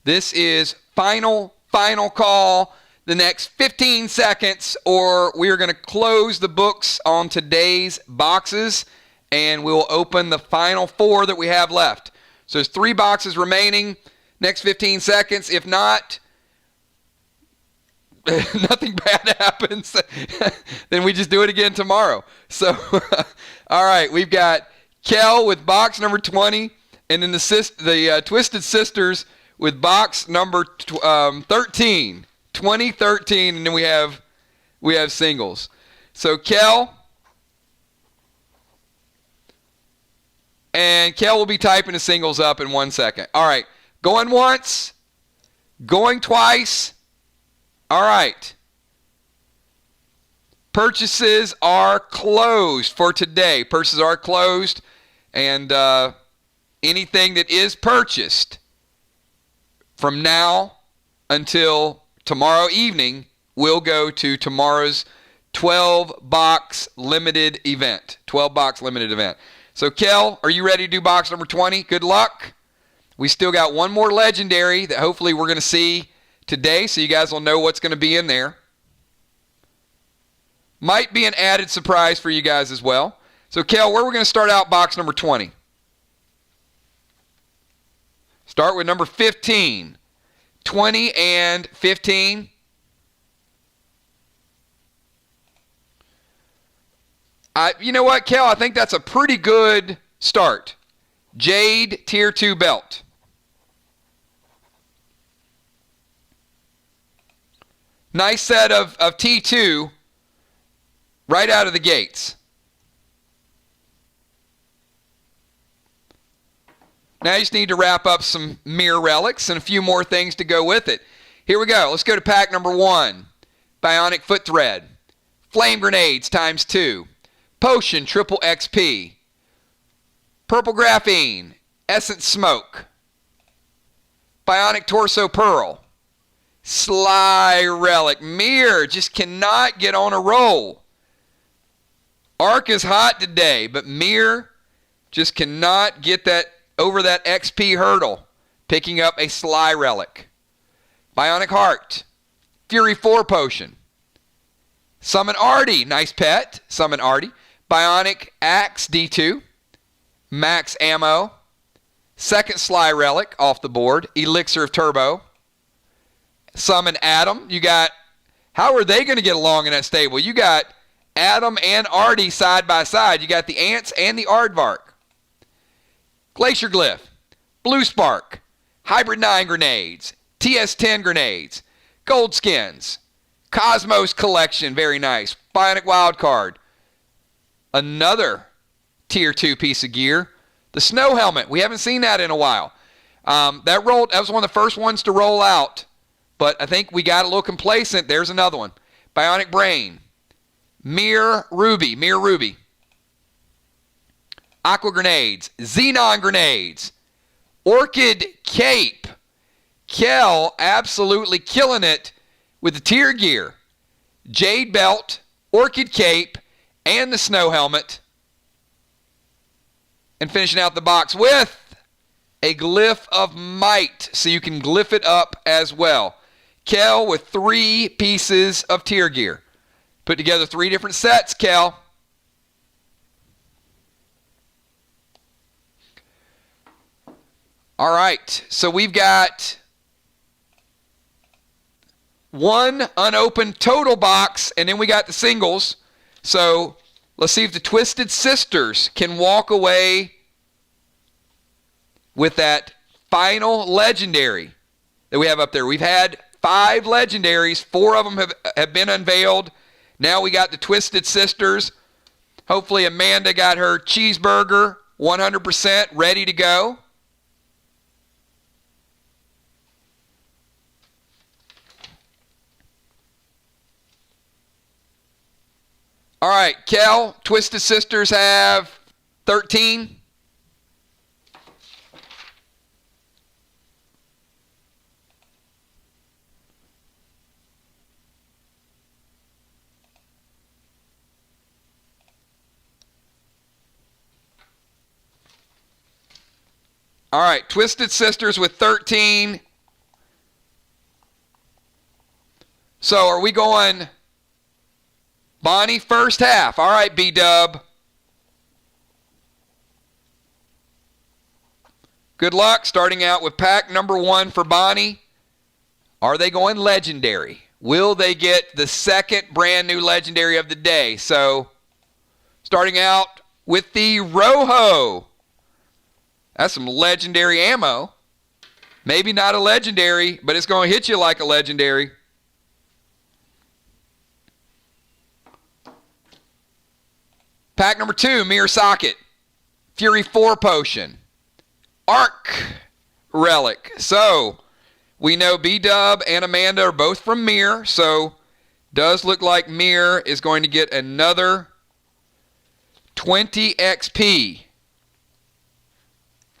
[SPEAKER 1] this is final call, the next 15 seconds, or we are going to close the books on today's boxes, and we'll open the final 4 that we have left. So there's 3 boxes remaining. Next 15 seconds. If not, nothing bad happens, then we just do it again tomorrow. So, all right, we've got Kel with box number 20, and then the Twisted Sisters with box number 13, 2013, and then we have singles. So Kel will be typing the singles up in 1 second. All right, going once, going twice. All right. Purchases are closed for today. Purchases are closed, and anything that is purchased from now until tomorrow evening will go to tomorrow's 12-box limited event. 12-box limited event. So, Kel, are you ready to do box number 20? Good luck. We still got one more legendary that hopefully we're going to see today, so you guys will know what's going to be in there. Might be an added surprise for you guys as well. So, Kel, where are we going to start out box number 20? Start with number 15. 20 and 15. You know what, Kel? I think that's a pretty good start. Jade Tier 2 belt. Nice set of T2 right out of the gates. Now you just need to wrap up some mirror relics and a few more things to go with it. Here we go. Let's go to pack number 1. Bionic Foot Thread. Flame Grenades ×2. Potion triple XP. Purple Graphene. Essence Smoke. Bionic Torso Pearl. Sly Relic. Mirror just cannot get on a roll. Arc is hot today, but Mirror just cannot get that over that XP hurdle. Picking up a Sly Relic. Bionic Heart. Fury 4 Potion. Summon Artie. Nice pet. Summon Artie. Bionic Axe D2. Max Ammo. Second Sly Relic off the board. Elixir of Turbo. Summon Adam. You got, how are they going to get along in that stable? You got Adam and Artie side by side. You got the Ants and the Aardvark. Glacier Glyph. Blue Spark. Hybrid 9 grenades. TS10 grenades. Gold skins. Cosmos Collection. Very nice. Bionic Wild Card. Another Tier 2 piece of gear. The Snow Helmet. We haven't seen that in a while. That was one of the first ones to roll out. But I think we got a little complacent. There's another one. Bionic Brain. Mirror Ruby. Mirror Ruby. Aqua Grenades. Xenon Grenades. Orchid Cape. Kel absolutely killing it with the tier gear. Jade Belt. Orchid Cape. And the Snow Helmet. And finishing out the box with a Glyph of Might. So you can glyph it up as well. Kel with 3 pieces of tier gear. Put together 3 different sets, Kel. All right, so we've got 1 unopened total box, and then we got the singles. So let's see if the Twisted Sisters can walk away with that final legendary that we have up there. We've had 5 legendaries. 4 of them have been unveiled. Now we got the Twisted Sisters. Hopefully Amanda got her cheeseburger 100% ready to go. All right, Kel, Twisted Sisters have 13. All right, Twisted Sisters with 13. So are we going Bonnie first half? All right, B-Dub. Good luck starting out with pack number 1 for Bonnie. Are they going legendary? Will they get the second brand new legendary of the day? So starting out with the Rojo. That's some legendary ammo. Maybe not a legendary, but it's going to hit you like a legendary. Pack number 2, Mirror Socket. Fury 4 Potion. Arc Relic. So we know B-Dub and Amanda are both from Mirror, so does look like Mirror is going to get another 20 XP.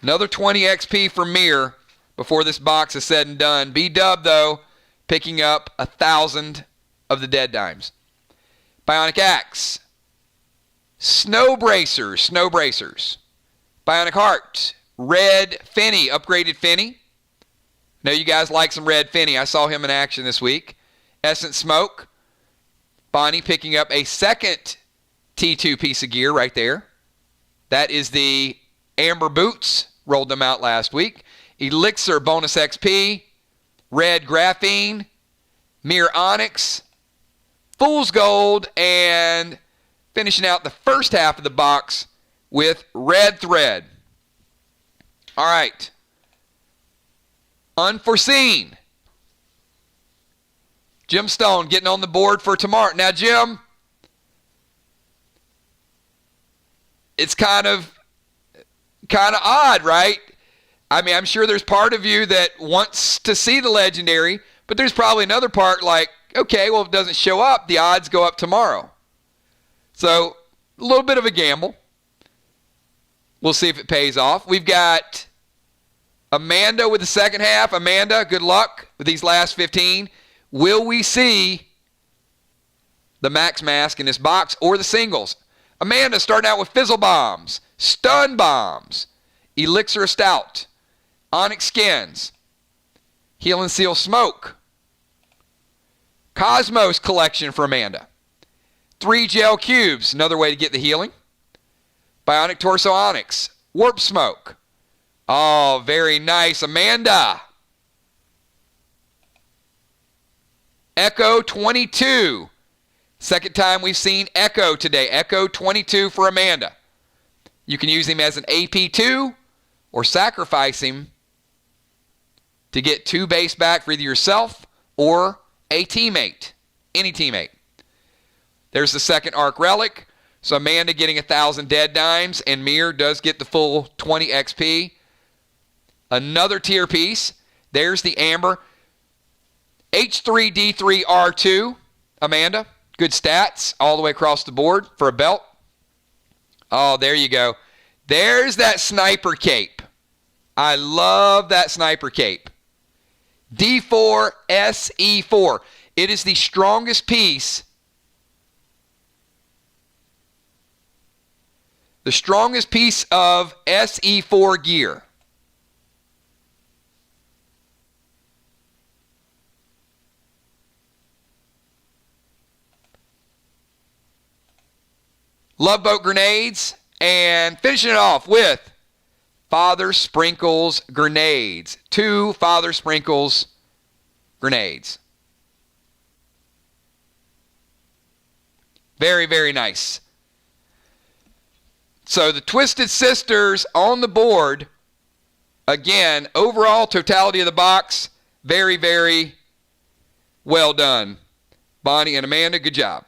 [SPEAKER 1] Another 20 XP for Mirror before this box is said and done. B-Dub, though, picking up 1,000 of the dead dimes. Bionic Axe. Snow Bracers. Bionic Heart. Red Finny. Upgraded Finny. Know you guys like some Red Finny. I saw him in action this week. Essence Smoke. Bonnie picking up a second T2 piece of gear right there. That is the Amber Boots. Rolled them out last week. Elixir bonus XP. Red Graphene. Mirror Onyx. Fool's Gold. And finishing out the first half of the box with Red Thread. All right. Unforeseen. Gemstone getting on the board for tomorrow. Now, Jim, it's kind of odd, right? I mean, I'm sure there's part of you that wants to see the legendary, but there's probably another part like, okay, well, if it doesn't show up, the odds go up tomorrow. So, a little bit of a gamble. We'll see if it pays off. We've got Amanda with the second half. Amanda, good luck with these last 15. Will we see the Max Mask in this box or the singles? Amanda starting out with Fizzle Bombs, Stun Bombs, Elixir Stout, Onyx Skins, Heal and Seal Smoke, Cosmos Collection for Amanda, 3 Gel Cubes, another way to get the healing, Bionic Torso Onyx, Warp Smoke. Oh, very nice, Amanda. Echo 22. Second time we've seen Echo today. Echo 22 for Amanda. You can use him as an AP2 or sacrifice him to get 2 base back for either yourself or a teammate. Any teammate. There's the second Arc Relic. So Amanda getting 1,000 dead dimes, and Mir does get the full 20 XP. Another tier piece. There's the Amber. H3D3R2. Amanda. Good stats all the way across the board for a belt. Oh, there you go. There's that sniper cape. I love that sniper cape. D4SE4. It is the strongest piece. The strongest piece of SE4 gear. Love Boat Grenades. And finishing it off with Father Sprinkles Grenades. 2 Father Sprinkles Grenades. Very, very nice. So the Twisted Sisters on the board. Again, overall totality of the box, very, very well done. Bonnie and Amanda, good job.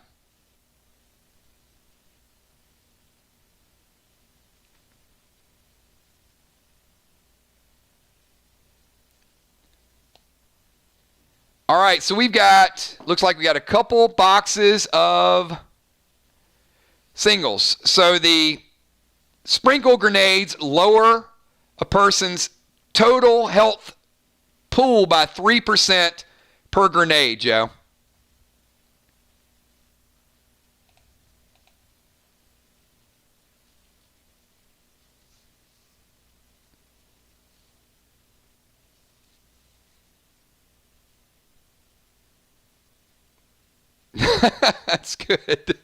[SPEAKER 1] All right, so looks like we got a couple boxes of singles. So the sprinkle grenades lower a person's total health pool by 3% per grenade, Joe. That's good.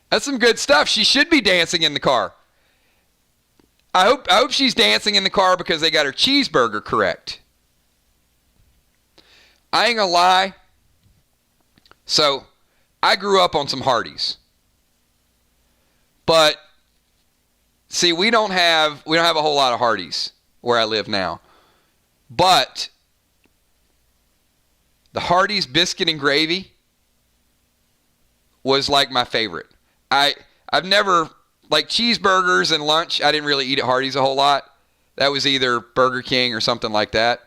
[SPEAKER 1] That's some good stuff. She should be dancing in the car. I hope she's dancing in the car because they got her cheeseburger correct. I ain't gonna lie. So, I grew up on some Hardee's. But see, we don't have a whole lot of Hardee's where I live now. But the Hardee's biscuit and gravy was like my favorite. I've never, like cheeseburgers and lunch, I didn't really eat at Hardee's a whole lot. That was either Burger King or something like that.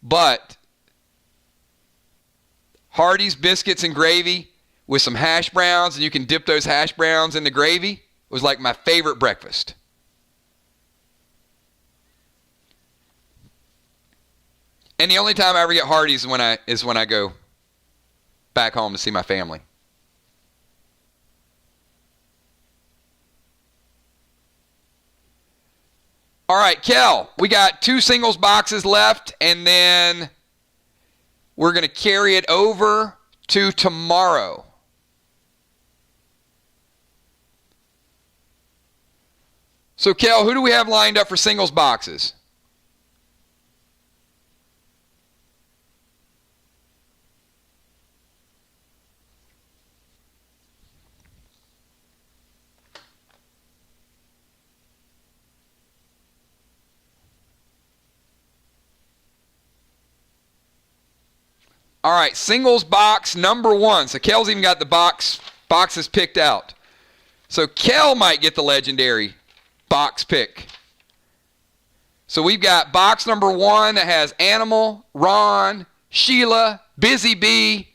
[SPEAKER 1] But Hardee's biscuits and gravy with some hash browns, and you can dip those hash browns in the gravy, was like my favorite breakfast. And the only time I ever get Hardee's is when I go back home to see my family. All right, Kel, we got 2 singles boxes left, and then we're going to carry it over to tomorrow. So, Kel, who do we have lined up for singles boxes? All right, singles box number 1. So Kel's even got the boxes picked out. So Kel might get the legendary box pick. So we've got box number 1 that has Animal, Ron, Sheila, Busy Bee.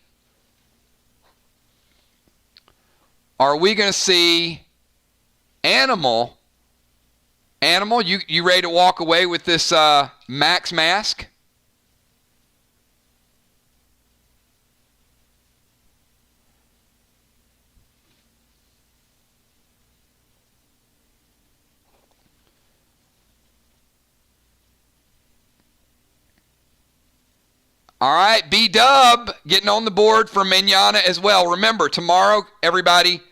[SPEAKER 1] Are we going to see Animal? Animal, you ready to walk away with this Max mask? All right, B-Dub getting on the board for Mignana as well. Remember, tomorrow, everybody,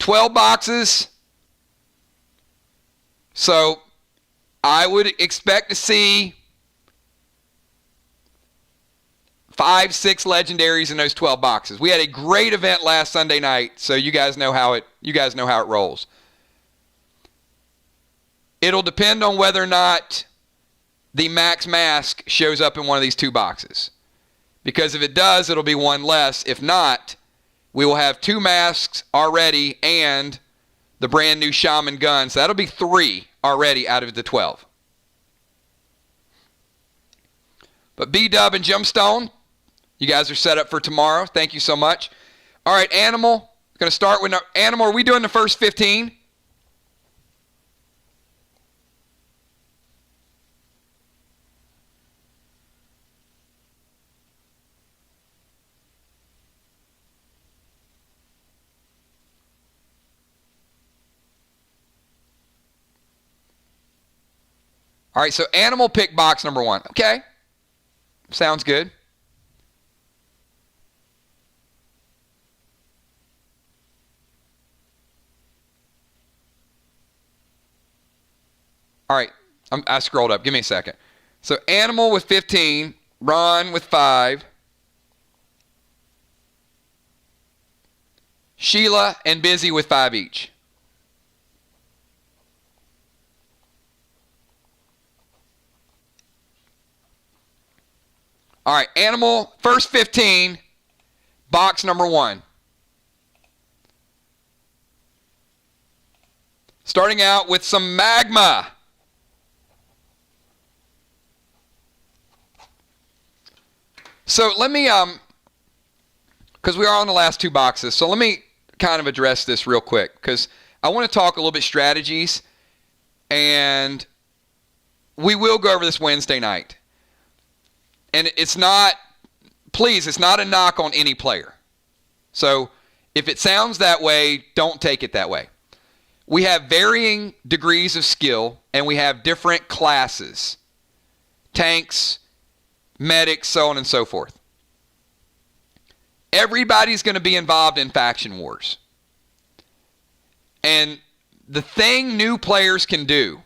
[SPEAKER 1] 12 boxes. So I would expect to see 5, 6 legendaries in those 12 boxes. We had a great event last Sunday night, so you guys know how it rolls. It'll depend on whether or not the Max Mask shows up in one of these 2 boxes. Because if it does, it'll be 1 less. If not, we will have 2 masks already and the brand new Shaman gun. So that'll be 3 already out of the 12. But B-Dub and Gemstone, you guys are set up for tomorrow. Thank you so much. All right, Animal. Going to start with Animal. Are we doing the first 15? All right, so Animal pick box number 1. Okay. Sounds good. All right, I scrolled up. Give me a second. So Animal with 15, Ron with 5, Sheila and Busy with 5 each. All right, Animal, first 15, box number 1. Starting out with some Magma. So let me, because we are on the last 2 boxes, so let me kind of address this real quick, because I want to talk a little bit strategies, and we will go over this Wednesday night. And it's not a knock on any player. So if it sounds that way, don't take it that way. We have varying degrees of skill, and we have different classes. Tanks, medics, so on and so forth. Everybody's going to be involved in faction wars. And the thing new players can do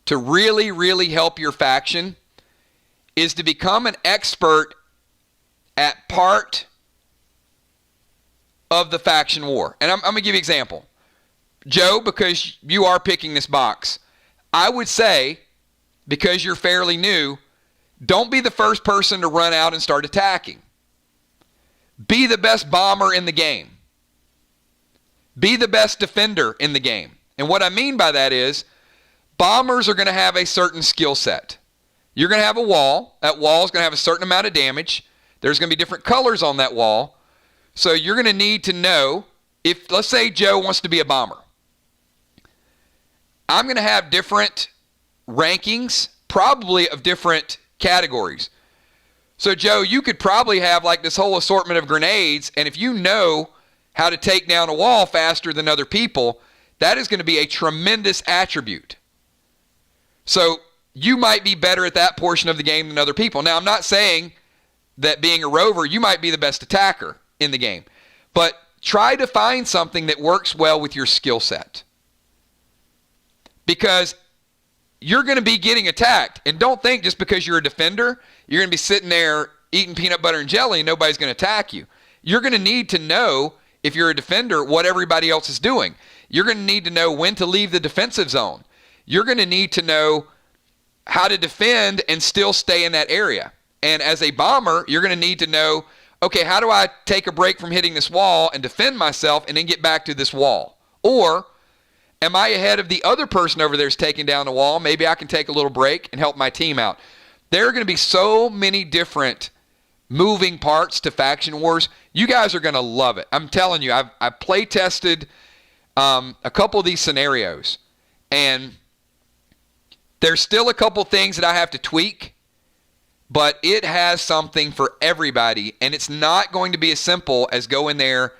[SPEAKER 1] to really, really help your faction is to become an expert at part of the faction war. And I'm going to give you an example. Joe, because you are picking this box, I would say, because you're fairly new, don't be the first person to run out and start attacking. Be the best bomber in the game. Be the best defender in the game. And what I mean by that is, bombers are going to have a certain skill set. You're going to have a wall. That wall is going to have a certain amount of damage. There's going to be different colors on that wall. So you're going to need to know, if, let's say Joe wants to be a bomber. I'm going to have different rankings, probably of different categories. So Joe, you could probably have like this whole assortment of grenades, and if you know how to take down a wall faster than other people, that is going to be a tremendous attribute. So you might be better at that portion of the game than other people. Now, I'm not saying that being a rover, you might be the best attacker in the game, but try to find something that works well with your skill set. Because you're going to be getting attacked. And don't think just because you're a defender, you're going to be sitting there eating peanut butter and jelly and nobody's going to attack you. You're going to need to know, if you're a defender, what everybody else is doing. You're going to need to know when to leave the defensive zone. You're going to need to know how to defend and still stay in that area. And as a bomber, you're going to need to know, okay, how do I take a break from hitting this wall and defend myself and then get back to this wall? Or am I ahead of the other person over there who's taking down the wall? Maybe I can take a little break and help my team out. There are going to be so many different moving parts to faction wars. You guys are going to love it. I'm telling you, I've play tested a couple of these scenarios, and there's still a couple things that I have to tweak, but it has something for everybody, and it's not going to be as simple as go in there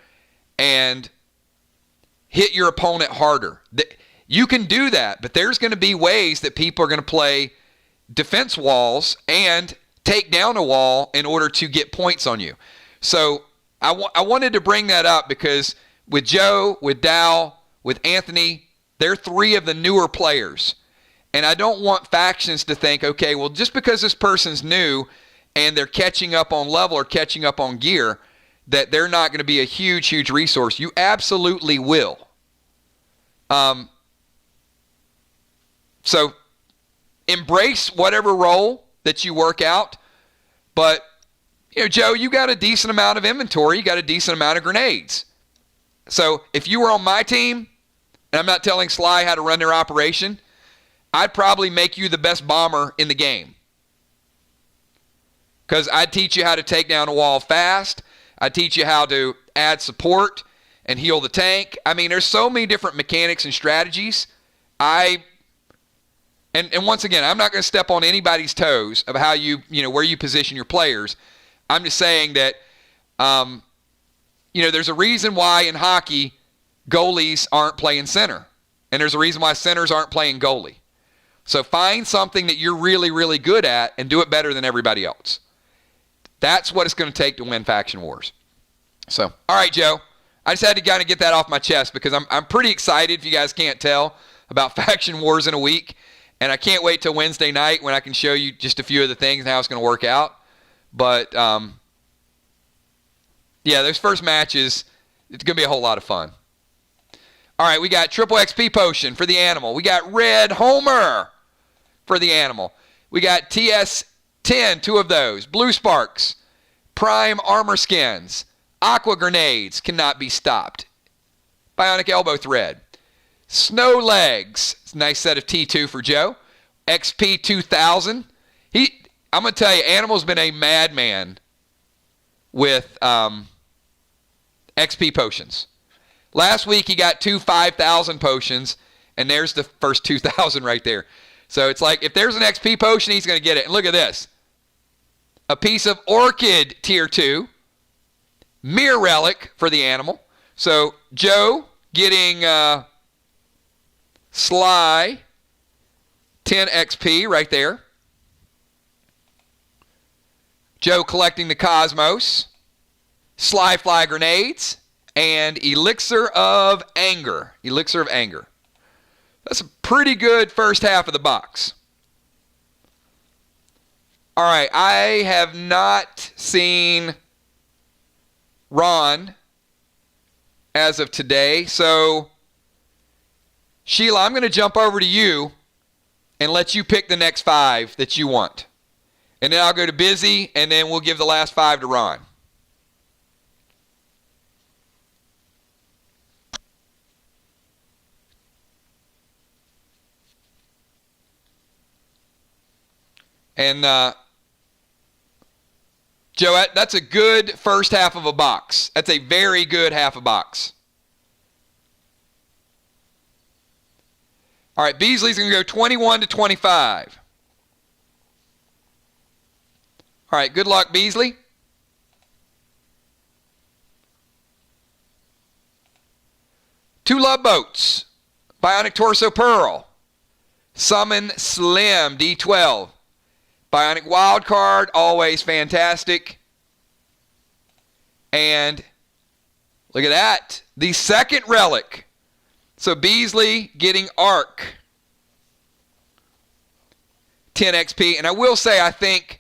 [SPEAKER 1] and hit your opponent harder. You can do that, but there's going to be ways that people are going to play defense walls and take down a wall in order to get points on you. So I wanted to bring that up because with Joe, with Dow, with Anthony, they're three of the newer players. And I don't want factions to think, okay, well, just because this person's new and they're catching up on level or catching up on gear, that they're not going to be a huge, huge resource. You absolutely will. So embrace whatever role that you work out. But, you know, Joe, you got a decent amount of inventory. You got a decent amount of grenades. So if you were on my team, and I'm not telling Sly how to run their operation, I'd probably make you the best bomber in the game. Because I'd teach you how to take down a wall fast. I'd teach you how to add support and heal the tank. I mean, there's so many different mechanics and strategies. And once again, I'm not going to step on anybody's toes of how where you position your players. I'm just saying that, there's a reason why in hockey goalies aren't playing center. And there's a reason why centers aren't playing goalie. So find something that you're really, really good at and do it better than everybody else. That's what it's going to take to win faction wars. So, all right, Joe. I just had to kind of get that off my chest because I'm pretty excited, if you guys can't tell, about faction wars in a week. And I can't wait till Wednesday night when I can show you just a few of the things and how it's going to work out. But, those first matches, it's going to be a whole lot of fun. All right, we got triple XP potion for the animal. We got red Homer for the animal. We got TS10, 2 of those. Blue sparks, prime armor skins, aqua grenades, cannot be stopped. Bionic elbow thread. Snow legs, it's a nice set of T2 for Joe. XP 2000. I'm going to tell you, Animal's been a madman with XP potions. Last week he got 2 5,000 potions, and there's the first 2,000 right there. So it's like, if there's an XP potion, he's going to get it. And look at this. A piece of Orchid Tier 2. Mirror Relic for the animal. So Joe getting Sly 10 XP right there. Joe collecting the Cosmos. Sly Fly Grenades, and Elixir of Anger. Elixir of Anger. That's a pretty good first half of the box. All right, I have not seen Ron as of today, so Sheila, I'm going to jump over to you and let you pick the next 5 that you want. And then I'll go to Busy, and then we'll give the last 5 to Ron. And Joe, that's a good first half of a box. That's a very good half a box. All right, Beasley's going to go 21 to 25. All right, good luck, Beasley. Two Love Boats, Bionic Torso Pearl, Summon Slim, D12. Bionic Wildcard, always fantastic. And look at that, the second relic. So Beasley getting Arc. 10 XP. And I will say, I think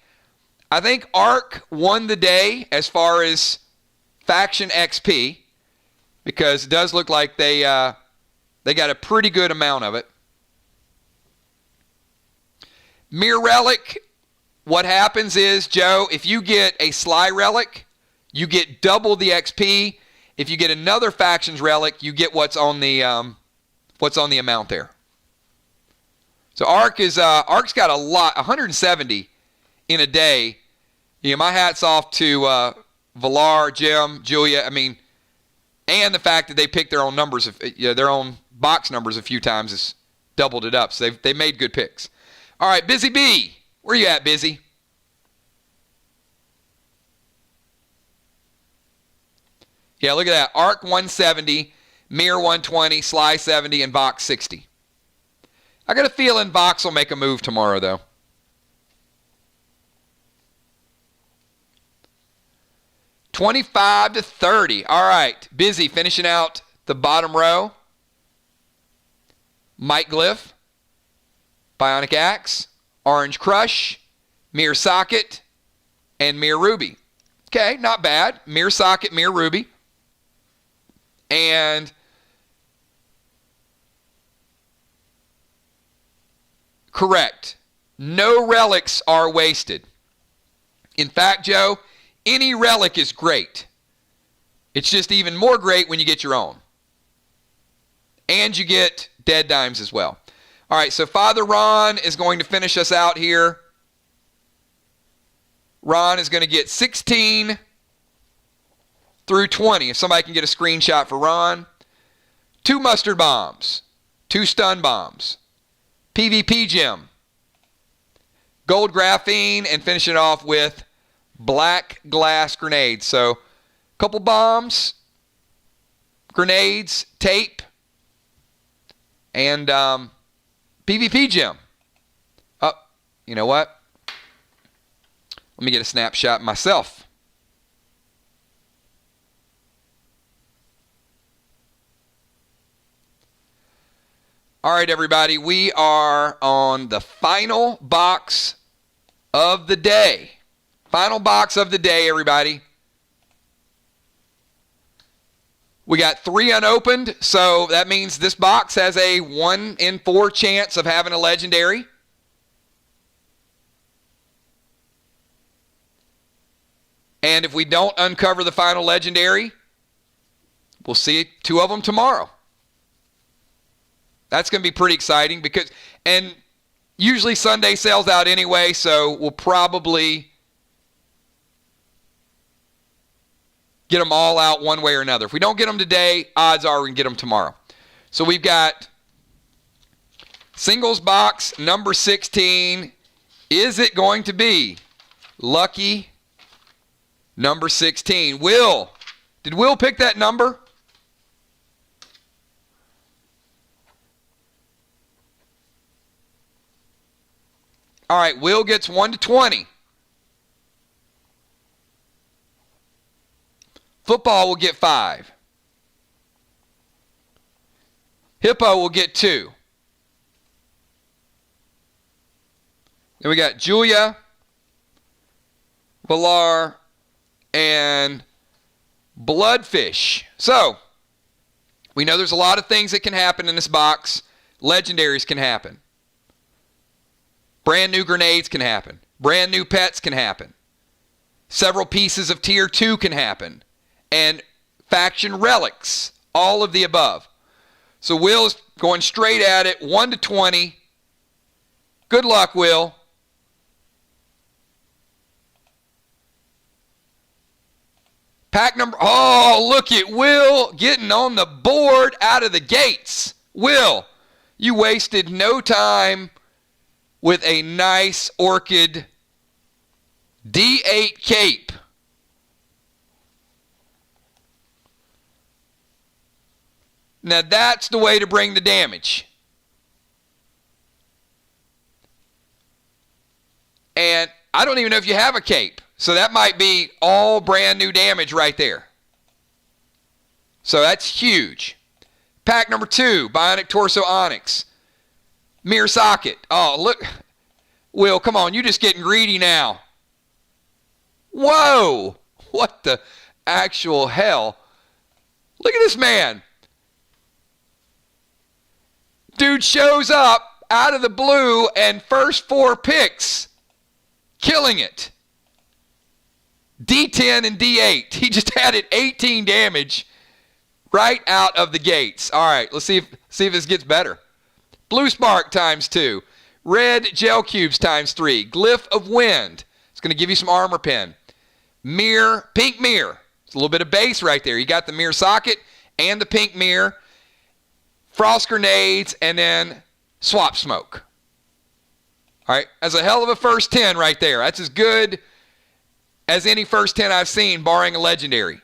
[SPEAKER 1] Arc won the day as far as faction XP, because it does look like they got a pretty good amount of it. Mere Relic. What happens is, Joe, if you get a Sly Relic, you get double the XP. If you get another faction's relic, you get what's on the amount there. So Arc's got a lot, 170 in a day. You know, my hat's off to Valar, Jim, Julia. I mean, and the fact that they picked their own numbers, their own box numbers a few times has doubled it up. So they made good picks. All right, Busy B. Where you at, Busy? Yeah, look at that. Arc 170, Mirror 120, Sly 70, and Vox 60. I got a feeling Vox will make a move tomorrow, though. $25 to $30. All right, Busy finishing out the bottom row. Mike Glyph, Bionic Axe, Orange Crush, Mirror Socket, and Mirror Ruby. Okay, not bad. Mirror Socket, Mirror Ruby. And correct. No relics are wasted. In fact, Joe, any relic is great. It's just even more great when you get your own. And you get dead dimes as well. All right, so Father Ron is going to finish us out here. Ron is going to get 16 through 20. If somebody can get a screenshot for Ron. 2 mustard bombs. 2 stun bombs. PvP gem. Gold graphene, and finish it off with black glass grenades. So, a couple bombs, grenades, tape, and PvP gem. Oh, you know what? Let me get a snapshot myself. All right, everybody. We are on the final box of the day. Final box of the day, everybody. We got 3 unopened, so that means this box has a 1 in 4 chance of having a legendary. And if we don't uncover the final legendary, we'll see 2 of them tomorrow. That's going to be pretty exciting because, and usually Sunday sells out anyway, so we'll probably get them all out one way or another. If we don't get them today, odds are we can get them tomorrow. So we've got singles box number 16. Is it going to be lucky number 16? Will, did Will pick that number? All right, Will gets 1 to 20. Football will get 5. Hippo will get 2. Then we got Julia, Valar, and Bloodfish. So, we know there's a lot of things that can happen in this box. Legendaries can happen. Brand new grenades can happen. Brand new pets can happen. Several pieces of tier 2 can happen. And faction relics. All of the above. So Will's going straight at it. 1 to 20. Good luck, Will. Pack number... Oh, look at Will getting on the board out of the gates. Will, you wasted no time with a nice Orchid D8 cape. Now that's the way to bring the damage. And I don't even know if you have a cape. So that might be all brand new damage right there. So that's huge. Pack number 2, Bionic Torso Onyx. Mirror Socket. Oh, look. Will, come on. You're just getting greedy now. Whoa. What the actual hell? Look at this man. Dude shows up out of the blue and first 4 picks. Killing it. D10 and D8. He just added 18 damage right out of the gates. All right, let's see if this gets better. Blue Spark times 2. Red Gel Cubes times 3. Glyph of Wind. It's going to give you some armor pen. Mirror, pink mirror. It's a little bit of base right there. You got the mirror socket and the pink mirror. Frost grenades, and then swap smoke. All right, that's a hell of a first 10 right there. That's as good as any first 10 I've seen, barring a legendary.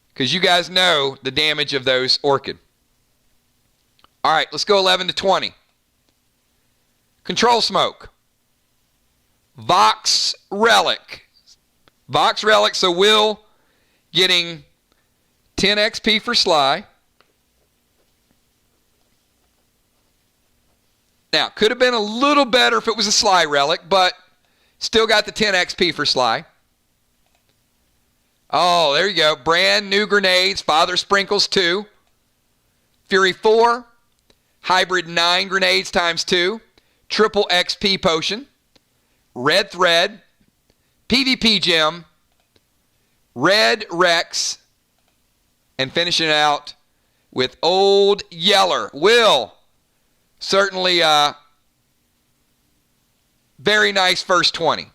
[SPEAKER 1] Because you guys know the damage of those Orchid. All right, let's go 11 to 20. Control Smoke. Vox Relic. Vox Relic, so Will getting 10 XP for Sly. Now, could have been a little better if it was a Sly Relic, but still got the 10 XP for Sly. Oh, there you go. Brand new grenades. Father Sprinkles 2. Fury 4. Hybrid 9 grenades times 2. Triple XP potion. Red Thread. PvP gem. Red Rex. And finishing it out with Old Yeller. Will. Certainly very nice first 20.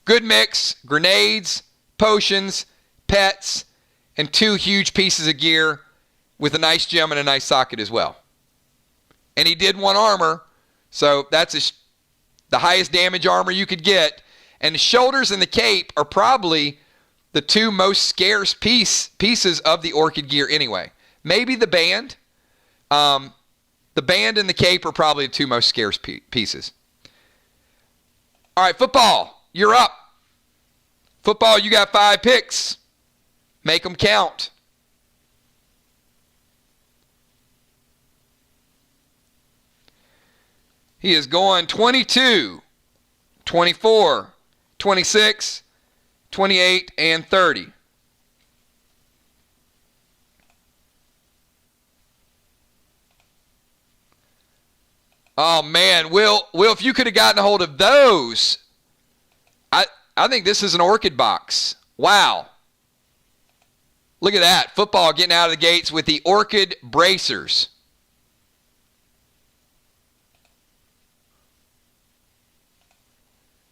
[SPEAKER 1] Good mix, grenades, potions, pets, and 2 huge pieces of gear with a nice gem and a nice socket as well. And he did 1 armor, so that's the highest damage armor you could get. And the shoulders and the cape are probably the 2 most scarce pieces of the Orchid gear anyway. Maybe the band. The band and the cape are probably the 2 most scarce pieces. All right, football. You're up. Football, you got 5 picks. Make them count. He is going 22, 24, 26, 28, and 30. Oh, man. Will, if you could have gotten a hold of those, I think this is an Orchid box. Wow. Look at that. Football getting out of the gates with the Orchid bracers.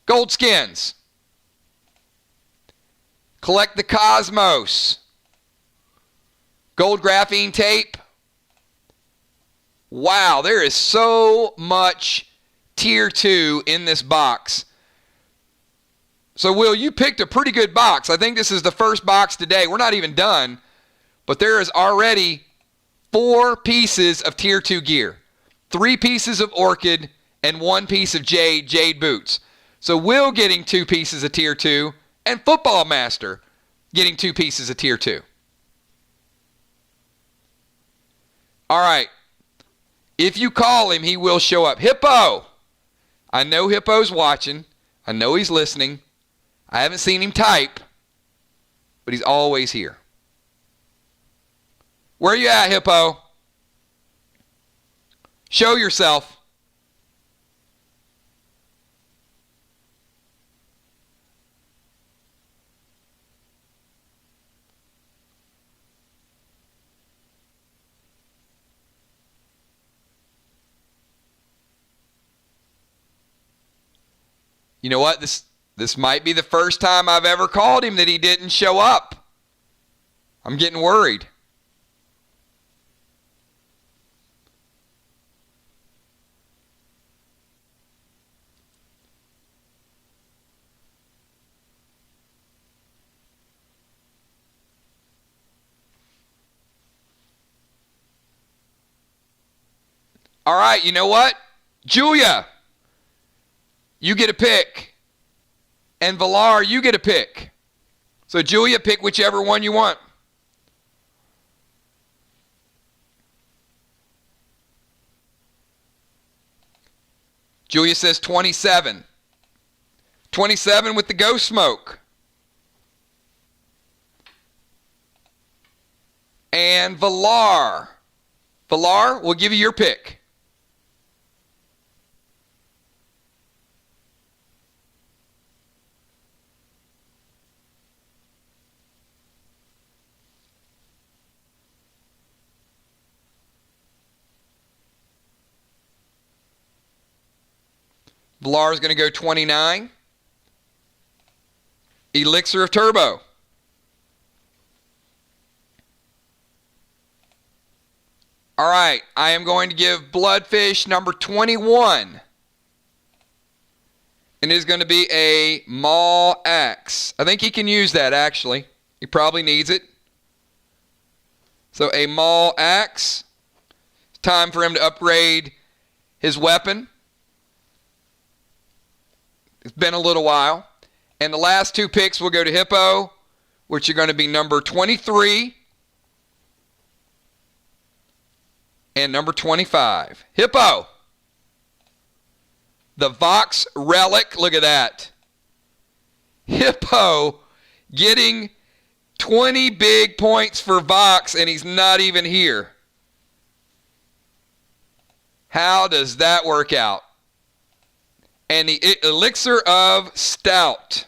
[SPEAKER 1] Gold skins. Collect the Cosmos. Gold graphene tape. Wow, there is so much tier 2 in this box. So, Will, you picked a pretty good box. I think this is the first box today. We're not even done, but there is already 4 pieces of tier 2 gear. 3 pieces of Orchid and 1 piece of Jade boots. So, Will getting 2 pieces of tier 2 and Football Master getting 2 pieces of tier 2. All right. If you call him, he will show up. Hippo! I know Hippo's watching. I know he's listening. I haven't seen him type, but he's always here. Where you at, Hippo? Show yourself. You know what? This might be the first time I've ever called him that he didn't show up. I'm getting worried. All right, you know what? Julia, you get a pick. And Valar, you get a pick. So Julia, pick whichever one you want. Julia says 27. 27 with the ghost smoke. And Valar. Valar, we'll give you your pick. Valar is going to go 29. Elixir of Turbo. All right, I am going to give Bloodfish number 21. And it is going to be a Maul Axe. I think he can use that, actually. He probably needs it. So a Maul Axe. It's time for him to upgrade his weapon. It's been a little while. And the last 2 picks will go to Hippo, which are going to be number 23 and number 25. Hippo. The Vox Relic. Look at that. Hippo getting 20 big points for Vox, and he's not even here. How does that work out? And the Elixir of Stout.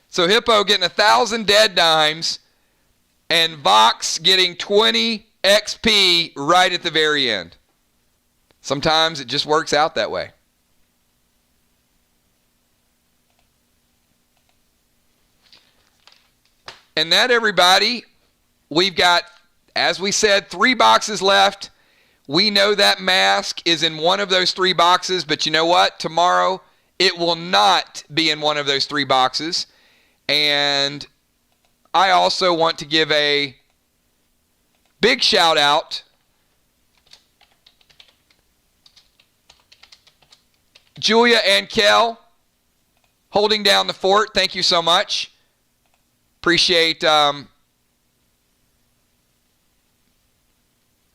[SPEAKER 1] So Hippo getting 1,000 dead dimes, and Vox getting 20 XP right at the very end. Sometimes it just works out that way. And that, everybody, we've got, as we said, 3 boxes left. We know that mask is in one of those 3 boxes, but you know what? Tomorrow, it will not be in one of those 3 boxes. And I also want to give a big shout out Julia and Kel holding down the fort. Thank you so much. Appreciate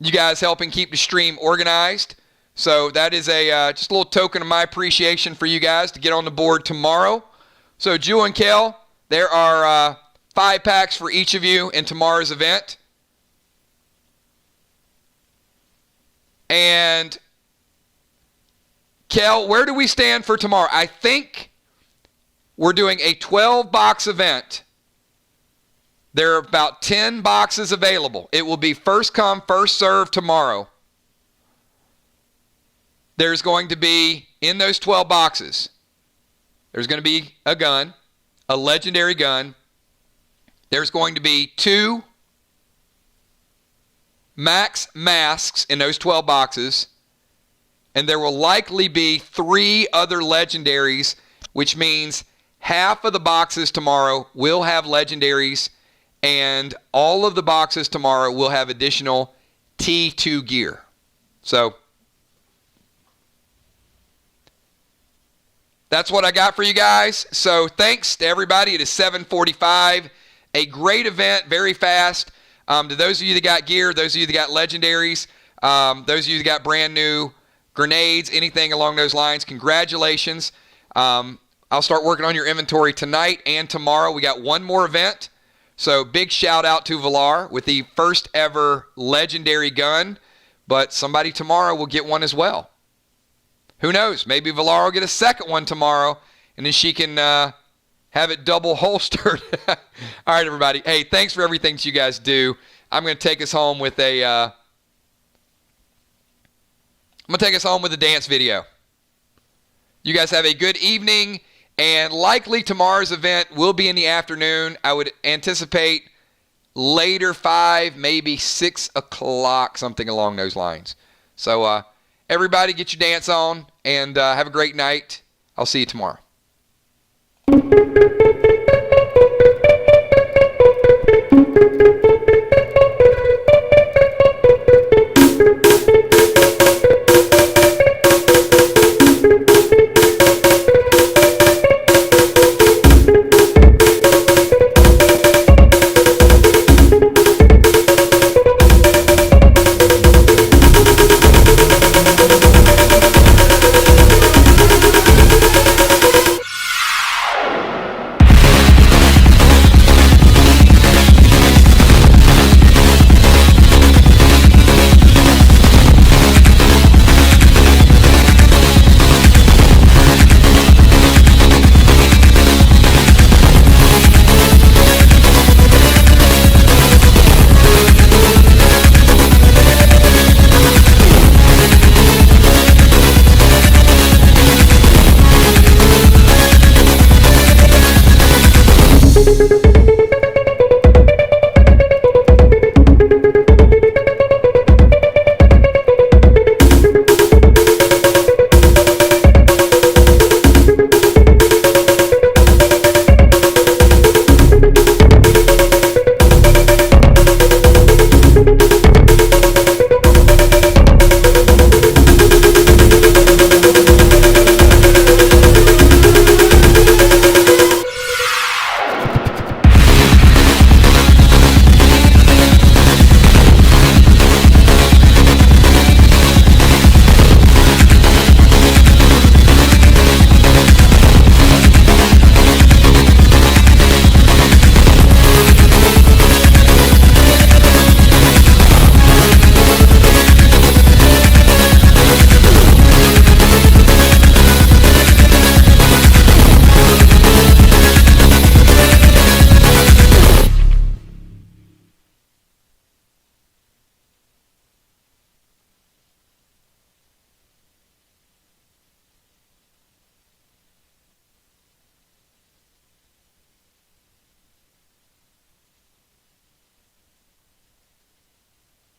[SPEAKER 1] you guys helping keep the stream organized. So that is a just a little token of my appreciation for you guys to get on the board tomorrow. So Julia and Kel, there are 5 packs for each of you in tomorrow's event. And Kel, where do we stand for tomorrow? I think we're doing a 12-box event. There are about 10 boxes available. It will be first come, first serve tomorrow. There's going to be, in those 12 boxes, there's going to be a gun, a legendary gun. There's going to be 2 max masks in those 12 boxes. And there will likely be 3 other legendaries, which means half of the boxes tomorrow will have legendaries, and all of the boxes tomorrow will have additional T2 gear. So that's what I got for you guys. So thanks to everybody. It is 7:45. A great event, very fast. To those of you that got gear, those of you that got legendaries, those of you that got brand new grenades, anything along those lines, congratulations. I'll start working on your inventory tonight and tomorrow. We got one more event. So big shout out to Valar with the first ever legendary gun. But somebody tomorrow will get one as well. Who knows? Maybe Valar will get a second one tomorrow, and then she can have it double holstered. All right, everybody. Hey, thanks for everything that you guys do. I'm going to take us home with a dance video. You guys have a good evening, and likely tomorrow's event will be in the afternoon. I would anticipate later 5, maybe 6 o'clock, something along those lines. So everybody get your dance on, and have a great night. I'll see you tomorrow.